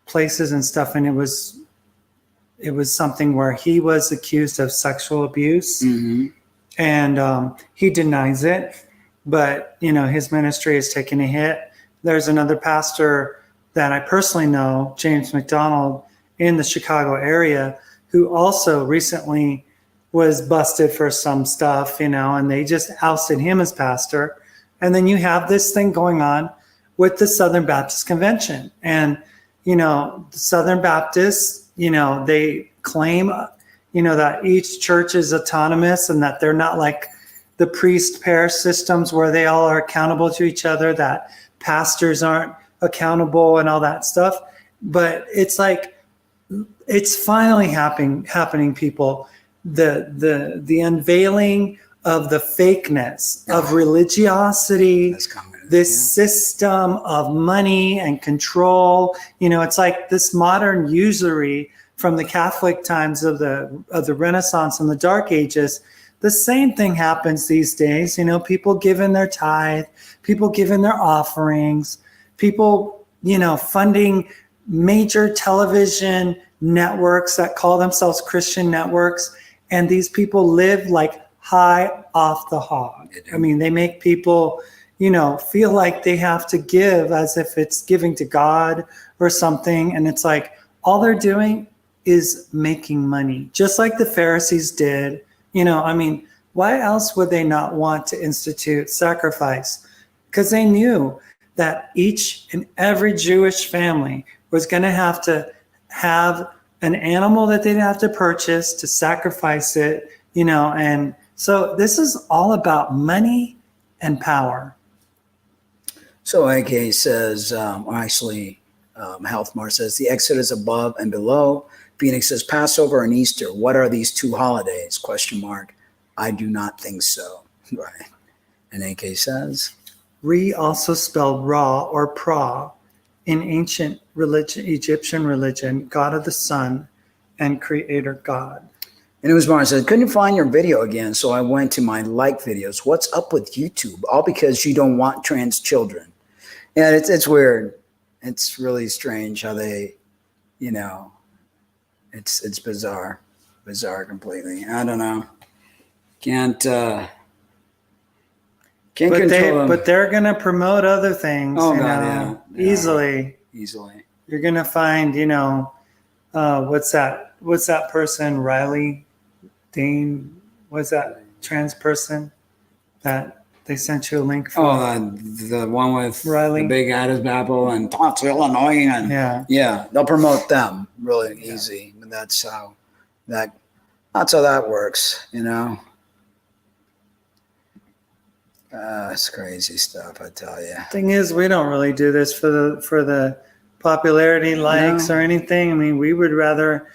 places and stuff. And it was something where he was accused of sexual abuse, and he denies it, but his ministry has taken a hit. There's another pastor that I personally know, James McDonald, in the Chicago area, who also recently was busted for some stuff, and they just ousted him as pastor. And then you have this thing going on with the Southern Baptist Convention. And, the Southern Baptists, they claim, that each church is autonomous and that they're not like the priest-parish systems where they all are accountable to each other, that pastors aren't accountable and all that stuff. But it's like, it's finally happening, people. The unveiling of the fakeness of religiosity, this system of money and control. It's like this modern usury from the Catholic times of the Renaissance and the Dark Ages. The same thing happens these days. People giving their tithe, people giving their offerings, people, funding major television networks that call themselves Christian networks. And these people live like high off the hog. I mean, they make people, feel like they have to give as if it's giving to God or something. And it's like, all they're doing is making money, just like the Pharisees did. Why else would they not want to institute sacrifice? Because they knew that each and every Jewish family was going to have an animal that they'd have to purchase to sacrifice it, and so this is all about money and power. So AK says, Health Mart says, the Exodus above and below. Phoenix says, Passover and Easter, what are these 2 holidays? ? I do not think so. Right. And AK says, Re also spelled Ra or Pra in ancient Egyptian religion, God of the sun and creator God. And it was Martin said, couldn't find your video again, so I went to my like videos. What's up with YouTube? All because you don't want trans children. Yeah, it's weird. It's really strange how they, it's bizarre completely. I don't know. Can't but control them. but they're gonna promote other things. Oh, you God, know, yeah. easily. Easily. You're gonna find, what's that person, Riley Dane? What's that trans person that they sent you a link for? The one with Riley? the big Addis Babel and that's real annoying. And Yeah. they'll promote them really easy. And that's how that works, you know. It's crazy stuff, I tell you. Thing is, we don't really do this for the popularity, likes, or anything. I mean, we would rather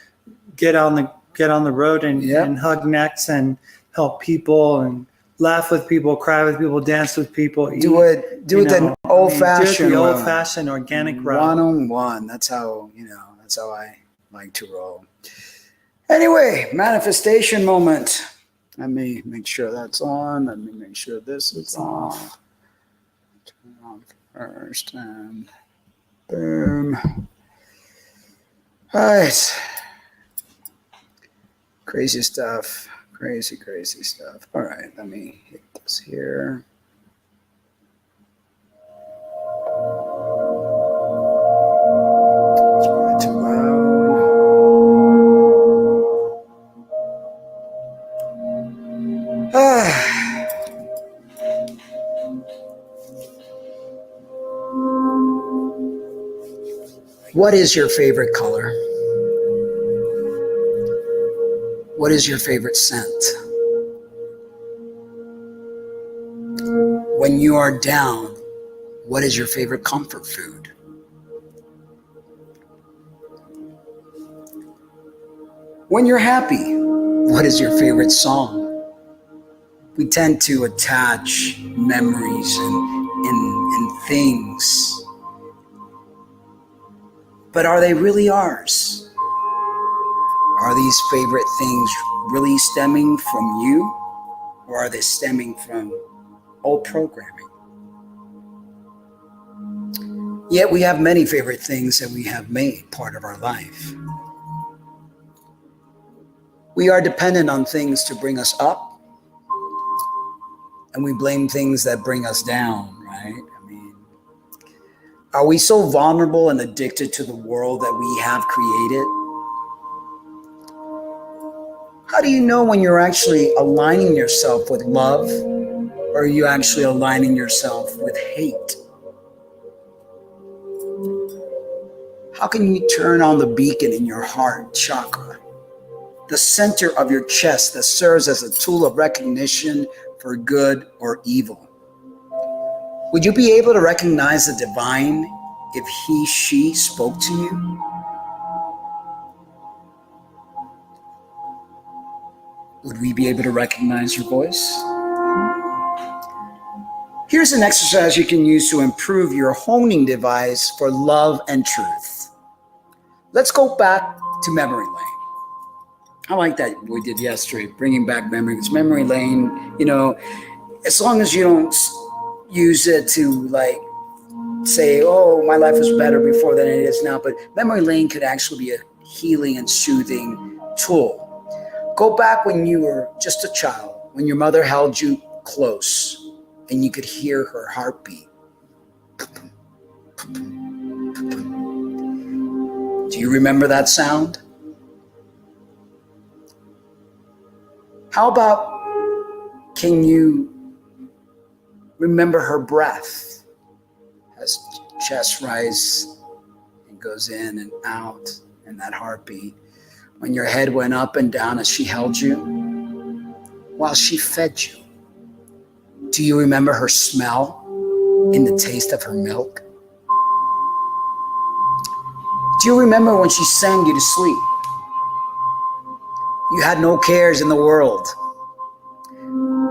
get on the road and hug necks and help people and laugh with people, cry with people, dance with people. Do it the old-fashioned, the old-fashioned organic route. One-on-one. That's how I like to roll. Anyway, manifestation moment. Let me make sure that's on. Let me make sure this is on. Turn it on first and boom. All right. Crazy stuff. Crazy stuff. All right, let me hit this here. It's probably too loud. What is your favorite color? What is your favorite scent? When you are down, what is your favorite comfort food? When you're happy, what is your favorite song? We tend to attach memories and things, but are they really ours? Are these favorite things really stemming from you, or are they stemming from old programming? Yet we have many favorite things that we have made part of our life. We are dependent on things to bring us up, and we blame things that bring us down, right? I mean, are we so vulnerable and addicted to the world that we have created? How do you know when you're actually aligning yourself with love, or are you actually aligning yourself with hate? How can you turn on the beacon in your heart chakra, the center of your chest that serves as a tool of recognition for good or evil? Would you be able to recognize the divine if he, she spoke to you? Would we be able to recognize your voice? Here's an exercise you can use to improve your honing device for love and truth. Let's go back to memory lane. I like that we did yesterday, bringing back memories. Memory lane, as long as you don't use it to say, oh, my life was better before than it is now. But memory lane could actually be a healing and soothing tool. Go back when you were just a child, when your mother held you close and you could hear her heartbeat. Do you remember that sound? How about, can you remember her breath as chest rise and goes in and out, and that heartbeat? When your head went up and down as she held you, while she fed you. Do you remember her smell and the taste of her milk? Do you remember when she sang you to sleep? You had no cares in the world.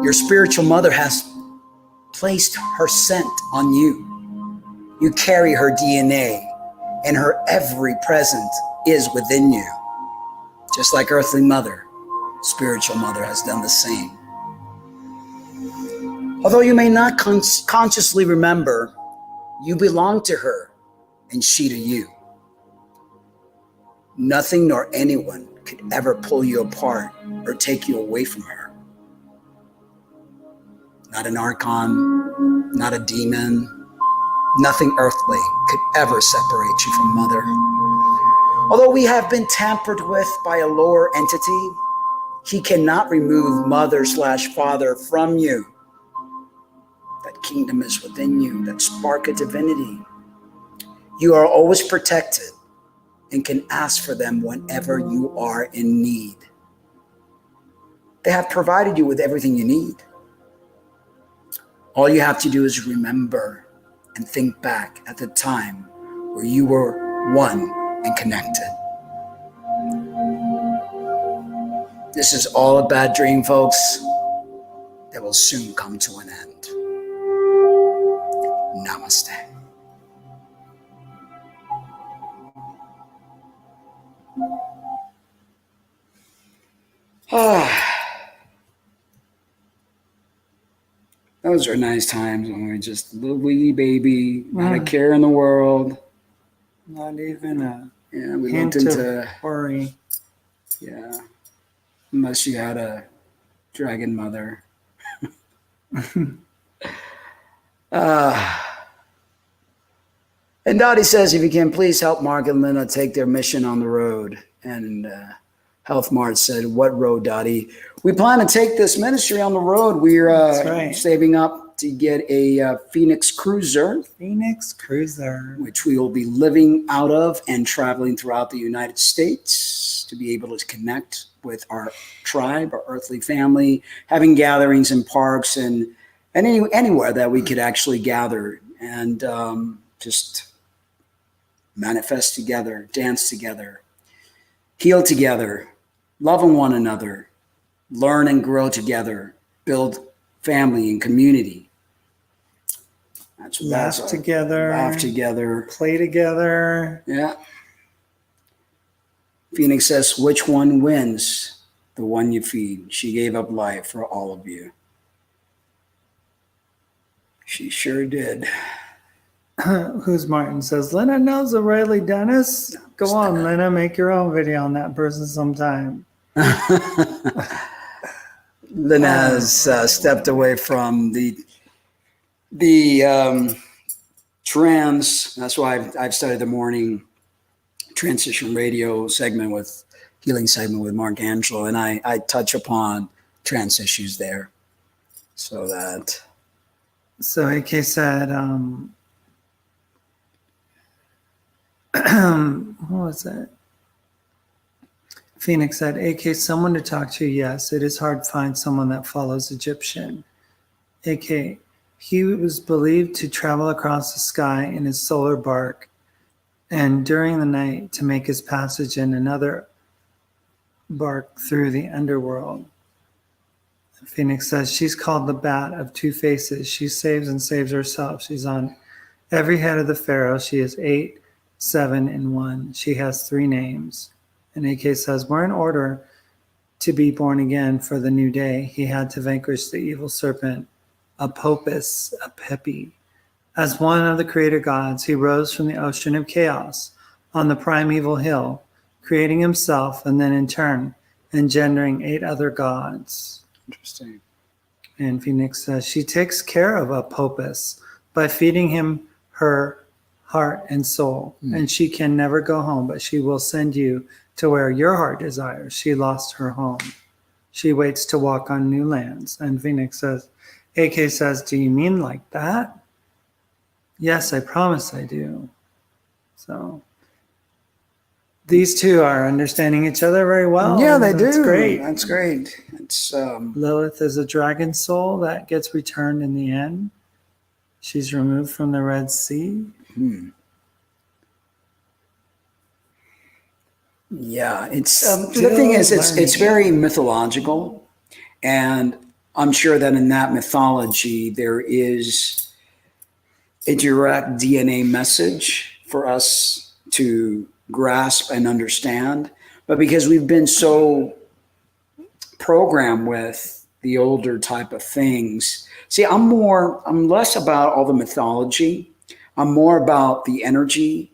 Your spiritual mother has placed her scent on you. You carry her DNA, and her every present is within you. Just like earthly mother, spiritual mother has done the same. Although you may not consciously remember, you belong to her and she to you. Nothing nor anyone could ever pull you apart or take you away from her. not an archon, not a demon. Nothing earthly could ever separate you from Mother. Although we have been tampered with by a lower entity, he cannot remove Mother/Father from you. That kingdom is within you, that spark of divinity. You are always protected and can ask for them whenever you are in need. They have provided you with everything you need. All you have to do is remember and think back at the time where you were one and connected. This is all a bad dream, folks, that will soon come to an end. Namaste. Those are nice times when we're just a little wee baby, not a care in the world. Not even a We hint looked into of worry. Unless you had a dragon mother. And Dottie says, if you can please help Mark and Lena take their mission on the road. And Health Mart said, what road, Dottie? We plan to take this ministry on the road. We're saving up to get a Pheonix Cruiser. Pheonix Cruiser. Which we will be living out of and traveling throughout the United States to be able to connect with our tribe, our earthly family, having gatherings in parks and anywhere that we could actually gather and just manifest together, dance together, heal together, love one another, learn and grow together, build family and community. Laugh together, play together. Yeah. Phoenix says, which one wins? The one you feed. She gave up life for all of you. She sure did. Who's Martin says, Lena knows O'Reilly Dennis. Go on, Lena, make your own video on that person sometime. Lena has stepped away from the trans. That's why I've started the morning transition radio healing segment with Mark Angelo, and I touch upon trans issues there. So AK said, what was it? Phoenix said, AK, someone to talk to. Yes, it is hard to find someone that follows Egyptian. AK, he was believed to travel across the sky in his solar bark and during the night to make his passage in another bark through the underworld. Phoenix says, she's called the Bat of Two Faces. She saves and saves herself. She's on every head of the Pharaoh. She is 8, 7, and 1. She has 3 names. And AK says, we're in order to be born again for the new day. He had to vanquish the evil serpent, Apopus, Apepi. As one of the creator gods, he rose from the ocean of chaos on the primeval hill, creating himself and then in turn engendering 8 other gods. Interesting. And Phoenix says, she takes care of Apopus by feeding him her heart and soul. And she can never go home, but she will send you to where your heart desires. She lost her home. She waits to walk on new lands. And Phoenix says, AK says, do you mean like that? Yes, I promise I do. So these two are understanding each other very well. Yeah, they do. That's great. That's great. It's Lilith is a dragon soul that gets returned in the end. She's removed from the Red Sea. Yeah, it's the thing is, it's very mythological, and I'm sure that in that mythology there is a direct DNA message for us to grasp and understand. But because we've been so programmed with the older type of things, see, I'm less about all the mythology. I'm more about the energy,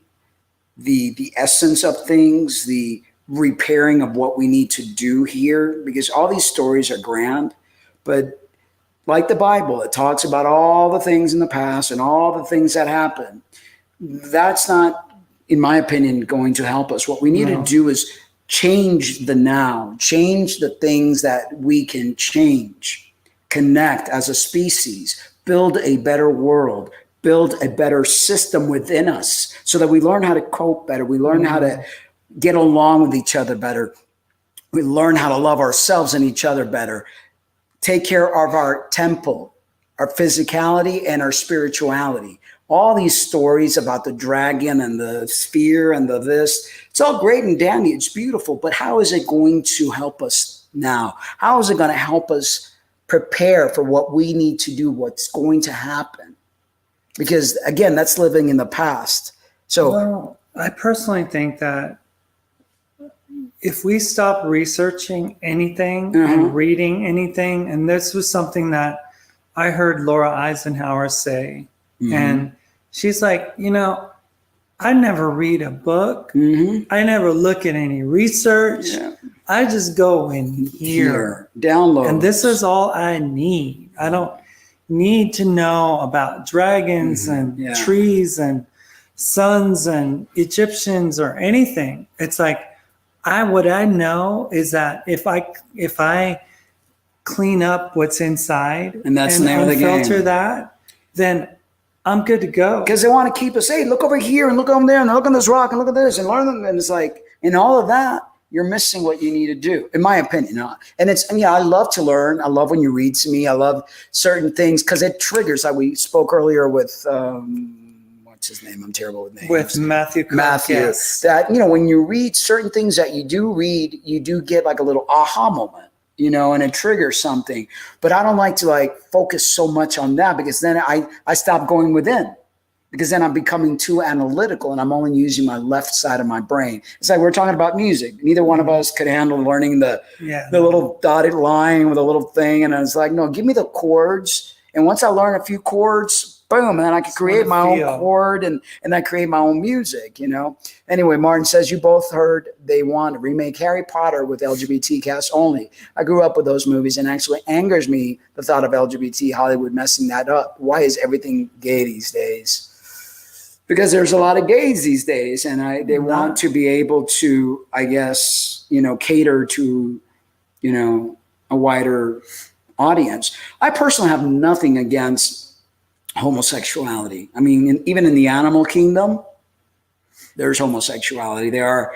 the essence of things, the repairing of what we need to do here, because all these stories are grand, but like the Bible, it talks about all the things in the past and all the things that happened. That's not, in my opinion, going to help us. What we need to do is change the now, change the things that we can change, connect as a species, build a better world, build a better system within us so that we learn how to cope better. We learn how to get along with each other better. We learn how to love ourselves and each other better. Take care of our temple, our physicality, and our spirituality. All these stories about the dragon and the sphere and the this, it's all great and dandy. It's beautiful, but how is it going to help us now? How is it going to help us prepare for what we need to do, what's going to happen? Because again, that's living in the past. So, well, I personally think that if we stop researching anything and reading anything, and this was something that I heard Laura Eisenhower say, and she's like, I never read a book. I never look at any research. I just go in here, download. And this is all I need. I don't need to know about dragons and trees and suns and Egyptians or anything. It's like, what I know is that if I clean up what's inside and that's the name of the game, filter that, then I'm good to go. Because they want to keep us, hey, look over here and look over there and look on this rock and look at this and learn them. And it's like, in all of that, you're missing what you need to do, in my opinion. And I love to learn. I love when you read to me. I love certain things because it triggers. Like we spoke earlier with, what's his name? I'm terrible with names. With Matthew. Yes. That, when you read certain things that you do read, you do get like a little aha moment, and it triggers something. But I don't like to focus so much on that because then I stop going within. Because then I'm becoming too analytical and I'm only using my left side of my brain. It's like we're talking about music. Neither one of us could handle learning the little dotted line with a little thing. And I was like, no, give me the chords. And once I learn a few chords, boom, and then I can create my own chord and I create my own music, Anyway, Martin says, you both heard they want to remake Harry Potter with LGBT cast only. I grew up with those movies and actually angers me the thought of LGBT Hollywood messing that up. Why is everything gay these days? Because there's a lot of gays these days, and they want to be able to, I guess, cater to, a wider audience. I personally have nothing against homosexuality. I mean, even in the animal kingdom, there's homosexuality. There are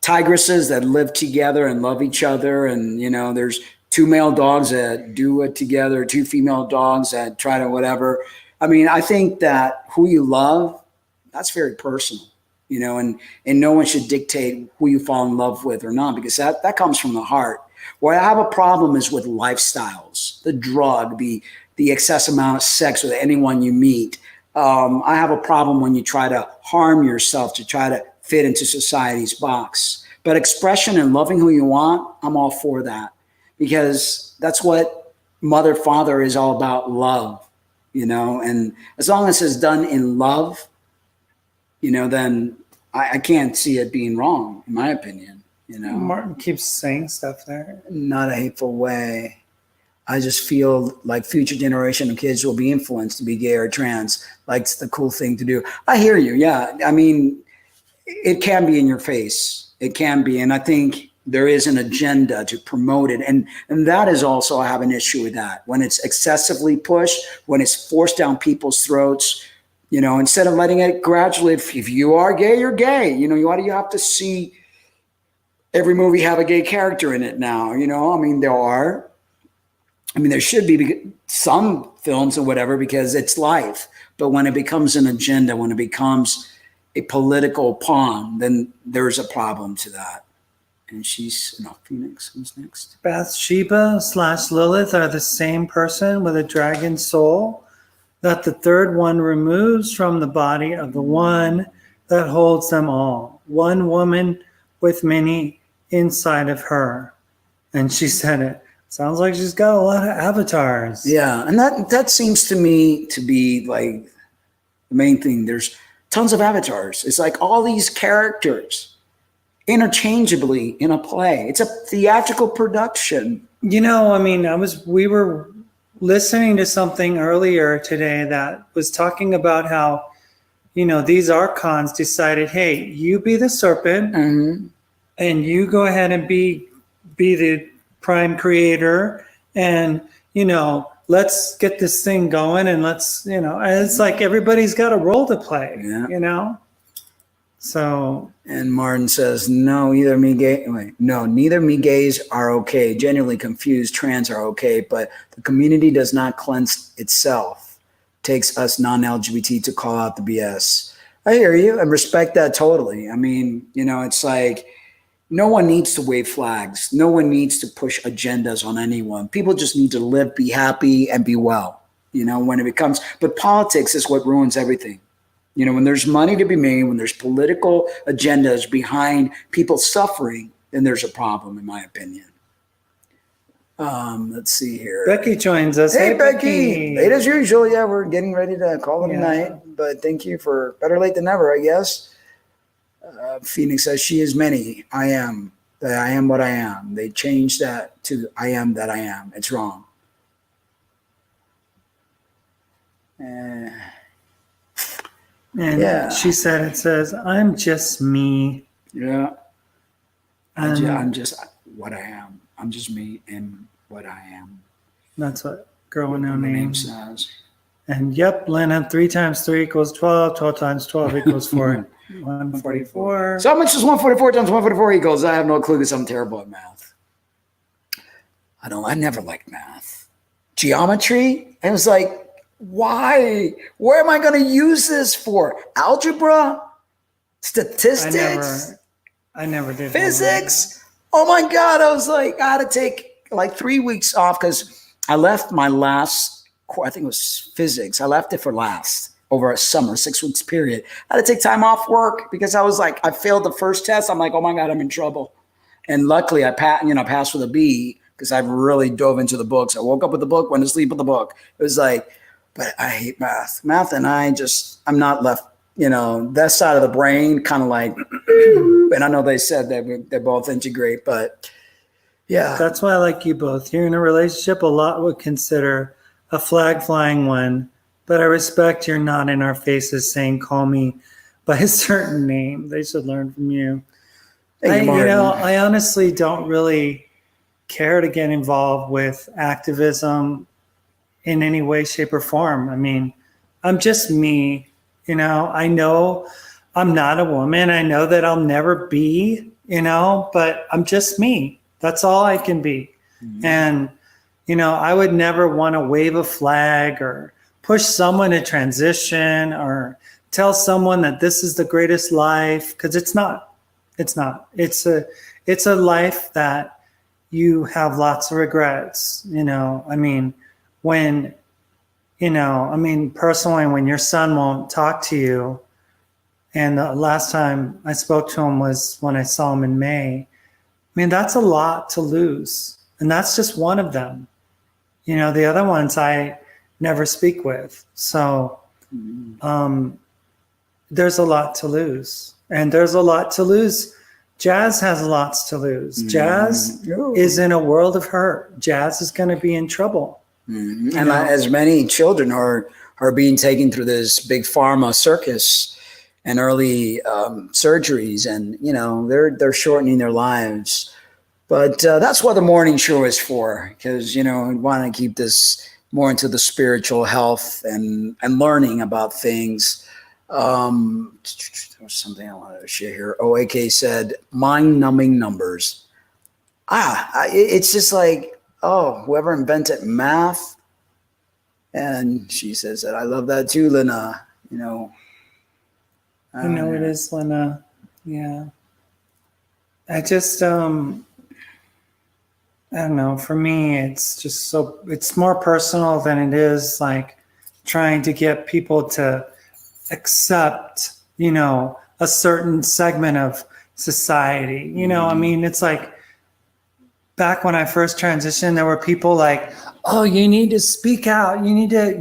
tigresses that live together and love each other, and there's two male dogs that do it together, two female dogs that try to whatever. I mean, I think that who you love, that's very personal, and no one should dictate who you fall in love with or not, because that comes from the heart. Where I have a problem is with lifestyles, the drug, the excess amount of sex with anyone you meet. I have a problem when you try to harm yourself to try to fit into society's box. But expression and loving who you want, I'm all for that, because that's what mother, father is all about, love, and as long as it's done in love, then I can't see it being wrong, in my opinion. Martin keeps saying stuff there. Not a hateful way. I just feel like future generation of kids will be influenced to be gay or trans. Like, it's the cool thing to do. I hear you. Yeah. I mean, it can be in your face. It can be. And I think there is an agenda to promote it. And that is also, I have an issue with that. When it's excessively pushed, when it's forced down people's throats, instead of letting it gradually, if you are gay, you're gay. You have to see every movie have a gay character in it now. There should be some films or whatever, because it's life. But when it becomes an agenda, when it becomes a political pawn, then there's a problem to that. And she's A Pheonix. Who's next? Bathsheba / Lilith are the same person with a dragon soul that the third one removes from the body of the one that holds them all. One woman with many inside of her. And she said it. Sounds like she's got a lot of avatars. Yeah, and that seems to me to be like the main thing. There's tons of avatars. It's like all these characters interchangeably in a play. It's a theatrical production. We were listening to something earlier today that was talking about how, these archons decided, hey, you be the serpent and you go ahead and be the prime creator, and, let's get this thing going, and let's, and it's like everybody's got a role to play, So. And Martin says, no, neither me gays are okay. Genuinely confused trans are okay, but the community does not cleanse itself. Takes us non-LGBT to call out the BS. I hear you and respect that totally. I mean, it's like no one needs to wave flags. No one needs to push agendas on anyone. People just need to live, be happy, and be well. When it becomes, but politics is what ruins everything. When there's money to be made, when there's political agendas behind people suffering, then there's a problem, in my opinion. Let's see here. Becky joins us. Hey, Becky. Late as usual. Yeah, we're getting ready to call it a night. But thank you for better late than never, I guess. Phoenix says, she is many. I am. That I am what I am. They changed that to I am that I am. It's wrong. And she said, it says, I'm just me. Yeah. I'm just what I am. I'm just me and what I am. That's what Girl with No Name says. And yep, Lena, 3 times 3 equals 12. 12 times 12 equals 4. 144. So how much does 144 times 144 equals? I have no clue because I'm terrible at math. I never liked math. Geometry? I was like, why? Where am I going to use this for? Algebra? Statistics? I never did. Physics? Oh my God. I was like, I had to take like 3 weeks off because I left my last, I think it was physics. I left it for last over a summer, 6 weeks period. I had to take time off work because I was like, I failed the first test. I'm like, oh my God, I'm in trouble. And luckily I passed with a B because I really dove into the books. I woke up with the book, went to sleep with the book. It was like, but I hate math. Math and I'm not left, that side of the brain kind of like, and I know they said that they both integrate, but yeah. That's why I like you both. You're in a relationship a lot would consider a flag flying one, but I respect you're not in our faces saying, call me by a certain name. They should learn from you. I honestly don't really care to get involved with activism in any way, shape, or form. I mean, I'm just me. I know I'm not a woman. I know that I'll never be, but I'm just me. That's all I can be. Mm-hmm. And, I would never want to wave a flag or push someone to transition or tell someone that this is the greatest life, because it's not. It's not. It's a life that you have lots of regrets. Personally, when your son won't talk to you, and the last time I spoke to him was when I saw him in May. That's a lot to lose. And that's just one of them. The other ones I never speak with. So there's a lot to lose. And there's a lot to lose. Jazz has lots to lose. Jazz is in a world of hurt. Jazz is going to be in trouble. And as many children are being taken through this big pharma circus and early surgeries, and they're shortening their lives. But that's what the morning show is for, because we want to keep this more into the spiritual health and learning about things. There's something I wanted to share here. OAK said, mind-numbing numbers. It's just like, whoever invented math. And she says that I love that too, Lena. It is, Lena. Yeah. I just, I don't know. For me, it's just it's more personal than it is like trying to get people to accept, a certain segment of society. It's like back when I first transitioned, there were people like, oh, you need to speak out. You need to,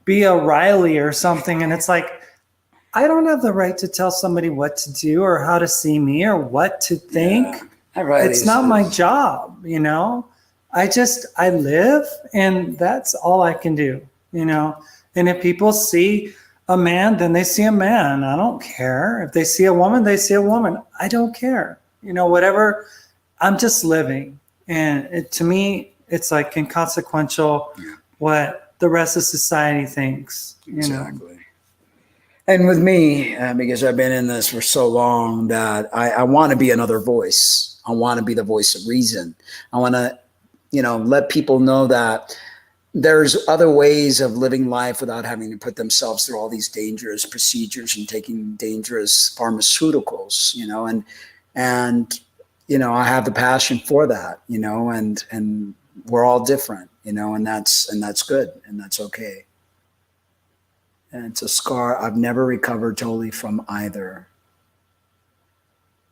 be a Riley or something. And it's like, I don't have the right to tell somebody what to do or how to see me or what to think. Yeah, it's not my job, I live, and that's all I can do, you know. And if people see a man, then they see a man. I don't care. If they see a woman, they see a woman. I don't care. You know, whatever. I'm just living. And to me, it's like inconsequential what the rest of society thinks, you know. And with me, because I've been in this for so long, that I want to be another voice. I want to be the voice of reason. I want to, you know, let people know that there's other ways of living life without having to put themselves through all these dangerous procedures and taking dangerous pharmaceuticals, you know, and you know, I have the passion for that, you know, and we're all different, you know, and that's good, and that's okay. And it's a scar I've never recovered totally from either.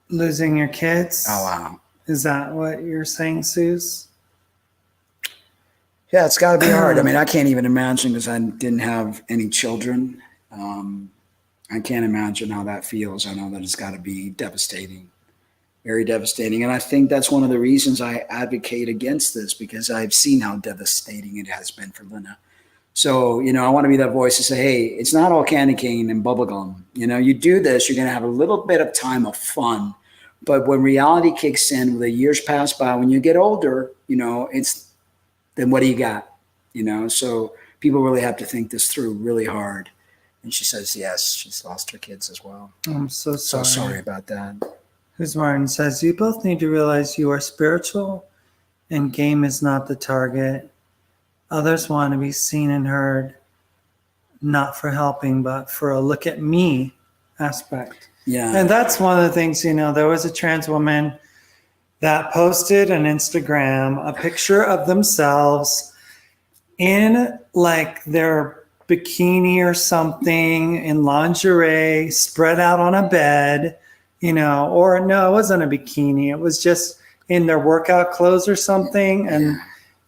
Losing your kids? Oh, wow. Is that what you're saying, Suze? Yeah, it's got to be hard. I mean, I can't even imagine, because I didn't have any children. I can't imagine how that feels. I know that it's got to be devastating, very devastating. And I think that's one of the reasons I advocate against this, because I've seen how devastating it has been for Lena. So, you know, I want to be that voice to say, hey, it's not all candy cane and bubblegum. You know, you do this, you're going to have a little bit of time of fun. But when reality kicks in, when the years pass by, when you get older, you know, then what do you got? You know, so people really have to think this through really hard. And she says, yes, she's lost her kids as well. I'm so sorry. So sorry about that. Who's Martin says, you both need to realize you are spiritual and game is not the target. Others want to be seen and heard, not for helping, but for a look at me aspect. Yeah. And that's one of the things, you know, there was a trans woman that posted on Instagram a picture of themselves in like their bikini or something, in lingerie, spread out on a bed, you know, or no, it wasn't a bikini. It was just in their workout clothes or something. And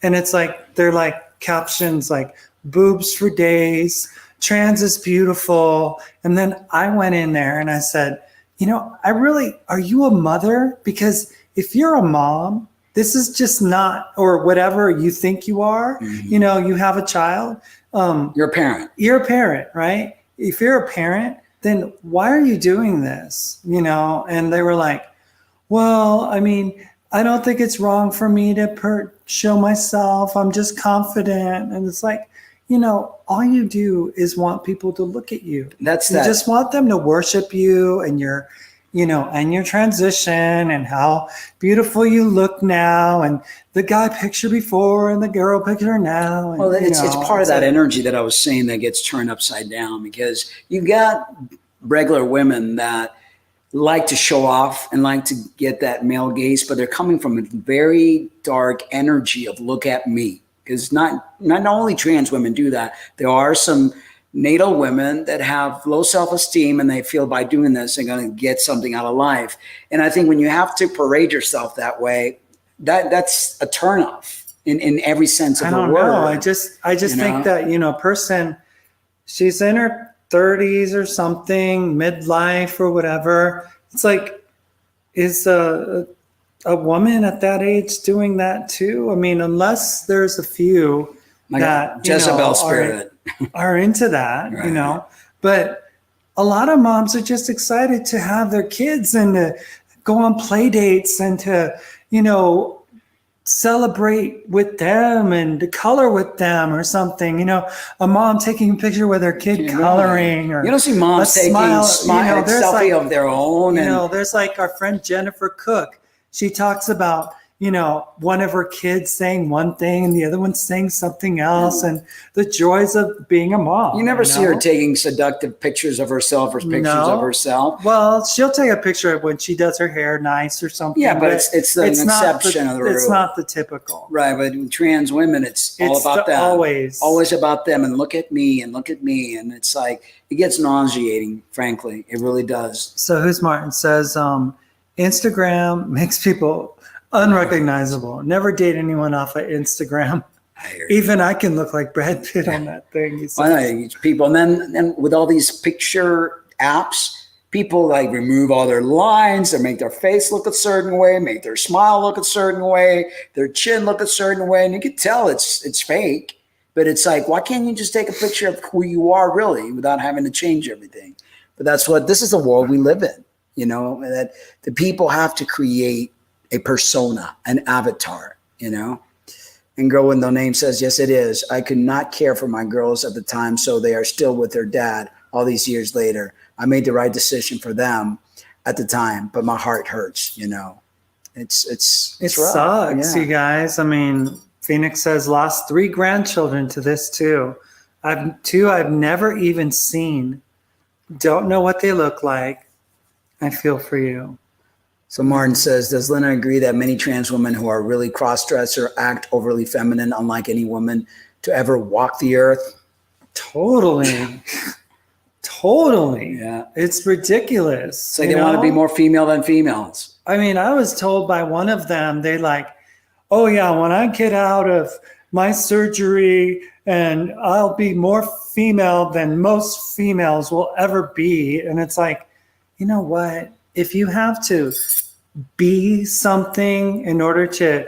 it's like, they're like captions like boobs for days, trans is beautiful. And then I went in there and I said, you know, are you a mother? Because if you're a mom, this is just not, or whatever you think you are, you know, you have a child. You're a parent. You're a parent, right? If you're a parent, then why are you doing this? You know, and they were like, well, I mean, I don't think it's wrong for me to show myself. I'm just confident. And it's like, you know, all you do is want people to look at you. You just want them to worship you and your, you know, and your transition and how beautiful you look now, and the guy picture before and the girl picture now. And, well, it's part of that energy that I was saying that gets turned upside down, because you got regular women that like to show off and like to get that male gaze, but they're coming from a very dark energy of look at me. Because not only trans women do that, there are some natal women that have low self-esteem, and they feel by doing this they're going to get something out of life. And I think when you have to parade yourself that way, that's a turnoff in every sense of the word. I don't know. I just think that, you know, person, she's in her 30s or something, midlife or whatever. It's like, is a woman at that age doing that too? I mean, unless there's a few that Jezebel spirit are into that, right. You know, but a lot of moms are just excited to have their kids and to go on play dates and to, you know, celebrate with them and to color with them or something. You know, a mom taking a picture with her kid coloring, or you don't see moms taking selfie of their own. You know, there's like our friend Jennifer Cook. She talks about, you know, one of her kids saying one thing and the other one saying something else, and the joys of being a mom. You never see her taking seductive pictures of herself or pictures of herself. Well, she'll take a picture of when she does her hair nice or something. Yeah, but it's an exception of the rule. It's not the typical. Right, but with trans women, it's all about them. Always about them, and look at me, and look at me. And it's like, it gets nauseating, frankly. It really does. So Who's Martin says, Instagram makes people unrecognizable. Never date anyone off of Instagram. Even I can look like Brad Pitt on that thing. People, and then with all these picture apps, people like remove all their lines and make their face look a certain way, make their smile look a certain way, their chin look a certain way, and you can tell it's fake. But it's like, why can't you just take a picture of who you are really without having to change everything? But this is the world we live in, that the people have to create a persona, an avatar, And Girl with No Name says, yes, it is. I could not care for my girls at the time, so they are still with their dad all these years later. I made the right decision for them at the time, but my heart hurts, It rough. sucks, you guys. I mean, Pheonix says, lost 3 grandchildren to this too. I've never even seen. Don't know what they look like. I feel for you. So Martin says, does Lena agree that many trans women who are really cross-dresser act overly feminine, unlike any woman to ever walk the earth? Totally. Totally. Yeah. It's ridiculous. So they want to be more female than females. I mean, I was told by one of them, they like, oh yeah, when I get out of my surgery and I'll be more female than most females will ever be. And it's like, you know what? If you have to be something in order to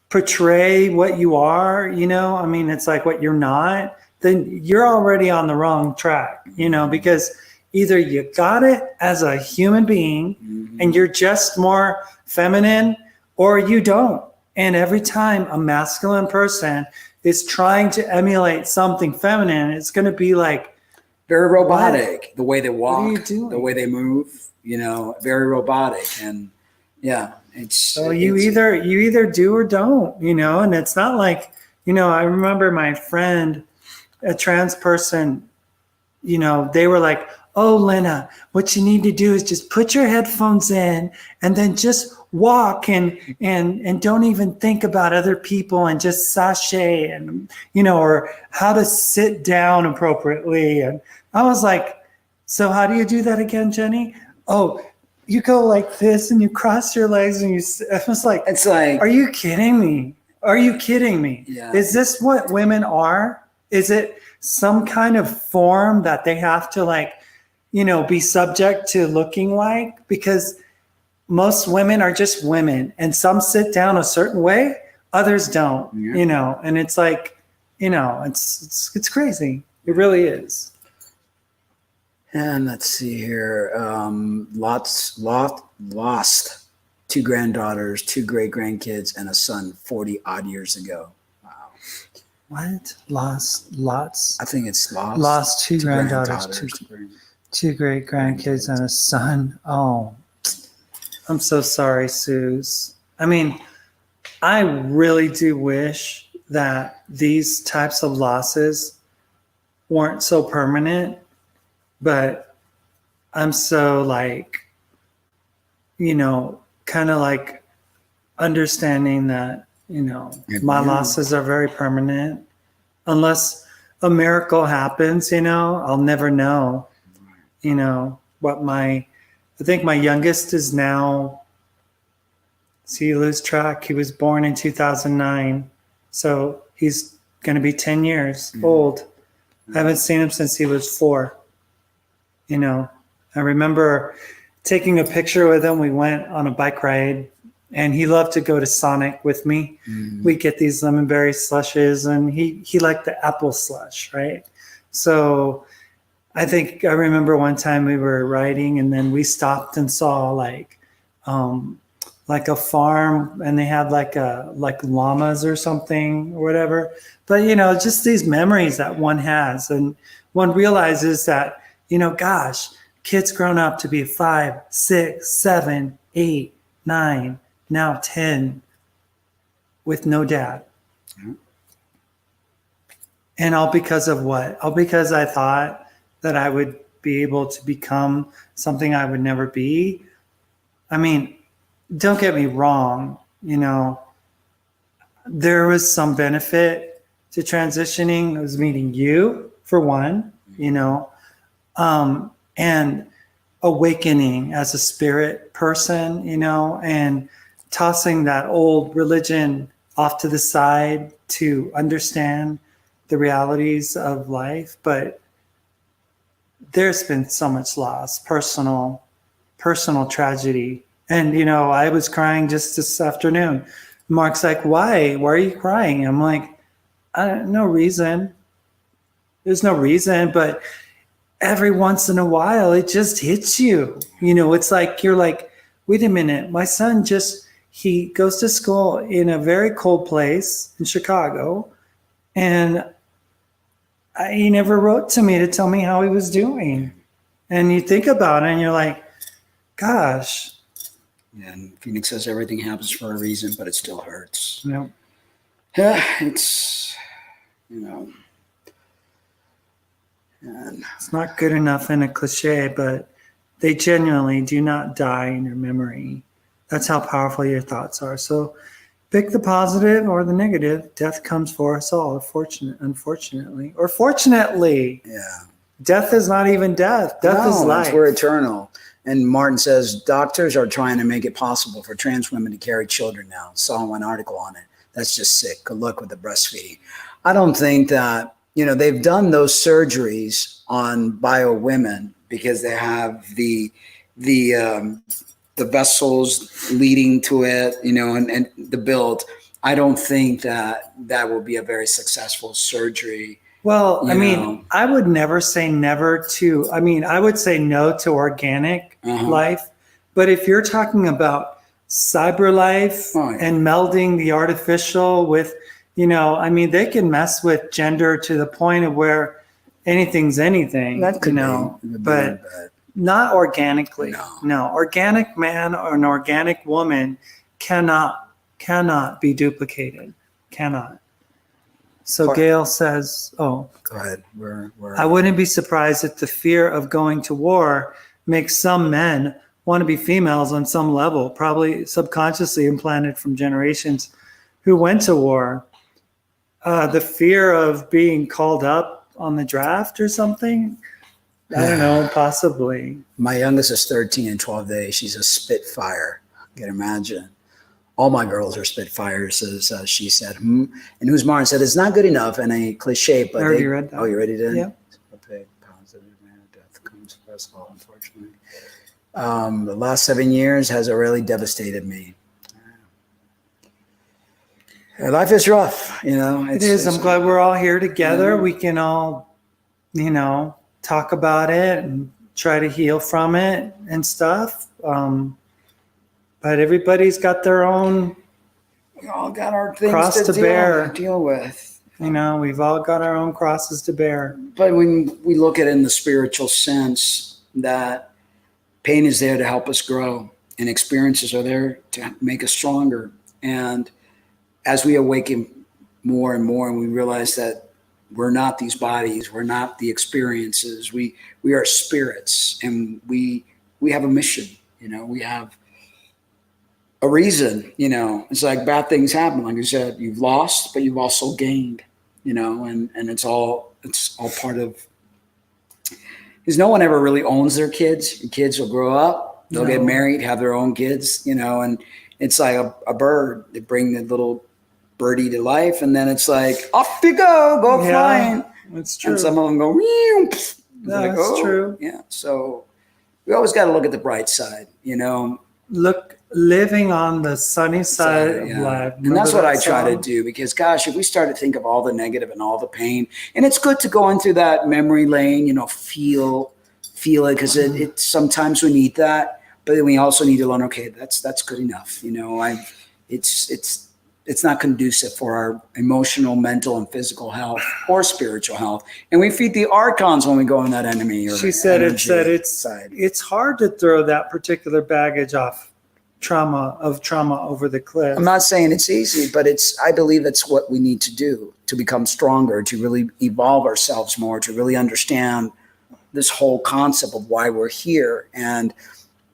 portray what you are, I mean, it's like what you're not, then you're already on the wrong track, because either you got it as a human being and you're just more feminine, or you don't. And every time a masculine person is trying to emulate something feminine, it's going to be like very robotic. What? The way they walk, what are you doing? The way they move, very robotic. And yeah, so you either do or don't, and it's not like, I remember my friend, a trans person, they were like, oh, Lena, what you need to do is just put your headphones in and then just walk and don't even think about other people and just sashay and, or how to sit down appropriately. And I was like, so how do you do that again, Jenny? Oh, you go like this and you cross your legs and I was like, it's like, are you kidding me? Are you kidding me? Yeah. Is this what women are? Is it some kind of form that they have to be subject to looking like? Because most women are just women, and some sit down a certain way, others don't, and it's like, it's crazy. It really is. And let's see here. Lost 2 granddaughters, 2 great grandkids, and a son 40 odd years ago. Wow. What? Lots? I think it's lost. Lost 2 granddaughters, 2 great grandkids, and a son. Oh, I'm so sorry, Suze. I mean, I really do wish that these types of losses weren't so permanent, but I'm so kind of understanding that, my losses are very permanent. Unless a miracle happens, I'll never know, what I think my youngest is now, see, you lose track. He was born in 2009. So he's going to be 10 years old. I haven't seen him since he was 4. I remember taking a picture with him. We went on a bike ride and he loved to go to Sonic with me. We get these lemon berry slushes and he liked the apple slush, right? So I think I remember one time we were riding and then we stopped and saw a farm and they had like llamas or something or whatever. But, just these memories that one has, and one realizes that, gosh, kids grown up to be 5, 6, 7, 8, 9, now 10 with no dad. And all because of what? All because I thought that I would be able to become something I would never be. I mean, don't get me wrong, there was some benefit to transitioning. I was meeting you, for one, and awakening as a spirit person, and tossing that old religion off to the side to understand the realities of life. But there's been so much loss, personal tragedy. And, you know, I was crying just this afternoon. Mark's like, why are you crying? I'm like, no reason. There's no reason, but every once in a while it just hits you. You know, it's like, you're like, wait a minute, my son he goes to school in a very cold place in Chicago, and he never wrote to me to tell me how he was doing. And you think about it and you're like, gosh. And Phoenix says everything happens for a reason, but it still hurts. You know, Yeah, it's, you know. And it's not good enough in a cliche, but they genuinely do not die in your memory. That's how powerful your thoughts are. So pick the positive or the negative. Death comes for us all, unfortunately. Or fortunately. yeah. Death is not even death. Death is life. We're eternal. And Martin says doctors are trying to make it possible for trans women to carry children now. Saw one article on it. That's just sick. Good luck with the breastfeeding. I don't think that, you know, they've done those surgeries on bio women because they have the vessels leading to it, you know, and the build. I don't think that will be a very successful surgery. Well, I mean, know. I would never say never to, I mean, I would say no to organic life. But if you're talking about cyber life and melding the artificial with, you know, I mean, they can mess with gender to the point of where anything's anything, That could you know, be, but not organically. No, organic man or an organic woman cannot be duplicated. Cannot. So Gail says, oh, go ahead. I wouldn't be surprised if the fear of going to war makes some men want to be females on some level, probably subconsciously implanted from generations who went to war. The fear of being called up on the draft or something. I don't know, possibly. My youngest is 13 in 12 days. She's a Spitfire. You can imagine. All my girls are Spitfires, as she said. And who's Martin said, it's not good enough and a cliche, but I already read that. Oh, you ready to? Yeah. Positive, man. Death comes for us all, unfortunately. The last 7 years has really devastated me. Life is rough, you know. It is. I'm glad we're all here together. We can all, you know, talk about it and try to heal from it and stuff. But everybody's got their own. We all got our things cross to bear. Deal with. You know, we've all got our own crosses to bear. But when we look at it in the spiritual sense, that pain is there to help us grow, and experiences are there to make us stronger. And as we awaken more and more, and we realize that we're not these bodies, we're not the experiences, we are spirits, and we have a mission. You know, we have a reason. You know, it's like bad things happen. Like you said, you've lost, but you've also gained. You know, and it's all part of. Because no one ever really owns their kids. Your kids will grow up, they'll get married, have their own kids. You know, and it's like a bird. They bring the little birdie to life, and then it's like off you go flying. That's true. And some of them go. That's true. Yeah. So we always got to look at the bright side. You know. Living on the sunny side of life. And that's what I try to do, because gosh, if we start to think of all the negative and all the pain, and it's good to go into that memory lane, you know, feel it, because it sometimes we need that, but then we also need to learn, okay, that's good enough. You know, it's not conducive for our emotional, mental, and physical health or spiritual health. And we feed the archons when we go in that enemy. She said it's hard to throw that particular baggage off trauma over the cliff. I'm not saying it's easy, but I believe it's what we need to do to become stronger, to really evolve ourselves more, to really understand this whole concept of why we're here. And,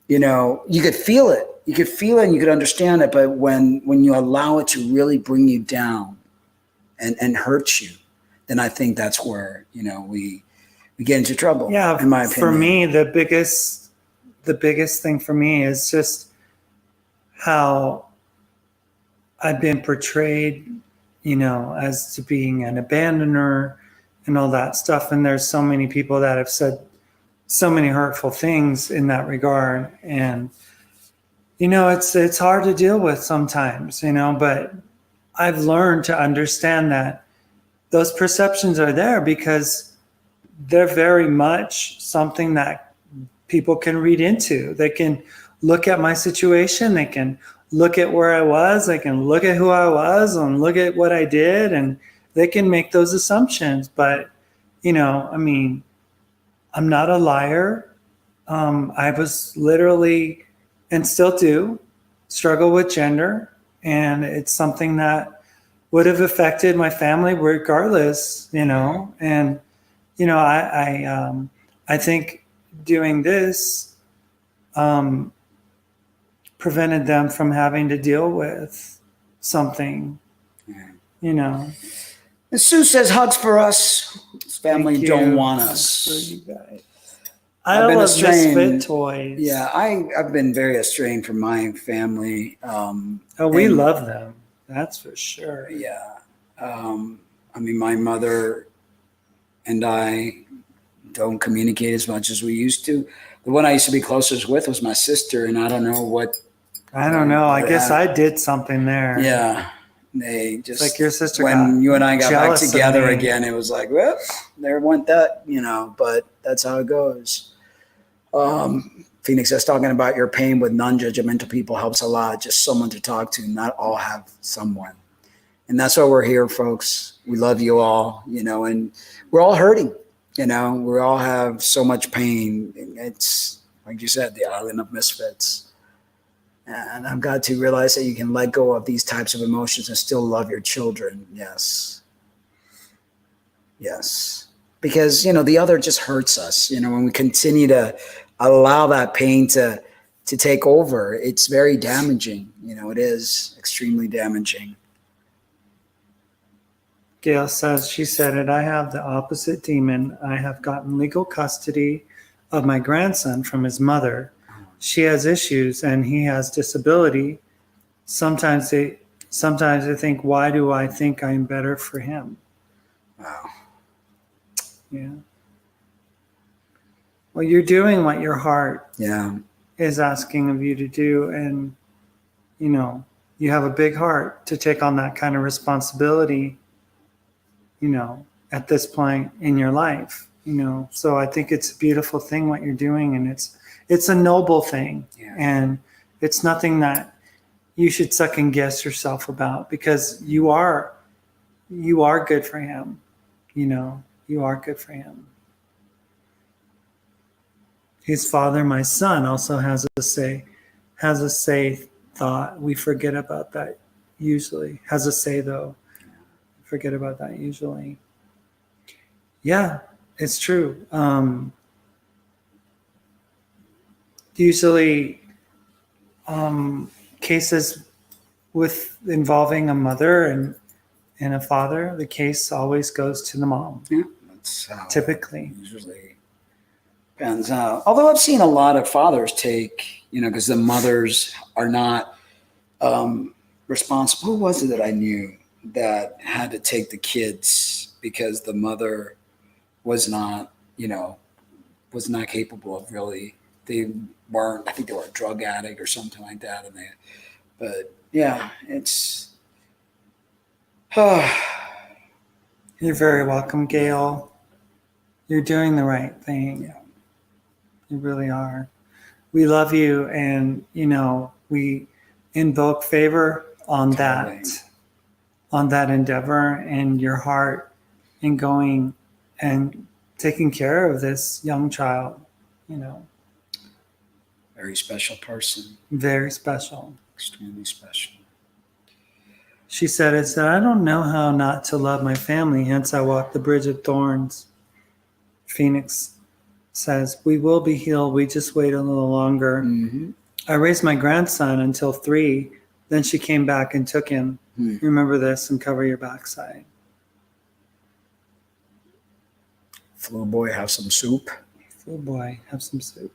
you know, you could feel it. You could feel it and you could understand it, but when you allow it to really bring you down and hurt you, then I think that's where, you know, we get into trouble. Yeah, in my opinion. For me, the biggest thing for me is just how I've been portrayed, you know, as to being an abandoner and all that stuff. And there's so many people that have said so many hurtful things in that regard. And, it's hard to deal with sometimes, but I've learned to understand that those perceptions are there because they're very much something that people can read into. They can look at my situation. They can look at where I was. They can look at who I was and look at what I did, and they can make those assumptions. But, I'm not a liar. I was literally, and still do, struggle with gender. And it's something that would have affected my family regardless, and, I think doing this prevented them from having to deal with something, And Sue says hugs for us. His family Thank you. don't want For us. you guys. I I've been love estranged. Misfit toys. Yeah, I've been very estranged from my family. We and- love them. That's for sure. Yeah. My mother and I don't communicate as much as we used to. The one I used to be closest with was my sister, and I don't know what. I don't know. I what guess I happened. did something there. Yeah. They just. It's like your sister when got you and I got back jealous of together me. again, it was like, well, there went that, but that's how it goes. Phoenix says talking about your pain with non-judgmental people helps a lot. Just someone to talk to. Not all have someone. And that's why we're here, folks. We love you all, and we're all hurting, we all have so much pain. It's, like you said, the island of misfits. And I've got to realize that you can let go of these types of emotions and still love your children. Yes. Yes. Because, the other just hurts us, when we continue to allow that pain to take over, it's very damaging. It is extremely damaging. Gail says, she said it, I have the opposite demon. I have gotten legal custody of my grandson from his mother. She has issues and he has disability. Sometimes I think, why do I think I'm better for him? Wow. Yeah. Well, you're doing what your heart Yeah. is asking of you to do. And, you have a big heart to take on that kind of responsibility, at this point in your life, So I think it's a beautiful thing what you're doing, and it's a noble thing. Yeah. And it's nothing that you should second guess yourself about, because you are good for him. You are good for him. His father, my son, also has a say thought. We forget about that usually. Has a say though. Forget about that usually. Yeah, it's true. Usually cases with involving a mother and a father, the case always goes to the mom. Yeah. That's how Typically. it usually pans out. Although I've seen a lot of fathers take, because the mothers are not responsible. Who was it that I knew that had to take the kids because the mother was not, was not capable of really, they weren't, I think they were a drug addict or something like that. But yeah, it's, You're very welcome, Gail. You're doing the right thing. Yeah. You really are. We love you, and we invoke favor on Totally. that endeavor and your heart in going and taking care of this young child. Very special person, Very special. extremely special. She said, I don't know how not to love my family, hence I walk the bridge of thorns. Phoenix says, we will be healed. We just wait a little longer. Mm-hmm. I raised my grandson until 3. Then she came back and took him. Remember this and cover your backside. Flu boy, have some soup. Oh boy, have some soup.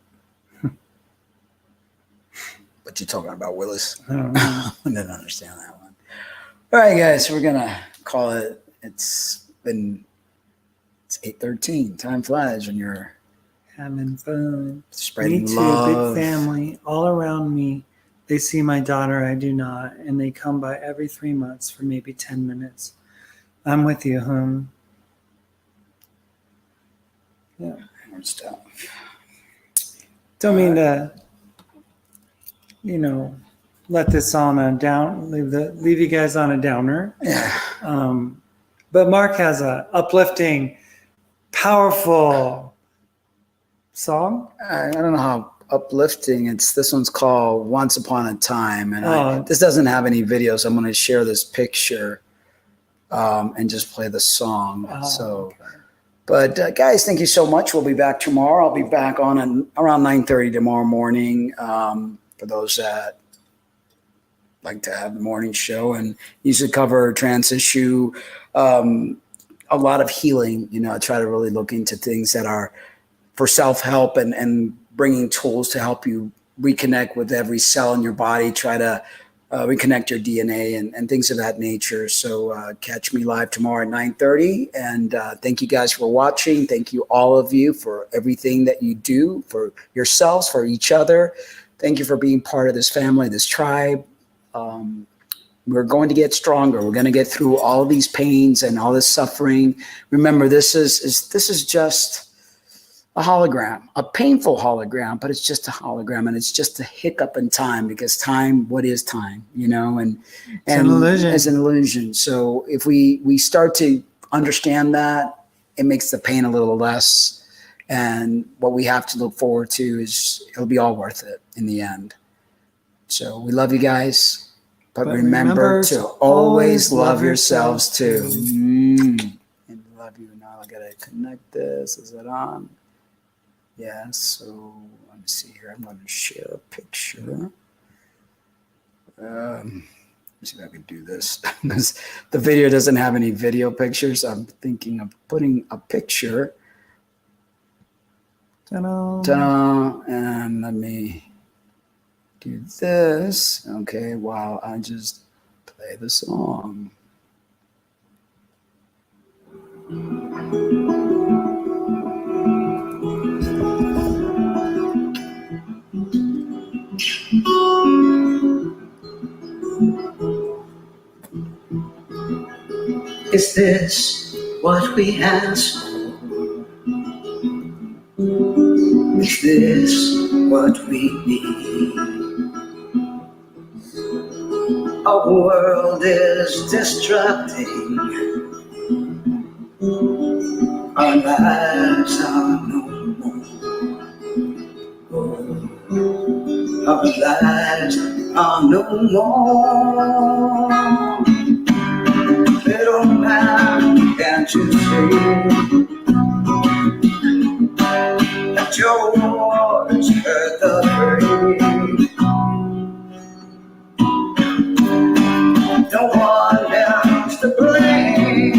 What you talking about, Willis? I don't know. I didn't understand that one. All right, guys, we're gonna call it. It's 8:13. Time flies when you're having fun. Spreading Me too, love. big family all around me. They see my daughter, I do not, and they come by every 3 months for maybe 10 minutes. I'm with you, hon. Yeah. Good stuff. Don't mean to, let this on a down, leave you guys on a downer. Yeah. But Mark has a uplifting, powerful song. I don't know how uplifting. This one's called Once Upon a Time. And this doesn't have any video, so I'm going to share this picture and just play the song. Okay. But guys, thank you so much. We'll be back tomorrow. I'll be back on around 9:30 tomorrow morning for those that like to have the morning show and usually cover a trans issue, a lot of healing. I try to really look into things that are for self-help and bringing tools to help you reconnect with every cell in your body, try to reconnect your DNA and things of that nature. So catch me live tomorrow at 9:30. And thank you guys for watching. Thank you, all of you, for everything that you do for yourselves, for each other. Thank you for being part of this family, this tribe. We're going to get stronger. We're going to get through all of these pains and all this suffering. Remember, this is just a hologram, a painful hologram, but it's just a hologram, and it's just a hiccup in time, because time, what is time, and an illusion. It's an illusion. So if we start to understand that, it makes the pain a little less. And what we have to look forward to is it'll be all worth it in the end. So we love you guys, but remember to always love yourselves too. And love you. Now I gotta connect this. Is it on? Yeah, so let me see here. I'm going to share a picture. Let me see if I can do this. Because the video doesn't have any video pictures. I'm thinking of putting a picture. Ta-da, and let me do this. Okay, while I just play the song. Is this what we ask for? Is this what we need? Our world is destructing. Our lives are no more. Our lives are no more. Little man, can't you see that your wars hurt the brave? No one else to blame.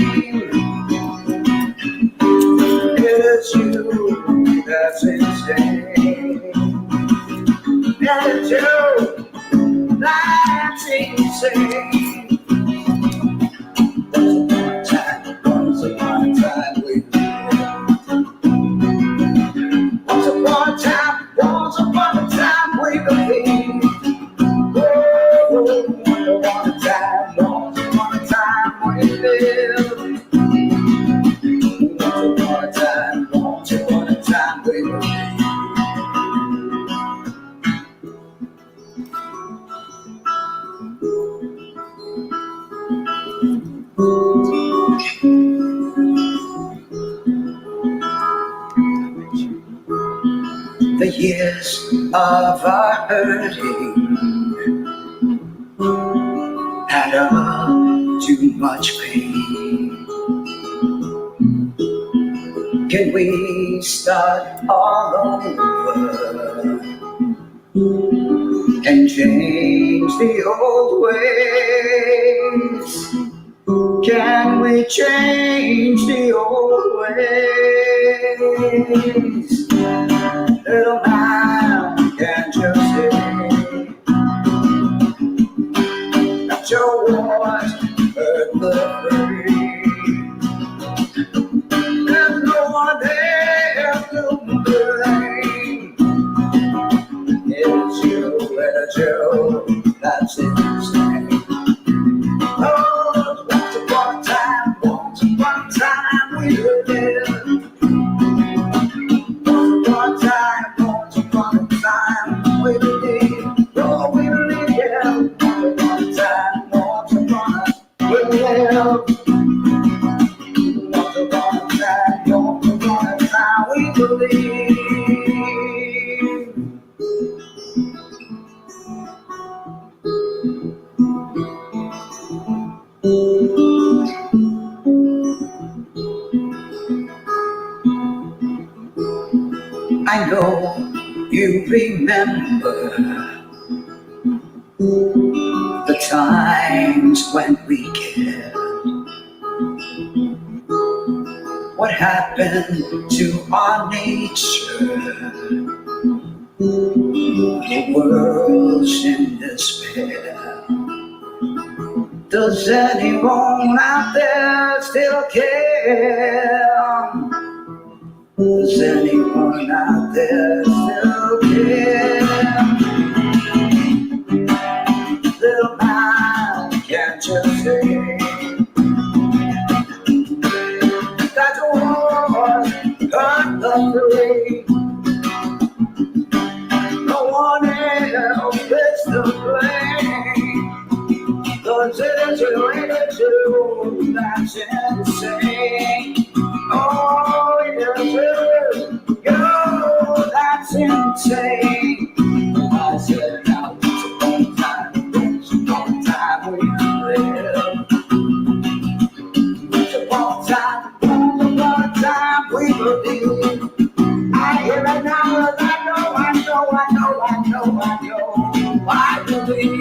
It's you that's insane. And it's you that's insane. Once upon a time we lived. Once upon a time we believed. Once upon a time we lived. Once upon a time we believed. The years of our hurting add up too much pain. Can we start all over and change the old ways? Can we change the old ways? Little man, can't you see that your wars hurt the free? There's no one else to blame. girl, that's insane. Oh, once upon a time we were there. Once upon a time we were there. Oh, we were there. Once upon a time we were there. Once upon a time we believe. I know you remember the times when we cared. What happened to our nature? The world's in despair. Does anyone out there still care? Does anyone out there still care? Little man, can't you see that the war got the free? No one else gets to blame. The situation that's insane. Oh, it is, yo, that's insane. I said, now once upon a time we lived. Once upon a time we believed. I hear it now, I know, I believe.